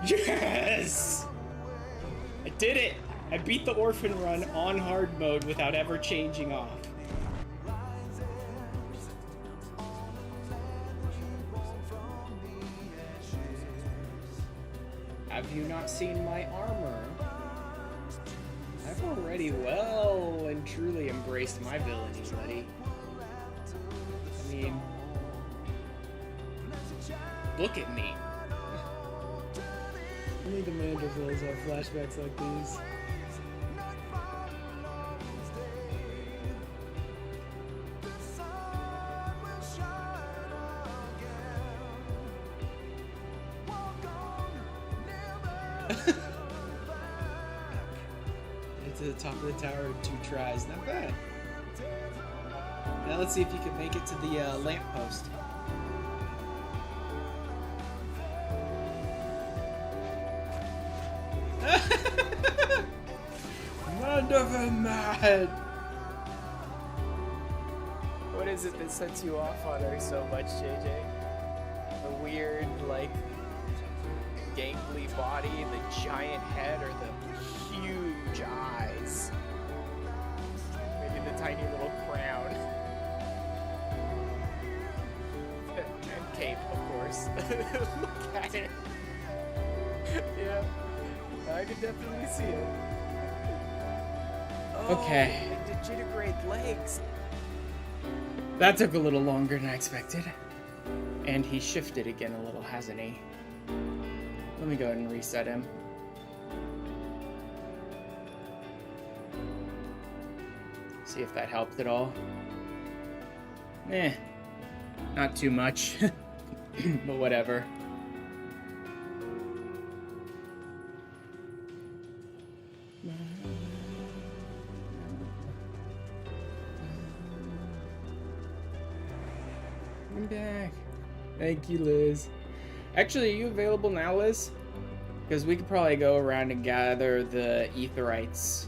Speaker 6: Yes! I did it! I beat the orphan run on hard mode without ever changing off. Have you not seen my armor? I've already well and truly embraced my villainy, buddy. I mean, look at me. Only the Mandervilles have flashbacks like these. Get to the top of the tower in 2 tries. Not bad. Now let's see if you can make it to the lamppost. Wonderful mad.
Speaker 7: What is it that sets you off on her so much, JJ? The weird, like, gangly body, the giant head, or the huge eyes? Maybe the tiny little crown. And cape, of course. Look at it. Yeah, I can definitely see it. Oh,
Speaker 6: Okay.
Speaker 7: the digitigrade legs.
Speaker 6: That took a little longer than I expected. And he shifted again a little, hasn't he? Let me go ahead and reset him.
Speaker 1: See if that helped at all. Eh, not too much, but whatever. I'm back. Thank you, Liz. Actually, are you available now, Liz? Because we could probably go around and gather the Aetherites.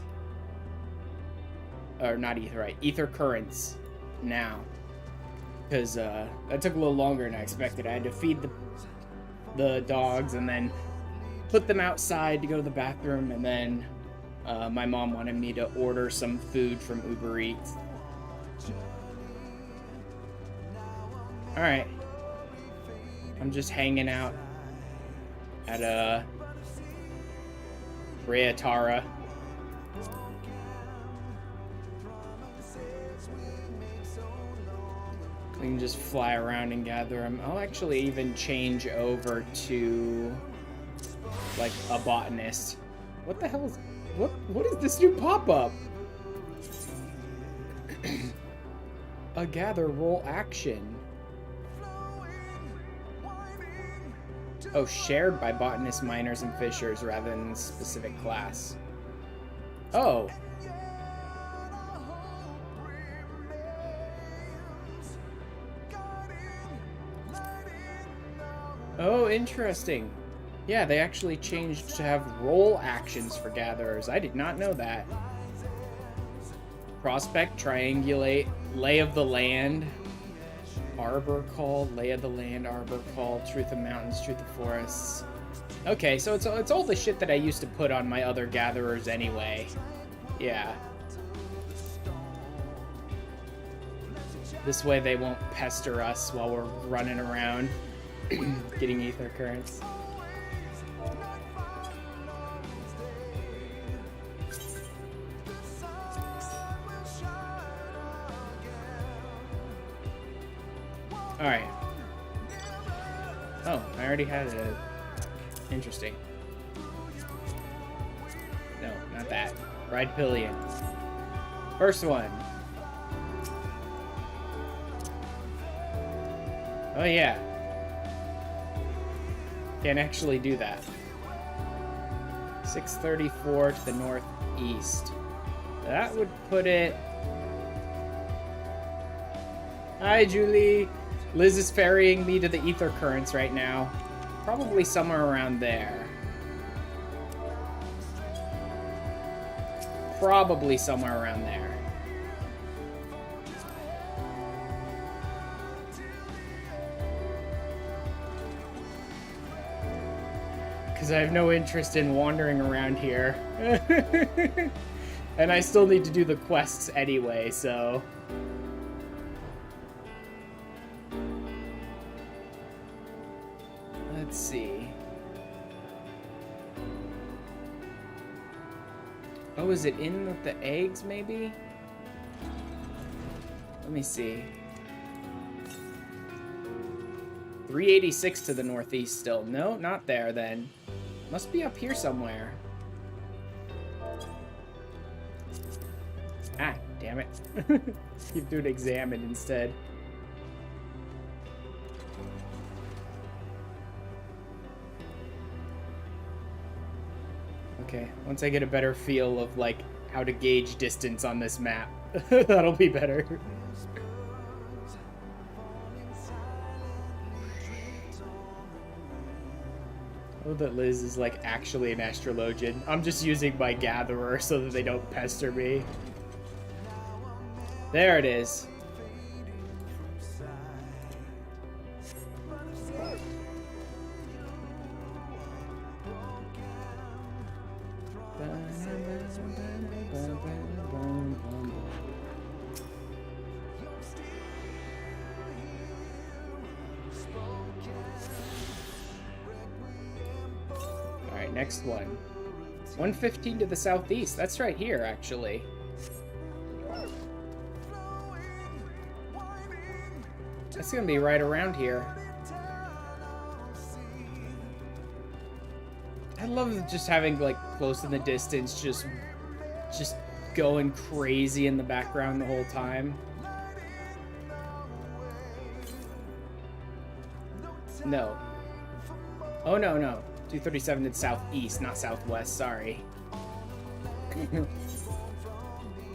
Speaker 1: Or not Aetherite, Aether currents now. Because that took a little longer than I expected. I had to feed the dogs and then put them outside to go to the bathroom. And then my mom wanted me to order some food from Uber Eats. Alright. I'm just hanging out at Reatara. We can just fly around and gather them. I'll actually even change over to like a botanist. What the hell is what is this new pop-up? A gather roll action. Oh, shared by botanists, miners, and fishers rather than specific class. Oh. Oh, interesting. Yeah, they actually changed to have role actions for gatherers. I did not know that. Prospect, triangulate, lay of the land, arbor call, lay of the land, arbor call, truth of mountains, truth of forests. Okay, so it's all the shit that I used to put on my other gatherers anyway. Yeah. This way they won't pester us while we're running around getting Aether currents. Alright. Oh, I already had it. Interesting. No, not that. Ride pillion. First one. Oh yeah. Can't actually do that. 634 to the northeast. That would put it... Hi, Julie. Liz is ferrying me to the Aether currents right now. Probably somewhere around there. Probably somewhere around there. Because I have no interest in wandering around here. And I still need to do the quests anyway, so... Let's see. Oh, is it in with the eggs, maybe? Let me see. 386 to the northeast still. No, not there then. Must be up here somewhere. Ah, damn it. Keep doing examine instead. Okay, once I get a better feel of, like, how to gauge distance on this map, that'll be better. Oh, that Liz is, like, actually an astrologian. I'm just using my gatherer so that they don't pester me. There it is. Alright, next one. 115 to the southeast. That's right here, actually. That's gonna be right around here. I love just having, like, close in the distance, just
Speaker 6: going crazy in the background the whole time. No. Oh, no, no. 237 is southeast, not southwest. Sorry.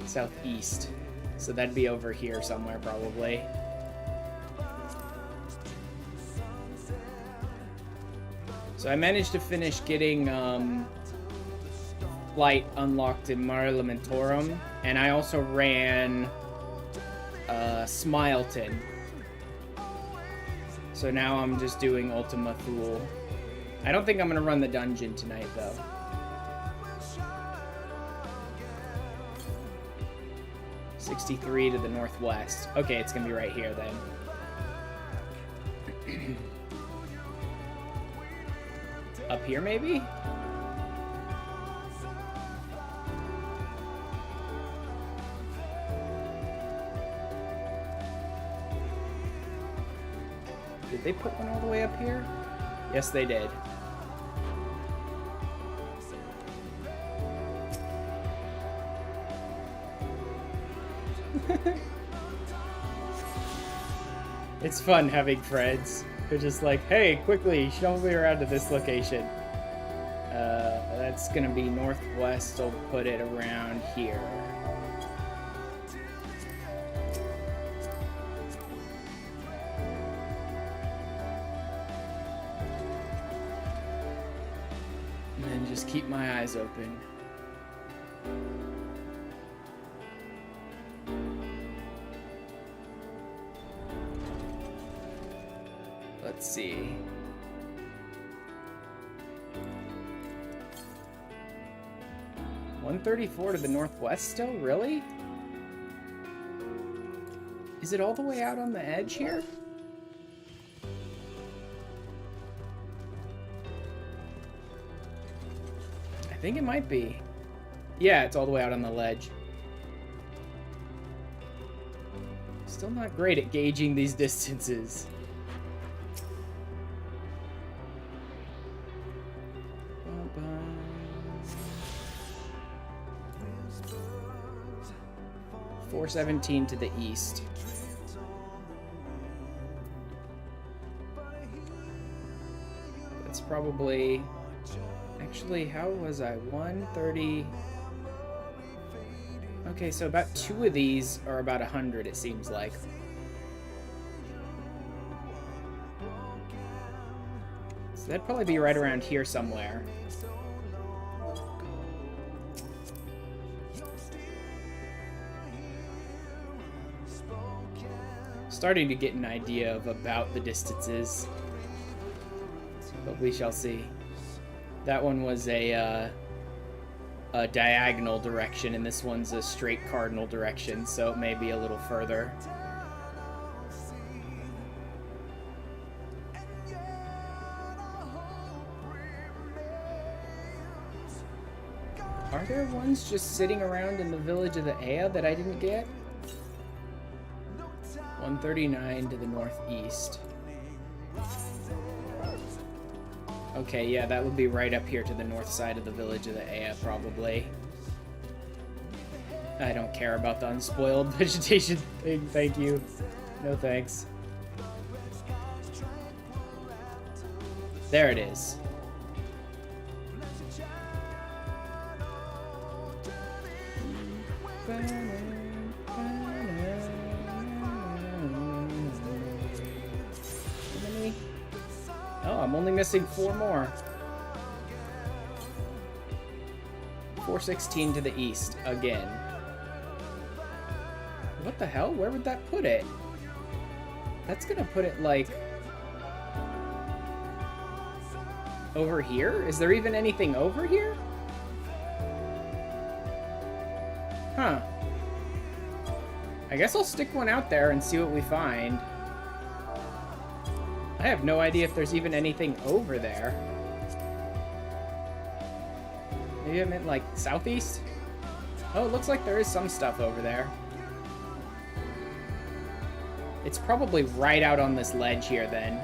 Speaker 6: Southeast. So that'd be over here somewhere, probably. So I managed to finish getting flight unlocked in Mare Lamentorum, and I also ran Smileton. So now I'm just doing Ultima Thule. I don't think I'm gonna run the dungeon tonight, though. $63 to the northwest. Okay, it's gonna be right here then. Up here, maybe? Did they put one all the way up here? Yes, they did. It's fun having friends. They're just like, hey, quickly, show me around to this location. That's gonna be northwest. I'll put it around here. And then just keep my eyes open. Let's see. $134 to the northwest still? Really? Is it all the way out on the edge here? I think it might be. Yeah, it's all the way out on the ledge. Still not great at gauging these distances. $417 to the east. That's probably... Actually, how was I? 130... Okay, so about 2 of these are about 100, it seems like. So that'd probably be right around here somewhere. Starting to get an idea of about the distances, but we shall see. That one was a diagonal direction, and this one's a straight cardinal direction, so it may be a little further. Are there ones just sitting around in the village of the Ea that I didn't get? 139 to the northeast. Okay, yeah, that would be right up here to the north side of the village of the Ea, probably. I don't care about the unspoiled vegetation thing, thank you. No thanks. There it is. Oh, I'm only missing 4 more. 416 to the east, again. What the hell? Where would that put it? That's gonna put it, like... over here? Is there even anything over here? Huh. I guess I'll stick one out there and see what we find. I have no idea if there's even anything over there. Maybe I meant, like, southeast? Oh, it looks like there is some stuff over there. It's probably right out on this ledge here, then.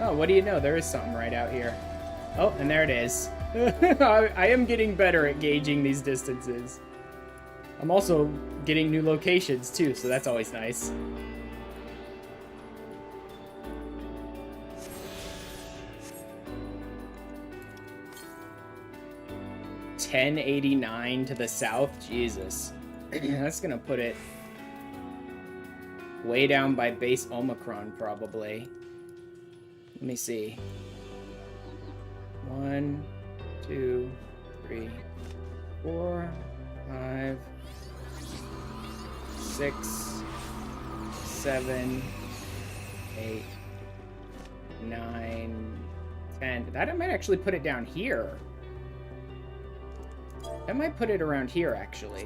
Speaker 6: Oh, what do you know? There is something right out here. Oh, and there it is. I am getting better at gauging these distances. I'm also getting new locations too, so that's always nice. $10.89 to the south? Jesus. That's gonna put it way down by base Omicron, probably. Let me see. 1, 2, 3, 4, 5, 6, 7, 8, 9, 10. That might actually put it down here. That might put it around here, actually.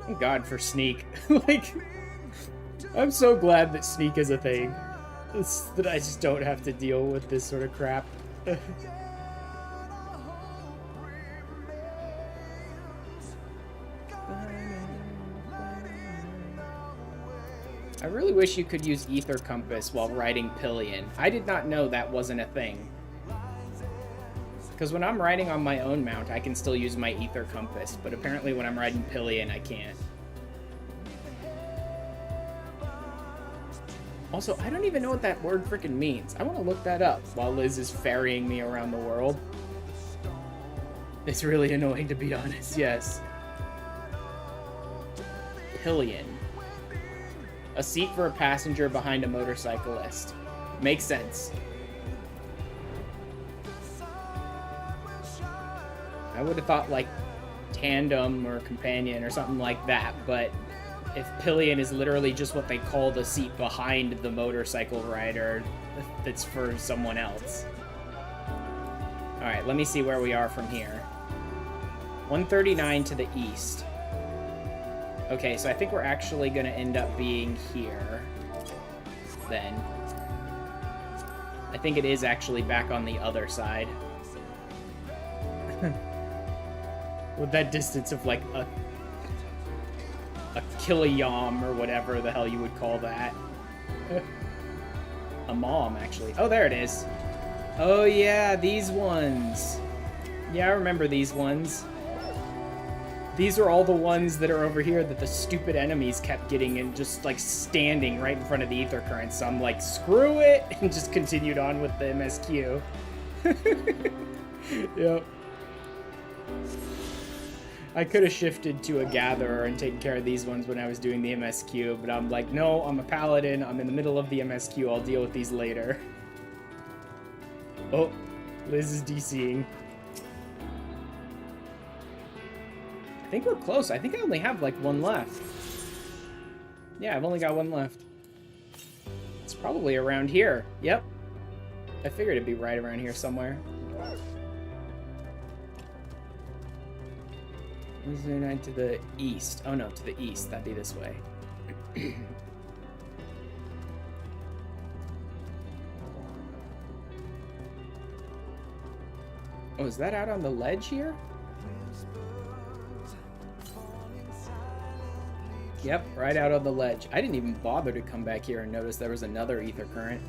Speaker 6: Thank God for sneak. Like, I'm so glad that sneak is a thing. That I just don't have to deal with this sort of crap. I really wish you could use Aether Compass while riding Pillion. I did not know that wasn't a thing. Because when I'm riding on my own mount, I can still use my Aether Compass, but apparently when I'm riding Pillion, I can't. Also, I don't even know what that word freaking means. I want to look that up while Liz is ferrying me around the world. It's really annoying, to be honest, yes. Pillion. A seat for a passenger behind a motorcyclist. Makes sense. I would have thought, like, tandem or companion or something like that, but if pillion is literally just what they call the seat behind the motorcycle rider, that's for someone else. Alright, let me see where we are from here. 139 to the east. Okay, so I think we're actually going to end up being here, then. I think it is actually back on the other side. With that distance of, like, a kiliyam or whatever the hell you would call that. A mom, actually. Oh, there it is. Oh, yeah, these ones. Yeah, I remember these ones. These are all the ones that are over here that the stupid enemies kept getting and just, like, standing right in front of the Aether Current. So I'm like, screw it, and just continued on with the MSQ. Yep. I could have shifted to a gatherer and taken care of these ones when I was doing the MSQ, but I'm like, no, I'm a paladin, I'm in the middle of the MSQ, I'll deal with these later. Oh, Liz is DCing. I think we're close. I think I only have like one left. Yeah, I've only got one left. It's probably around here. Yep. I figured it'd be right around here somewhere. To the east. Oh no, to the east. That'd be this way. Oh, is that out on the ledge here? Yep, right out on the ledge. I didn't even bother to come back here and notice there was another Aether Current.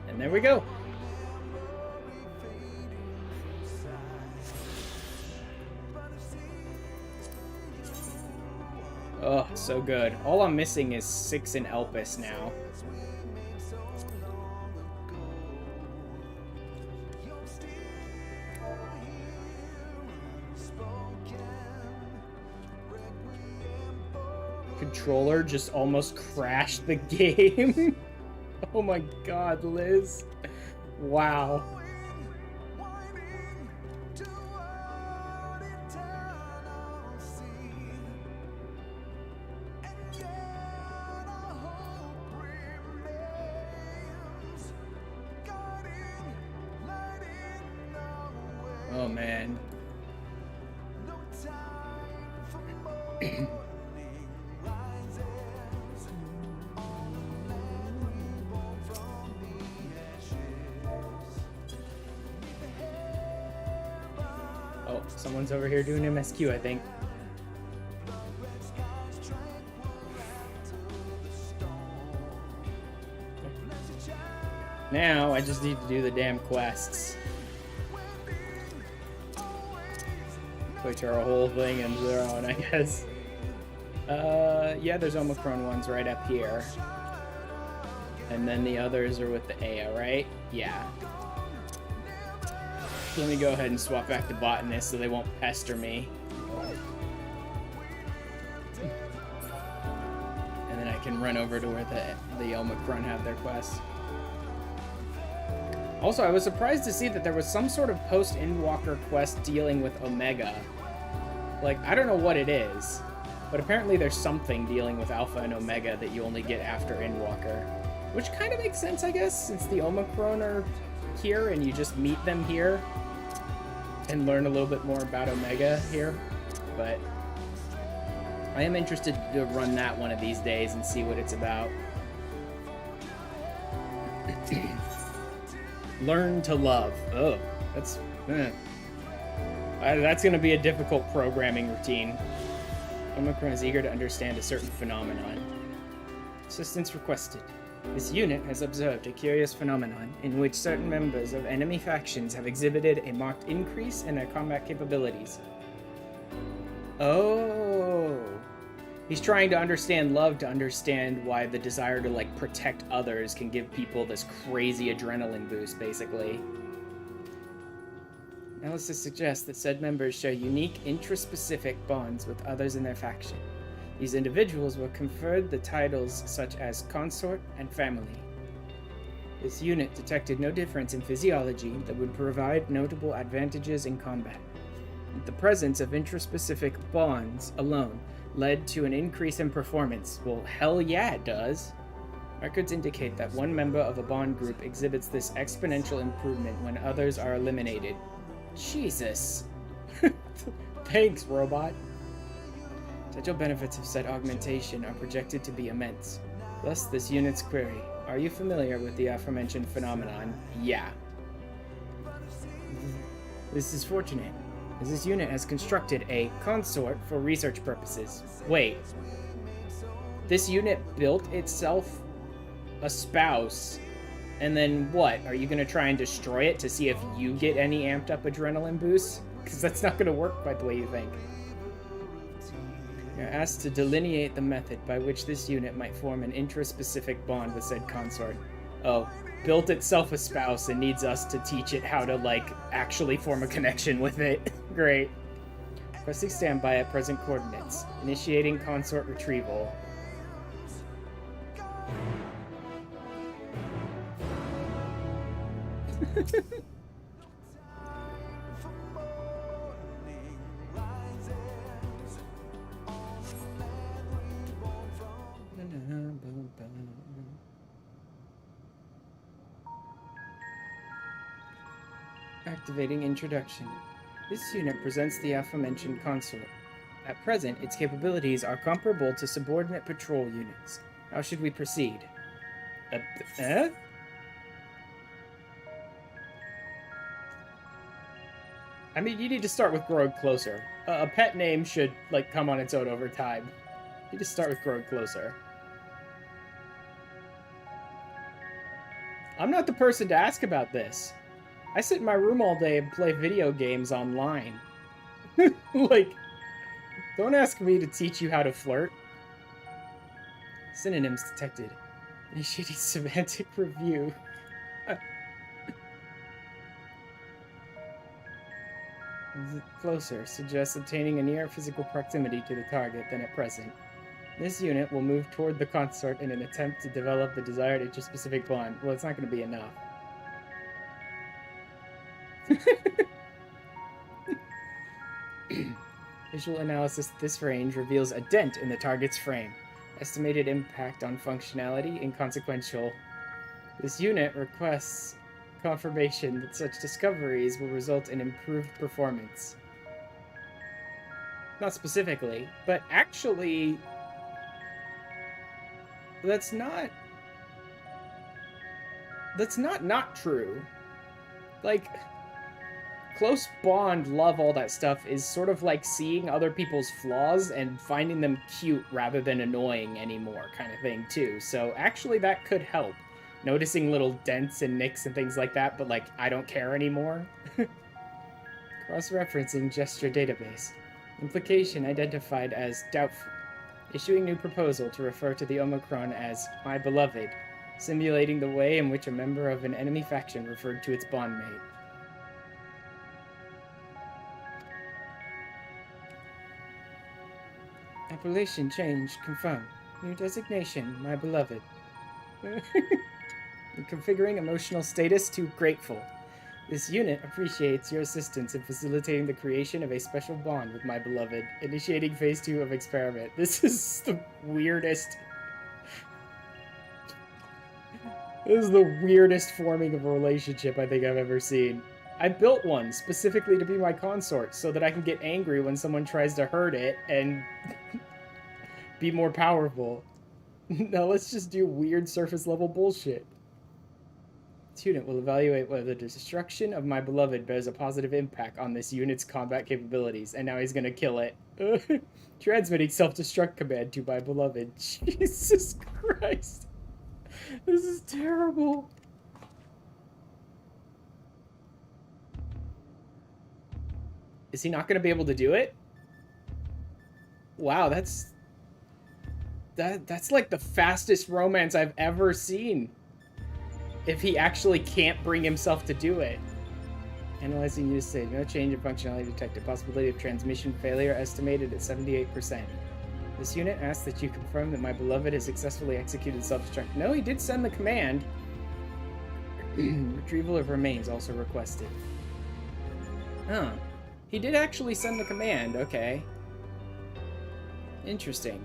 Speaker 6: And there we go. Oh, so good. All I'm missing is 6 in Elpis now. controller just almost crashed the game. Oh my god, Liz. Wow. Oh man. Oh, someone's over here doing MSQ, I think. Now, I just need to do the damn quests. Which are a whole thing in their own, I guess. Yeah, there's Omicron ones right up here. And then the others are with the Aya, right? Yeah. Let me go ahead and swap back to Botanist so they won't pester me. And then I can run over to where the Omicron have their quests. Also, I was surprised to see that there was some sort of post-Endwalker quest dealing with Omega. Like, I don't know what it is, but apparently there's something dealing with Alpha and Omega that you only get after Endwalker. Which kind of makes sense, I guess, since the Omicron are here and you just meet them here and learn a little bit more about Omega here. But I am interested to run that one of these days and see what it's about. Learn to love. Oh, that's going to be a difficult programming routine. Omicron is eager to understand a certain phenomenon. Assistance requested. This unit has observed a curious phenomenon in which certain members of enemy factions have exhibited a marked increase in their combat capabilities. Oh. He's trying to understand love to understand why the desire to, like, protect others can give people this crazy adrenaline boost, basically. Analysis suggests that said members share unique, intraspecific bonds with others in their faction. These individuals were conferred the titles such as consort and family. This unit detected no difference in physiology that would provide notable advantages in combat. The presence of intraspecific bonds alone led to an increase in performance. Well, hell yeah, it does. Records indicate that one member of a bond group exhibits this exponential improvement when others are eliminated. Jesus. Thanks, robot. Potential benefits of said augmentation are projected to be immense. Thus, this unit's query. Are you familiar with the aforementioned phenomenon? Yeah. This is fortunate, as this unit has constructed a consort for research purposes. Wait. This unit built itself a spouse, and then what? Are you going to try and destroy it to see if you get any amped up adrenaline boosts? Because that's not going to work quite the way you think. You're asked to delineate the method by which this unit might form an intraspecific bond with said consort. Oh, built itself a spouse and needs us to teach it how to, like, actually form a connection with it. Great. Requesting standby at present coordinates. Initiating consort retrieval. Activating introduction. This unit presents the aforementioned consort. At present, its capabilities are comparable to subordinate patrol units. How should we proceed? I mean, you need to start with growing closer. A pet name should, like, come on its own over time. You just start with growing closer. I'm not the person to ask about this. I sit in my room all day and play video games online. Like, don't ask me to teach you how to flirt. Synonyms detected. Initiating semantic review. Closer suggests obtaining a nearer physical proximity to the target than at present. This unit will move toward the consort in an attempt to develop the desired interspecific bond. Well, it's not going to be enough. Visual analysis at this range reveals a dent in the target's frame. Estimated impact on functionality inconsequential. This unit requests confirmation that such discoveries will result in improved performance. Not specifically, but actually, that's not true. Like, close bond, love, all that stuff is sort of like seeing other people's flaws and finding them cute rather than annoying anymore kind of thing too. So actually that could help. Noticing little dents and nicks and things like that, but like, I don't care anymore. Cross-referencing gesture database. Implication identified as doubtful. Issuing new proposal to refer to the Omicron as my beloved, simulating the way in which a member of an enemy faction referred to its bondmate. Appellation change confirmed. New designation, my beloved. Configuring emotional status to grateful. This unit appreciates your assistance in facilitating the creation of a special bond with my beloved. Initiating phase 2 of experiment. This is the weirdest... This is the weirdest forming of a relationship I think I've ever seen. I built one specifically to be my consort so that I can get angry when someone tries to hurt it and be more powerful. Now let's just do weird surface level bullshit. This unit will evaluate whether the destruction of my beloved bears a positive impact on this unit's combat capabilities. And now he's gonna kill it. Transmitting self-destruct command to my beloved. Jesus Christ. This is terrible. Is he not gonna be able to do it? Wow, that's like the fastest romance I've ever seen. If he actually can't bring himself to do it. Analyzing usage, no change in functionality detected. Possibility of transmission failure estimated at 78%. This unit asks that you confirm that my beloved has successfully executed self-destruct. No, he did send the command. Retrieval of remains also requested. Huh. He did actually send the command, okay. Interesting.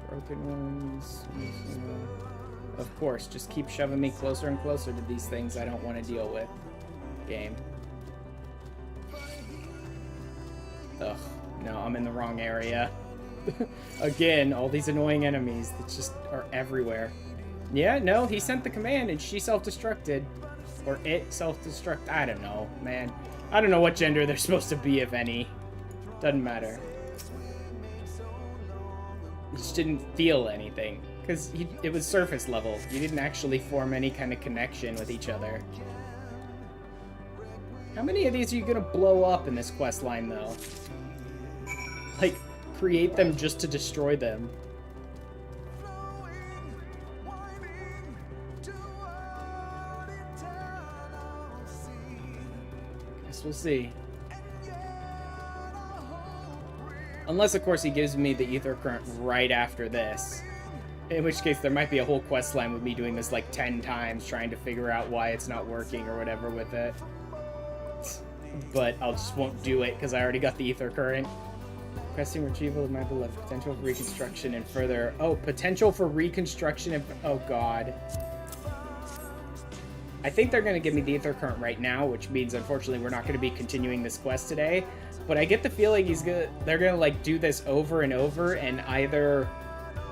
Speaker 6: Broken ones. Of course, just keep shoving me closer and closer to these things I don't want to deal with. Game. Ugh. No, I'm in the wrong area. Again, all these annoying enemies that just are everywhere. Yeah, no, he sent the command and she self-destructed. Or it self-destruct. I don't know, man. I don't know what gender they're supposed to be, if any. Doesn't matter. It just didn't feel anything. Because it was surface level. You didn't actually form any kind of connection with each other. How many of these are you gonna blow up in this quest line, though? Like, create them just to destroy them. Guess we'll see. Unless, of course, he gives me the Aether current right after this. In which case, there might be a whole quest line with me doing this like 10 times, trying to figure out why it's not working or whatever with it. But I just won't do it, because I already got the Aether current. Requesting retrieval of my beloved. Potential for reconstruction and further... Oh, potential for reconstruction and... Oh, God. I think they're going to give me the Aether current right now, which means, unfortunately, we're not going to be continuing this quest today. But I get the feeling they're going to, like, do this over and over, and either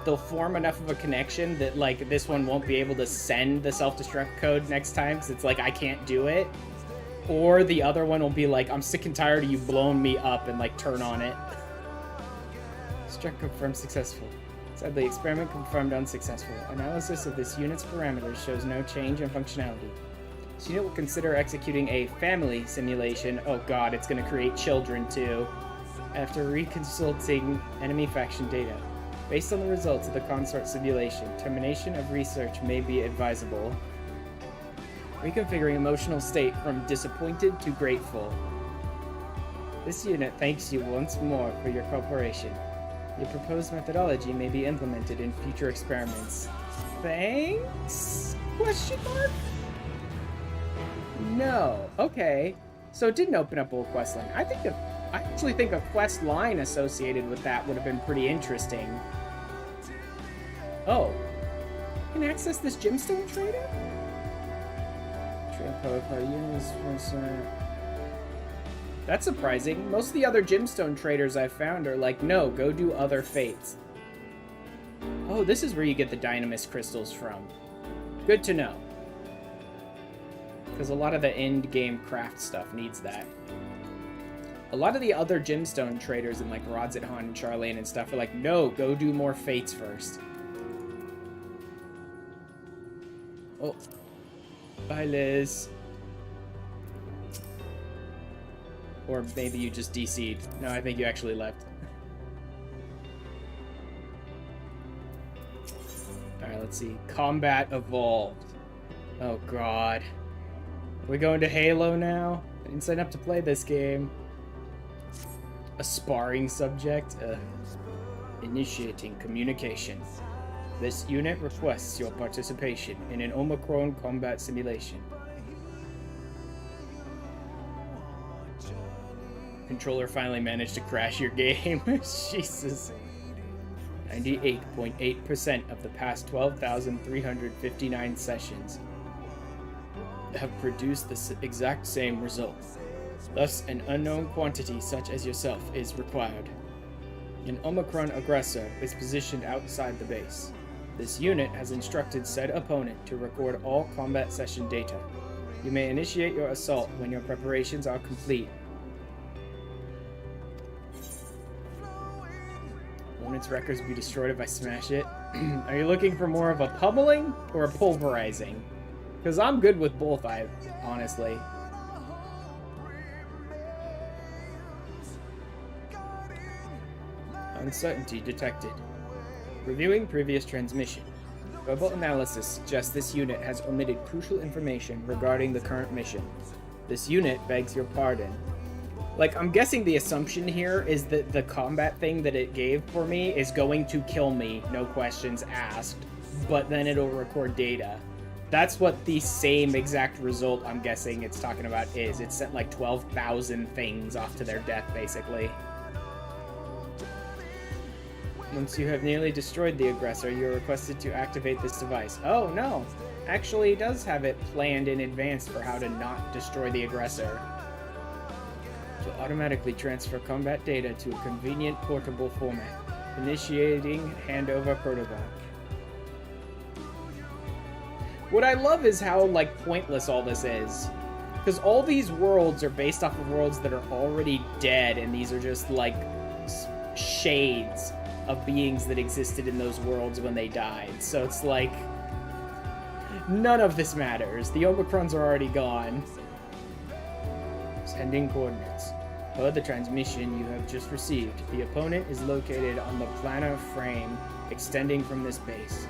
Speaker 6: they'll form enough of a connection that, like, this one won't be able to send the self-destruct code next time, because it's like, I can't do it. Or the other one will be like, I'm sick and tired of you blowing me up, and, like, turn on it. Struct confirmed successful. Sadly, experiment confirmed unsuccessful. Analysis of this unit's parameters shows no change in functionality. This unit will consider executing a family simulation. Oh god, it's going to create children too. After reconsulting enemy faction data, based on the results of the consort simulation, termination of research may be advisable. Reconfiguring emotional state from disappointed to grateful. This unit thanks you once more for your cooperation. Your proposed methodology may be implemented in future experiments. Thanks? Question mark? No. Okay. So it didn't open up a quest line. I actually think a quest line associated with that would have been pretty interesting. Oh. You can access this gemstone trader? Trade protocol units. That's surprising. Most of the other gemstone traders I've found are like, no, go do other fates. Oh, this is where you get the dynamis crystals from. Good to know. Because a lot of the end game craft stuff needs that. A lot of the other gemstone traders in like Rodzithan and Charlene and stuff are like, no, go do more fates first. Oh. Bye, Liz. Or maybe you just DC'd. No, I think you actually left. Alright, let's see. Combat evolved. Oh, God. Are we going to Halo now? I didn't sign up to play this game. A sparring subject? Initiating communication. This unit requests your participation in an Omicron combat simulation. Controller finally managed to crash your game. Jesus. 98.8% of the past 12,359 sessions have produced the exact same result. Thus, an unknown quantity such as yourself is required. An Omicron aggressor is positioned outside the base. This unit has instructed said opponent to record all combat session data. You may initiate your assault when your preparations are complete. Won't its records be destroyed if I smash it? Are you looking for more of a pummeling or a pulverizing? Because I'm good with both, honestly. Uncertainty detected. Reviewing previous transmission. Verbal analysis suggests this unit has omitted crucial information regarding the current mission. This unit begs your pardon. Like, I'm guessing the assumption here is that the combat thing that it gave for me is going to kill me, no questions asked, but then it'll record data. That's what the same exact result I'm guessing it's talking about is. It sent like 12,000 things off to their death, basically. Once you have nearly destroyed the aggressor, you're requested to activate this device. Oh, no. Actually, it does have it planned in advance for how to not destroy the aggressor. To automatically transfer combat data to a convenient portable format. Initiating handover protocol. What I love is how, like, pointless all this is. Because all these worlds are based off of worlds that are already dead, and these are just, like, shades of beings that existed in those worlds when they died. So it's like, none of this matters. The Omicrons are already gone. Sending coordinates. Per the transmission you have just received, the opponent is located on the planar frame extending from this base.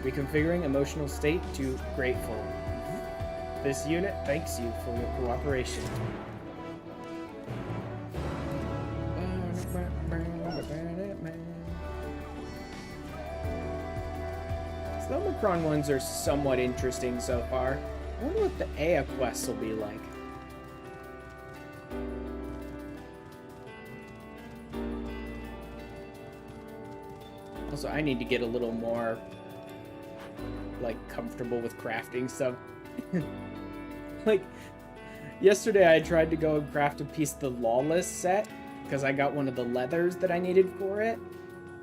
Speaker 6: Reconfiguring emotional state to grateful. This unit thanks you for your cooperation. The Omicron ones are somewhat interesting so far. I wonder what the Ea quests will be like. Also, I need to get a little more, like, comfortable with crafting stuff. Like, yesterday I tried to go and craft a piece of the Lawless set, because I got one of the leathers that I needed for it.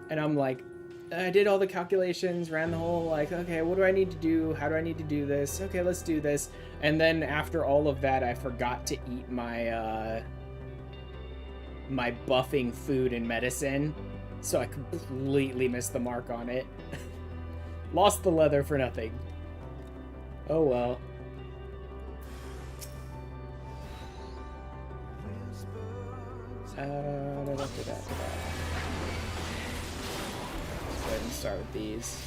Speaker 6: And I'm like, I did all the calculations, ran the whole, like, okay, what do I need to do? How do I need to do this? Okay, let's do this. And then after all of that, I forgot to eat my, my buffing food and medicine. So I completely missed the mark on it. Lost the leather for nothing. Oh well. Let's go ahead and start with these.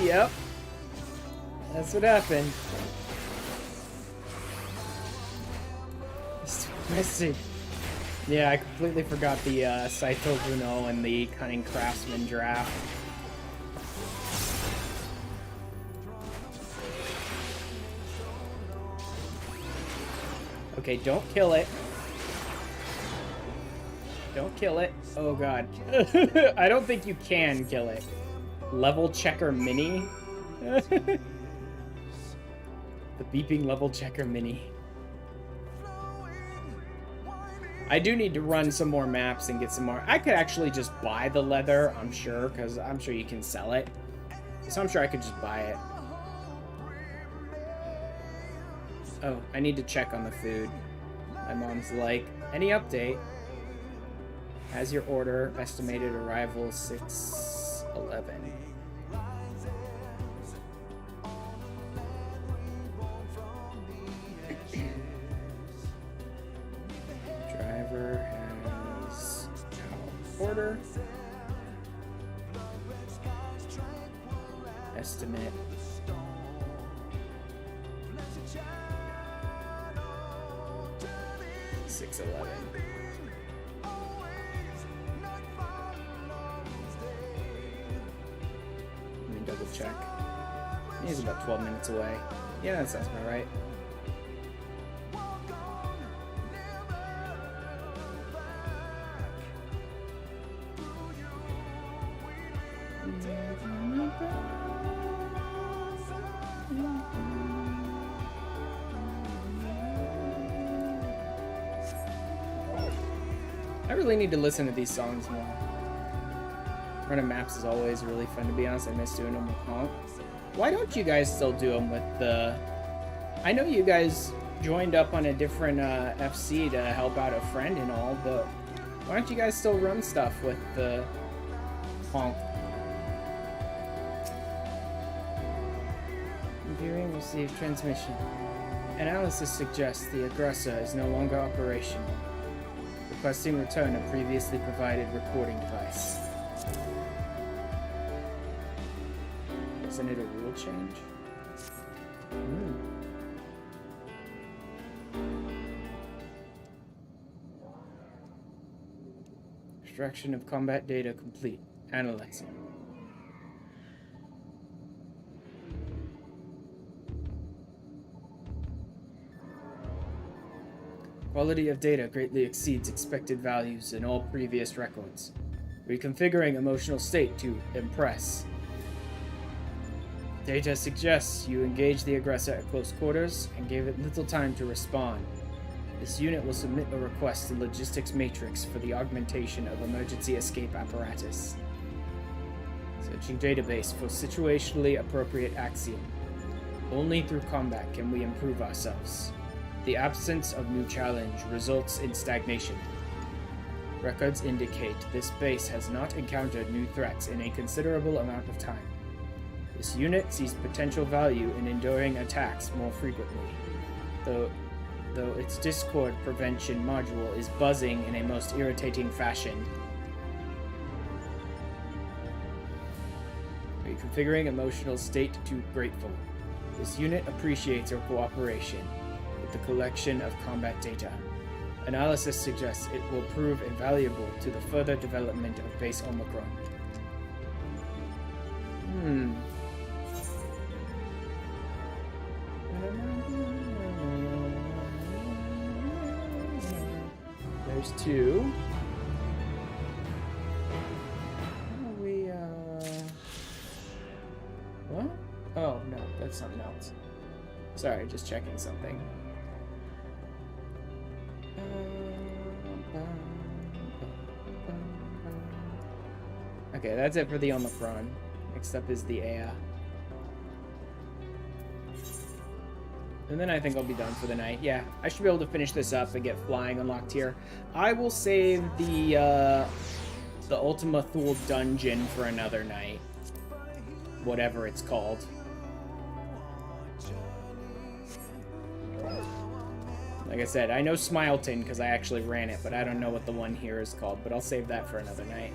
Speaker 6: Yep. That's what happened. Missing. Yeah, I completely forgot the Saito Bruno and the Cunning Craftsman draft. Okay, don't kill it. Don't kill it. Oh god. I don't think you can kill it. Level checker mini? The beeping level checker mini. I do need to run some more maps and get some more. I could actually just buy the leather, I'm sure, because I'm sure you can sell it. So I'm sure I could just buy it. Oh, I need to check on the food. My mom's like, any update? As your order, estimated arrival 6:11. Driver has now order. Estimate. $6:11. Let me double check. He's about 12 minutes away. Yeah, that sounds about right. I really need to listen to these songs more. Running maps is always really fun, to be honest. I miss doing them with Honk. Why don't you guys still do them with the... I know you guys joined up on a different FC to help out a friend and all, but why don't you guys still run stuff with the Honk? Viewing received transmission. Analysis suggests the aggressor is no longer operational. Requesting return of previously provided recording device. Isn't it a rule change? Extraction of combat data complete. Analyzing. Quality of data greatly exceeds expected values in all previous records. Reconfiguring emotional state to impress. Data suggests you engaged the aggressor at close quarters and gave it little time to respond. This unit will submit a request to Logistics Matrix for the augmentation of emergency escape apparatus. Searching database for situationally appropriate axiom. Only through combat can we improve ourselves. The absence of new challenge results in stagnation. Records indicate this base has not encountered new threats in a considerable amount of time. This unit sees potential value in enduring attacks more frequently, though its Discord prevention module is buzzing in a most irritating fashion. Reconfiguring emotional state to grateful. This unit appreciates your cooperation with the collection of combat data. Analysis suggests it will prove invaluable to the further development of base Omicron. There's two. What? Oh, no, that's something else. Sorry, just checking something. Okay, that's it for the Omicron. Next up is the Aether. And then I think I'll be done for the night. Yeah, I should be able to finish this up and get flying unlocked here. I will save the Ultima Thule dungeon for another night. Whatever it's called. Like I said, I know Smileton because I actually ran it, but I don't know what the one here is called, but I'll save that for another night.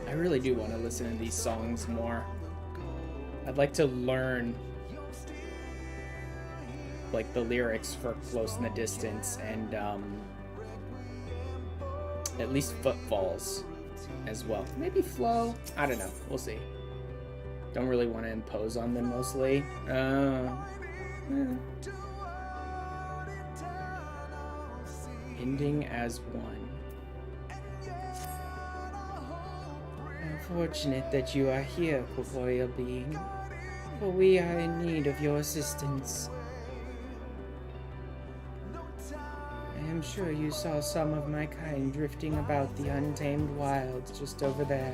Speaker 6: I really do want to listen to these songs more. I'd like to learn like the lyrics for Close in the Distance and at least Footfalls as well. Maybe Flow? I don't know. We'll see. Don't really want to impose on them mostly. Ending as one. Unfortunate that you are here, corporeal being, for we are in need of your assistance. I am sure you saw some of my kind drifting about the untamed wilds just over there.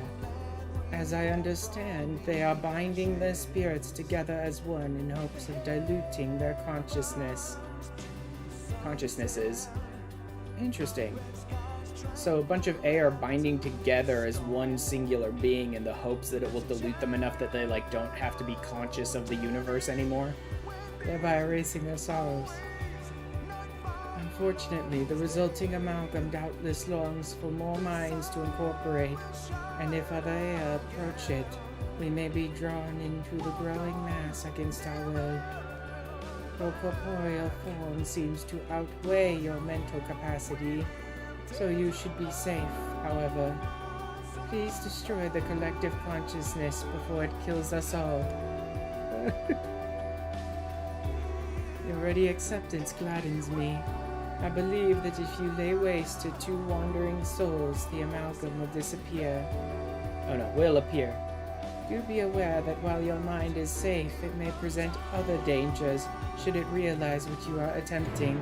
Speaker 6: As I understand, they are binding their spirits together as one in hopes of diluting their consciousnesses. Interesting. So a bunch of A are binding together as one singular being in the hopes that it will dilute them enough that they like don't have to be conscious of the universe anymore, thereby erasing their sorrows. Unfortunately, the resulting amalgam doubtless longs for more minds to incorporate, and if other A approach it, we may be drawn into the growing mass against our will. Your corporeal form seems to outweigh your mental capacity, so you should be safe, however. Please destroy the collective consciousness before it kills us all. Your ready acceptance gladdens me. I believe that if you lay waste to 2 wandering souls, the amalgam will disappear. Oh no, will appear. Do be aware that while your mind is safe, it may present other dangers should it realize what you are attempting.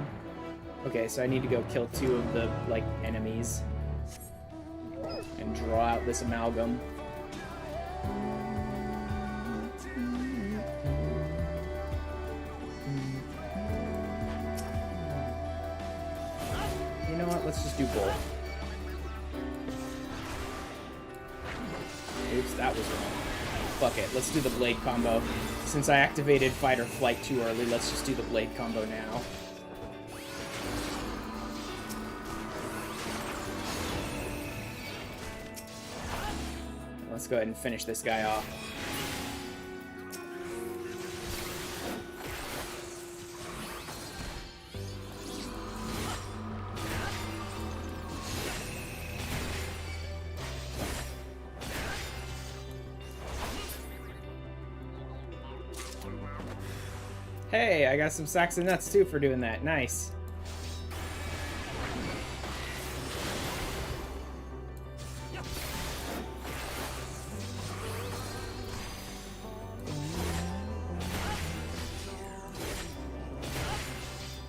Speaker 6: Okay, so I need to go kill 2 of the, like, enemies. And draw out this amalgam. You know what? Let's just do both. Oops, that was wrong. Fuck it, let's do the blade combo. Since I activated fight or flight too early, let's just do the blade combo now. Let's go ahead and finish this guy off. Hey, I got some sacks of nuts too for doing that. Nice.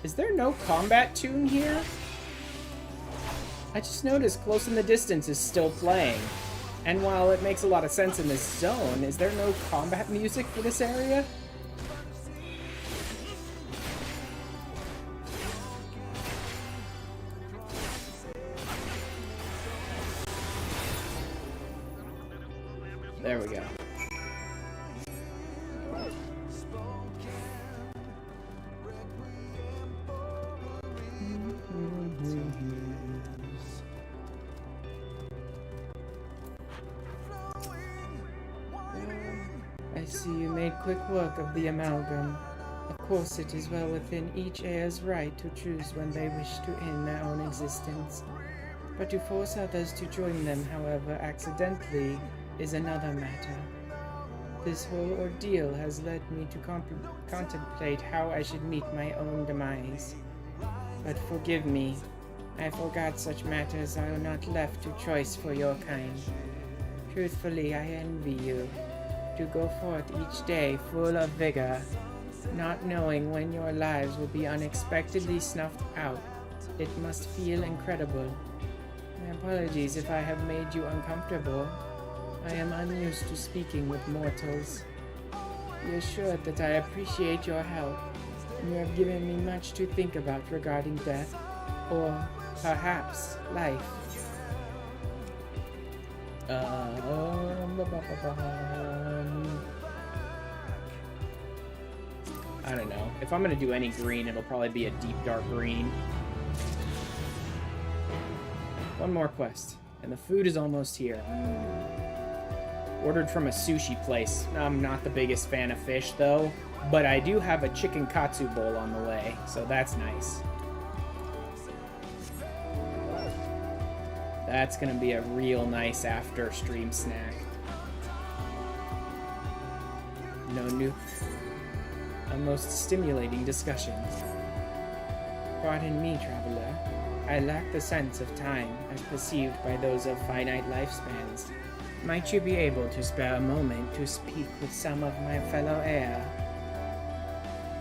Speaker 6: Is there no combat tune here? I just noticed Close in the Distance is still playing. And while it makes a lot of sense in this zone, is there no combat music for this area? There we go. I see you made quick work of the amalgam. Of course, it is well within each heir's right to choose when they wish to end their own existence. But to force others to join them, however, accidentally, is another matter. This whole ordeal has led me to contemplate how I should meet my own demise. But forgive me, I forgot such matters are not left to choice for your kind. Truthfully, I envy you, to go forth each day full of vigor, not knowing when your lives will be unexpectedly snuffed out. It must feel incredible. My apologies if I have made you uncomfortable. I am unused to speaking with mortals. Be assured that I appreciate your help, and you have given me much to think about regarding death, or perhaps life. I don't know. If I'm gonna do any green, it'll probably be a deep dark green. One more quest, and the food is almost here. Ordered from a sushi place. I'm not the biggest fan of fish, though, but I do have a chicken katsu bowl on the way, so that's nice. That's gonna be a real nice after stream snack. No new... A most stimulating discussion. Pardon me, traveler. I lack the sense of time as perceived by those of finite lifespans. Might you be able to spare a moment to speak with some of my fellow heir?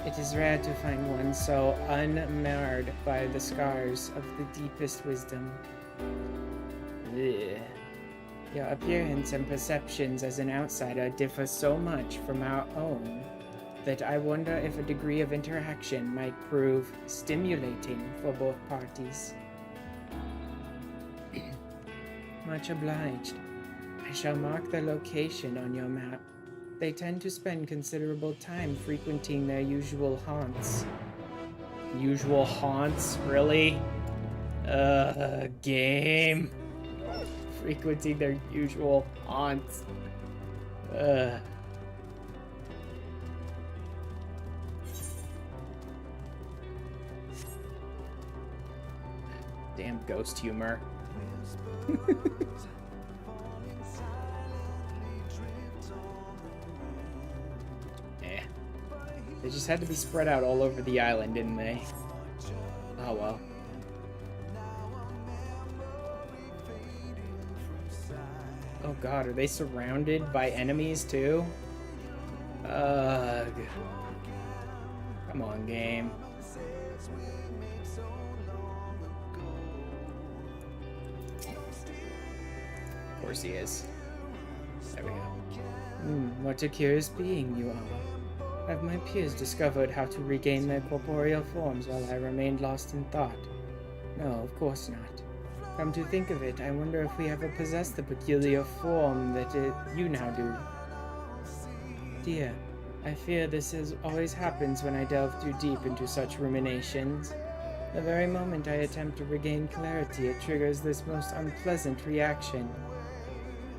Speaker 6: It is rare to find one so unmarred by the scars of the deepest wisdom. Ugh. Your appearance and perceptions as an outsider differ so much from our own that I wonder if a degree of interaction might prove stimulating for both parties. Much obliged. I shall mark their location on your map. They tend to spend considerable time frequenting their usual haunts. Usual haunts? Really? Game. Frequenting their usual haunts. Damn ghost humor. They just had to be spread out all over the island, didn't they? Oh well. Oh god, are they surrounded by enemies too? Ugh. Come on, game. Of course he is. There we go. What a curious being you are. Have my peers discovered how to regain their corporeal forms while I remained lost in thought? No, of course not. Come to think of it, I wonder if we ever possess the peculiar form that you now do. Dear, I fear this always happens when I delve too deep into such ruminations. The very moment I attempt to regain clarity, it triggers this most unpleasant reaction.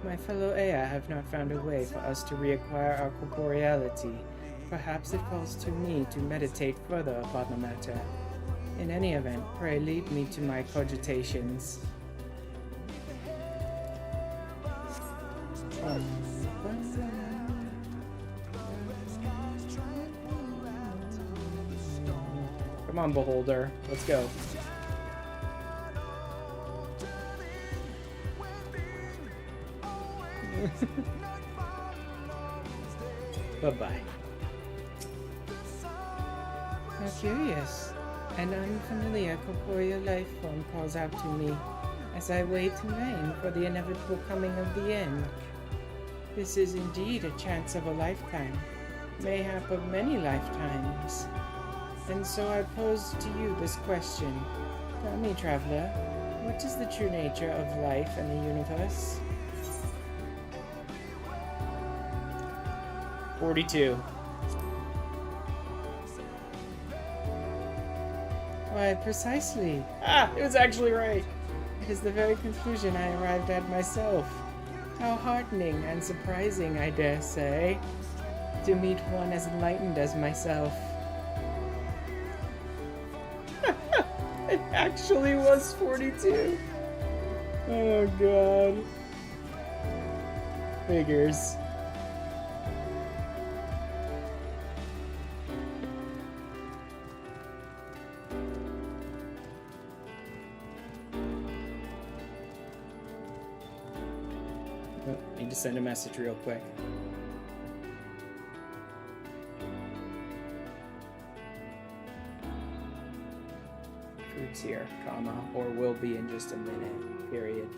Speaker 6: My fellow heir have not found a way for us to reacquire our corporeality. Perhaps it falls to me to meditate further upon the matter. In any event, pray lead me to my cogitations. Come on, Beholder. Let's go. Bye-bye. How curious. An unfamiliar corporeal life form calls out to me as I wait in vain for the inevitable coming of the end. This is indeed a chance of a lifetime, mayhap of many lifetimes. And so I pose to you this question. Tell me, traveler, what is the true nature of life and the universe? 42. Why, precisely. Ah, it was actually right. It is the very conclusion I arrived at myself. How heartening and surprising, I dare say, to meet one as enlightened as myself. It actually was 42. Oh, God. Figures. Need to send a message real quick. Food's here, comma, or will be in just a minute, period.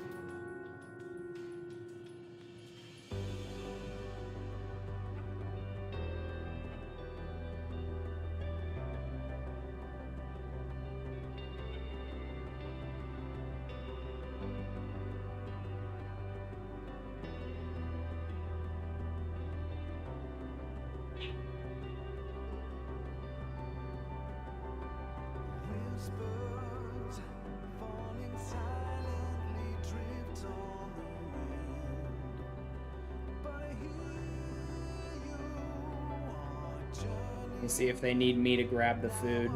Speaker 6: Let me see if they need me to grab the food.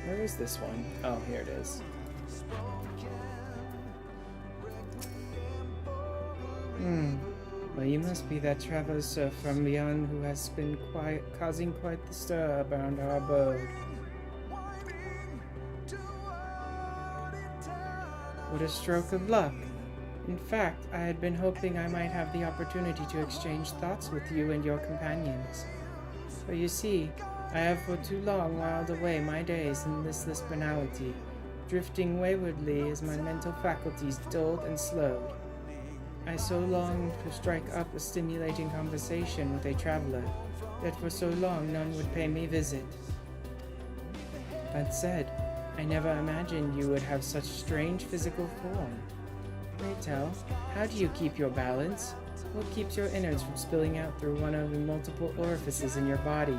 Speaker 6: Where is this one? Oh, here it is. Well, you must be that traveler from beyond who has been causing quite the stir around our abode. What a stroke of luck. In fact, I had been hoping I might have the opportunity to exchange thoughts with you and your companions. For you see, I have for too long whiled away my days in listless banality, drifting waywardly as my mental faculties dulled and slowed. I so longed to strike up a stimulating conversation with a traveler, yet for so long none would pay me visit. That said, I never imagined you would have such strange physical form. Pray tell, how do you keep your balance? What keeps your innards from spilling out through one of the multiple orifices in your body?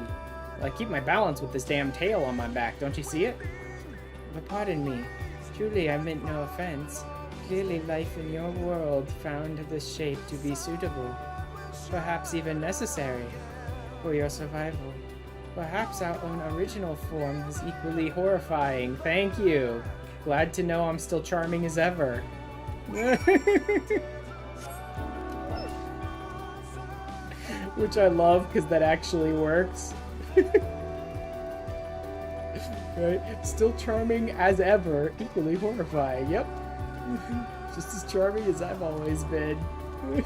Speaker 6: Well, I keep my balance with this damn tail on my back, don't you see it? But pardon me, truly I meant no offense. Clearly life in your world found this shape to be suitable, perhaps even necessary, for your survival. Perhaps our own original form is equally horrifying. Thank you. Glad to know I'm still charming as ever. Which I love, because that actually works. Right? Still charming as ever, equally horrifying. Yep. Just as charming as I've always been. Are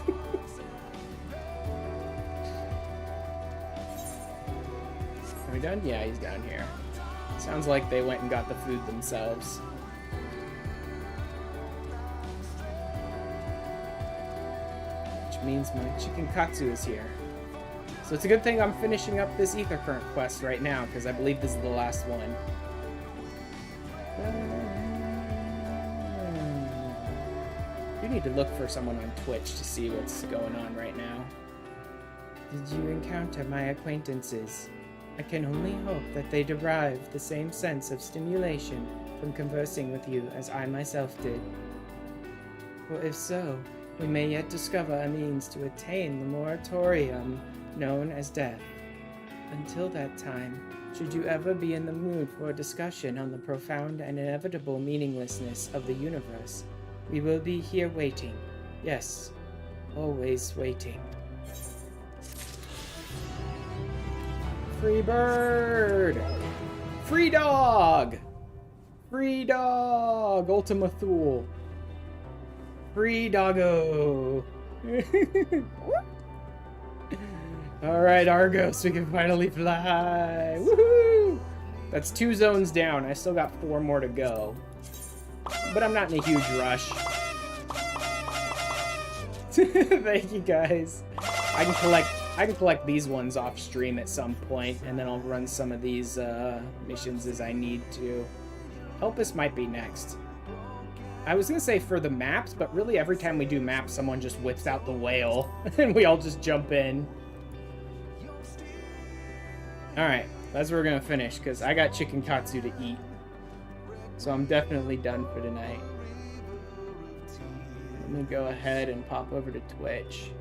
Speaker 6: we done? Yeah, he's down here. Sounds like they went and got the food themselves. Which means my chicken katsu is here. So it's a good thing I'm finishing up this Aether Current quest right now, because I believe this is the last one. You need to look for someone on Twitch to see what's going on right now. Did you encounter my acquaintances? I can only hope that they derive the same sense of stimulation from conversing with you as I myself did. For if so, we may yet discover a means to attain the moratorium known as death. Until that time, should you ever be in the mood for a discussion on the profound and inevitable meaninglessness of the universe, we will be here waiting. Yes, always waiting. Free bird! Free dog! Free dog! Ultima Thule. Free doggo! Alright, Argos, we can finally fly! Woohoo! That's 2 zones down. I still got 4 more to go. But I'm not in a huge rush. Thank you guys. I can collect these ones off stream at some point, and then I'll run some of these missions as I need to. Elpis might be next. I was gonna say for the maps, but really every time we do maps, someone just whips out the whale, and we all just jump in. Alright, that's where we're gonna finish, because I got chicken katsu to eat. So I'm definitely done for tonight. Let me go ahead and pop over to Twitch.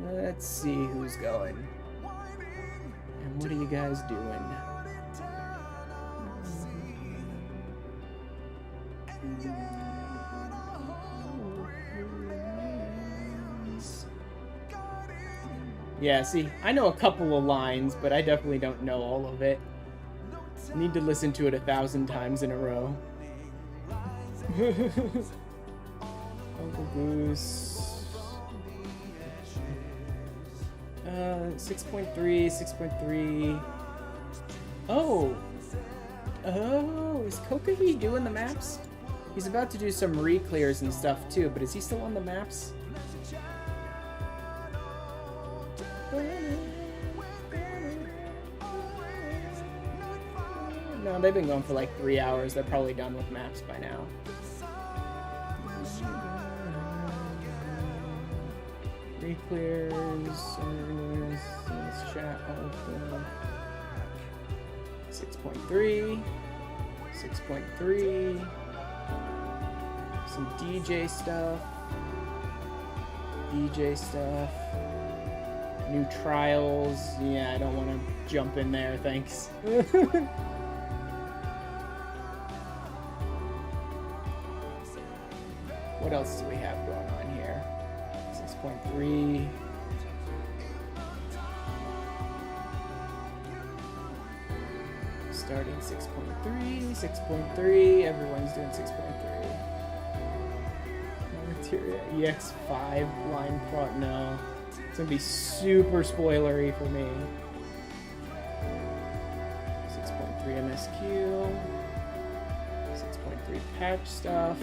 Speaker 6: Let's see who's going. And what are you guys doing? Yeah, see, I know a couple of lines, but I definitely don't know all of it. Need to listen to it 1,000 times in a row. Uncle Goose. 6.3, 6.3. Oh! Oh, is Kokahi doing the maps? He's about to do some re-clears and stuff too, but is he still on the maps? No, they've been going for like 3 hours. They're probably done with maps by now. Three clears. Let's chat open. 6.3. 6.3. Some DJ stuff. DJ stuff. New trials. Yeah, I don't want to jump in there, thanks. What else do we have going on here? 6.3. Starting 6.3, 6.3. Everyone's doing 6.3. Materia EX5 line pro. No. It's gonna be super spoilery for me. 6.3 MSQ. 6.3 patch stuff.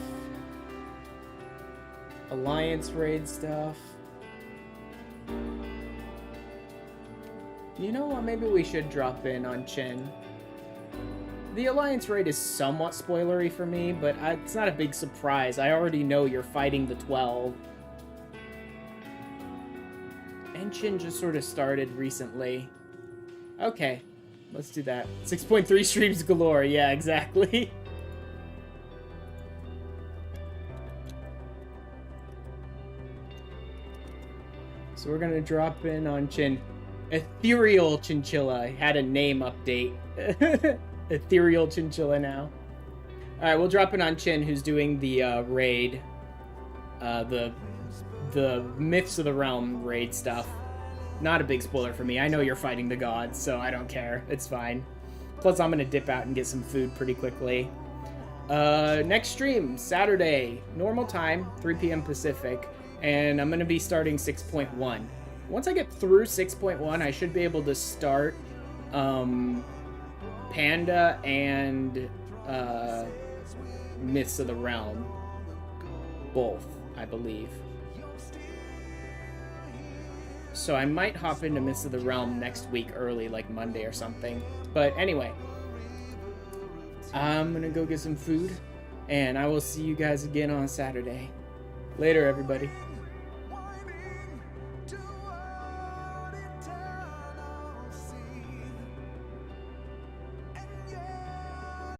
Speaker 6: Alliance raid stuff. You know what? Maybe we should drop in on Chin. The Alliance raid is somewhat spoilery for me, but it's not a big surprise. I already know you're fighting the 12. And Chin just sort of started recently. Okay, let's do that. 6.3 streams galore. Yeah, exactly. So we're gonna drop in on Chin. Ethereal Chinchilla had a name update. Ethereal Chinchilla now. Alright, we'll drop in on Chin, who's doing the raid. The Myths of the Realm raid stuff. Not a big spoiler for me. I know you're fighting the gods, so I don't care. It's fine. Plus, I'm gonna dip out and get some food pretty quickly. Next stream, Saturday, normal time, 3 p.m. Pacific. And I'm going to be starting 6.1. Once I get through 6.1, I should be able to start Panda and Myths of the Realm. Both, I believe. So I might hop into Myths of the Realm next week early, like Monday or something. But anyway, I'm going to go get some food, and I will see you guys again on Saturday. Later, everybody.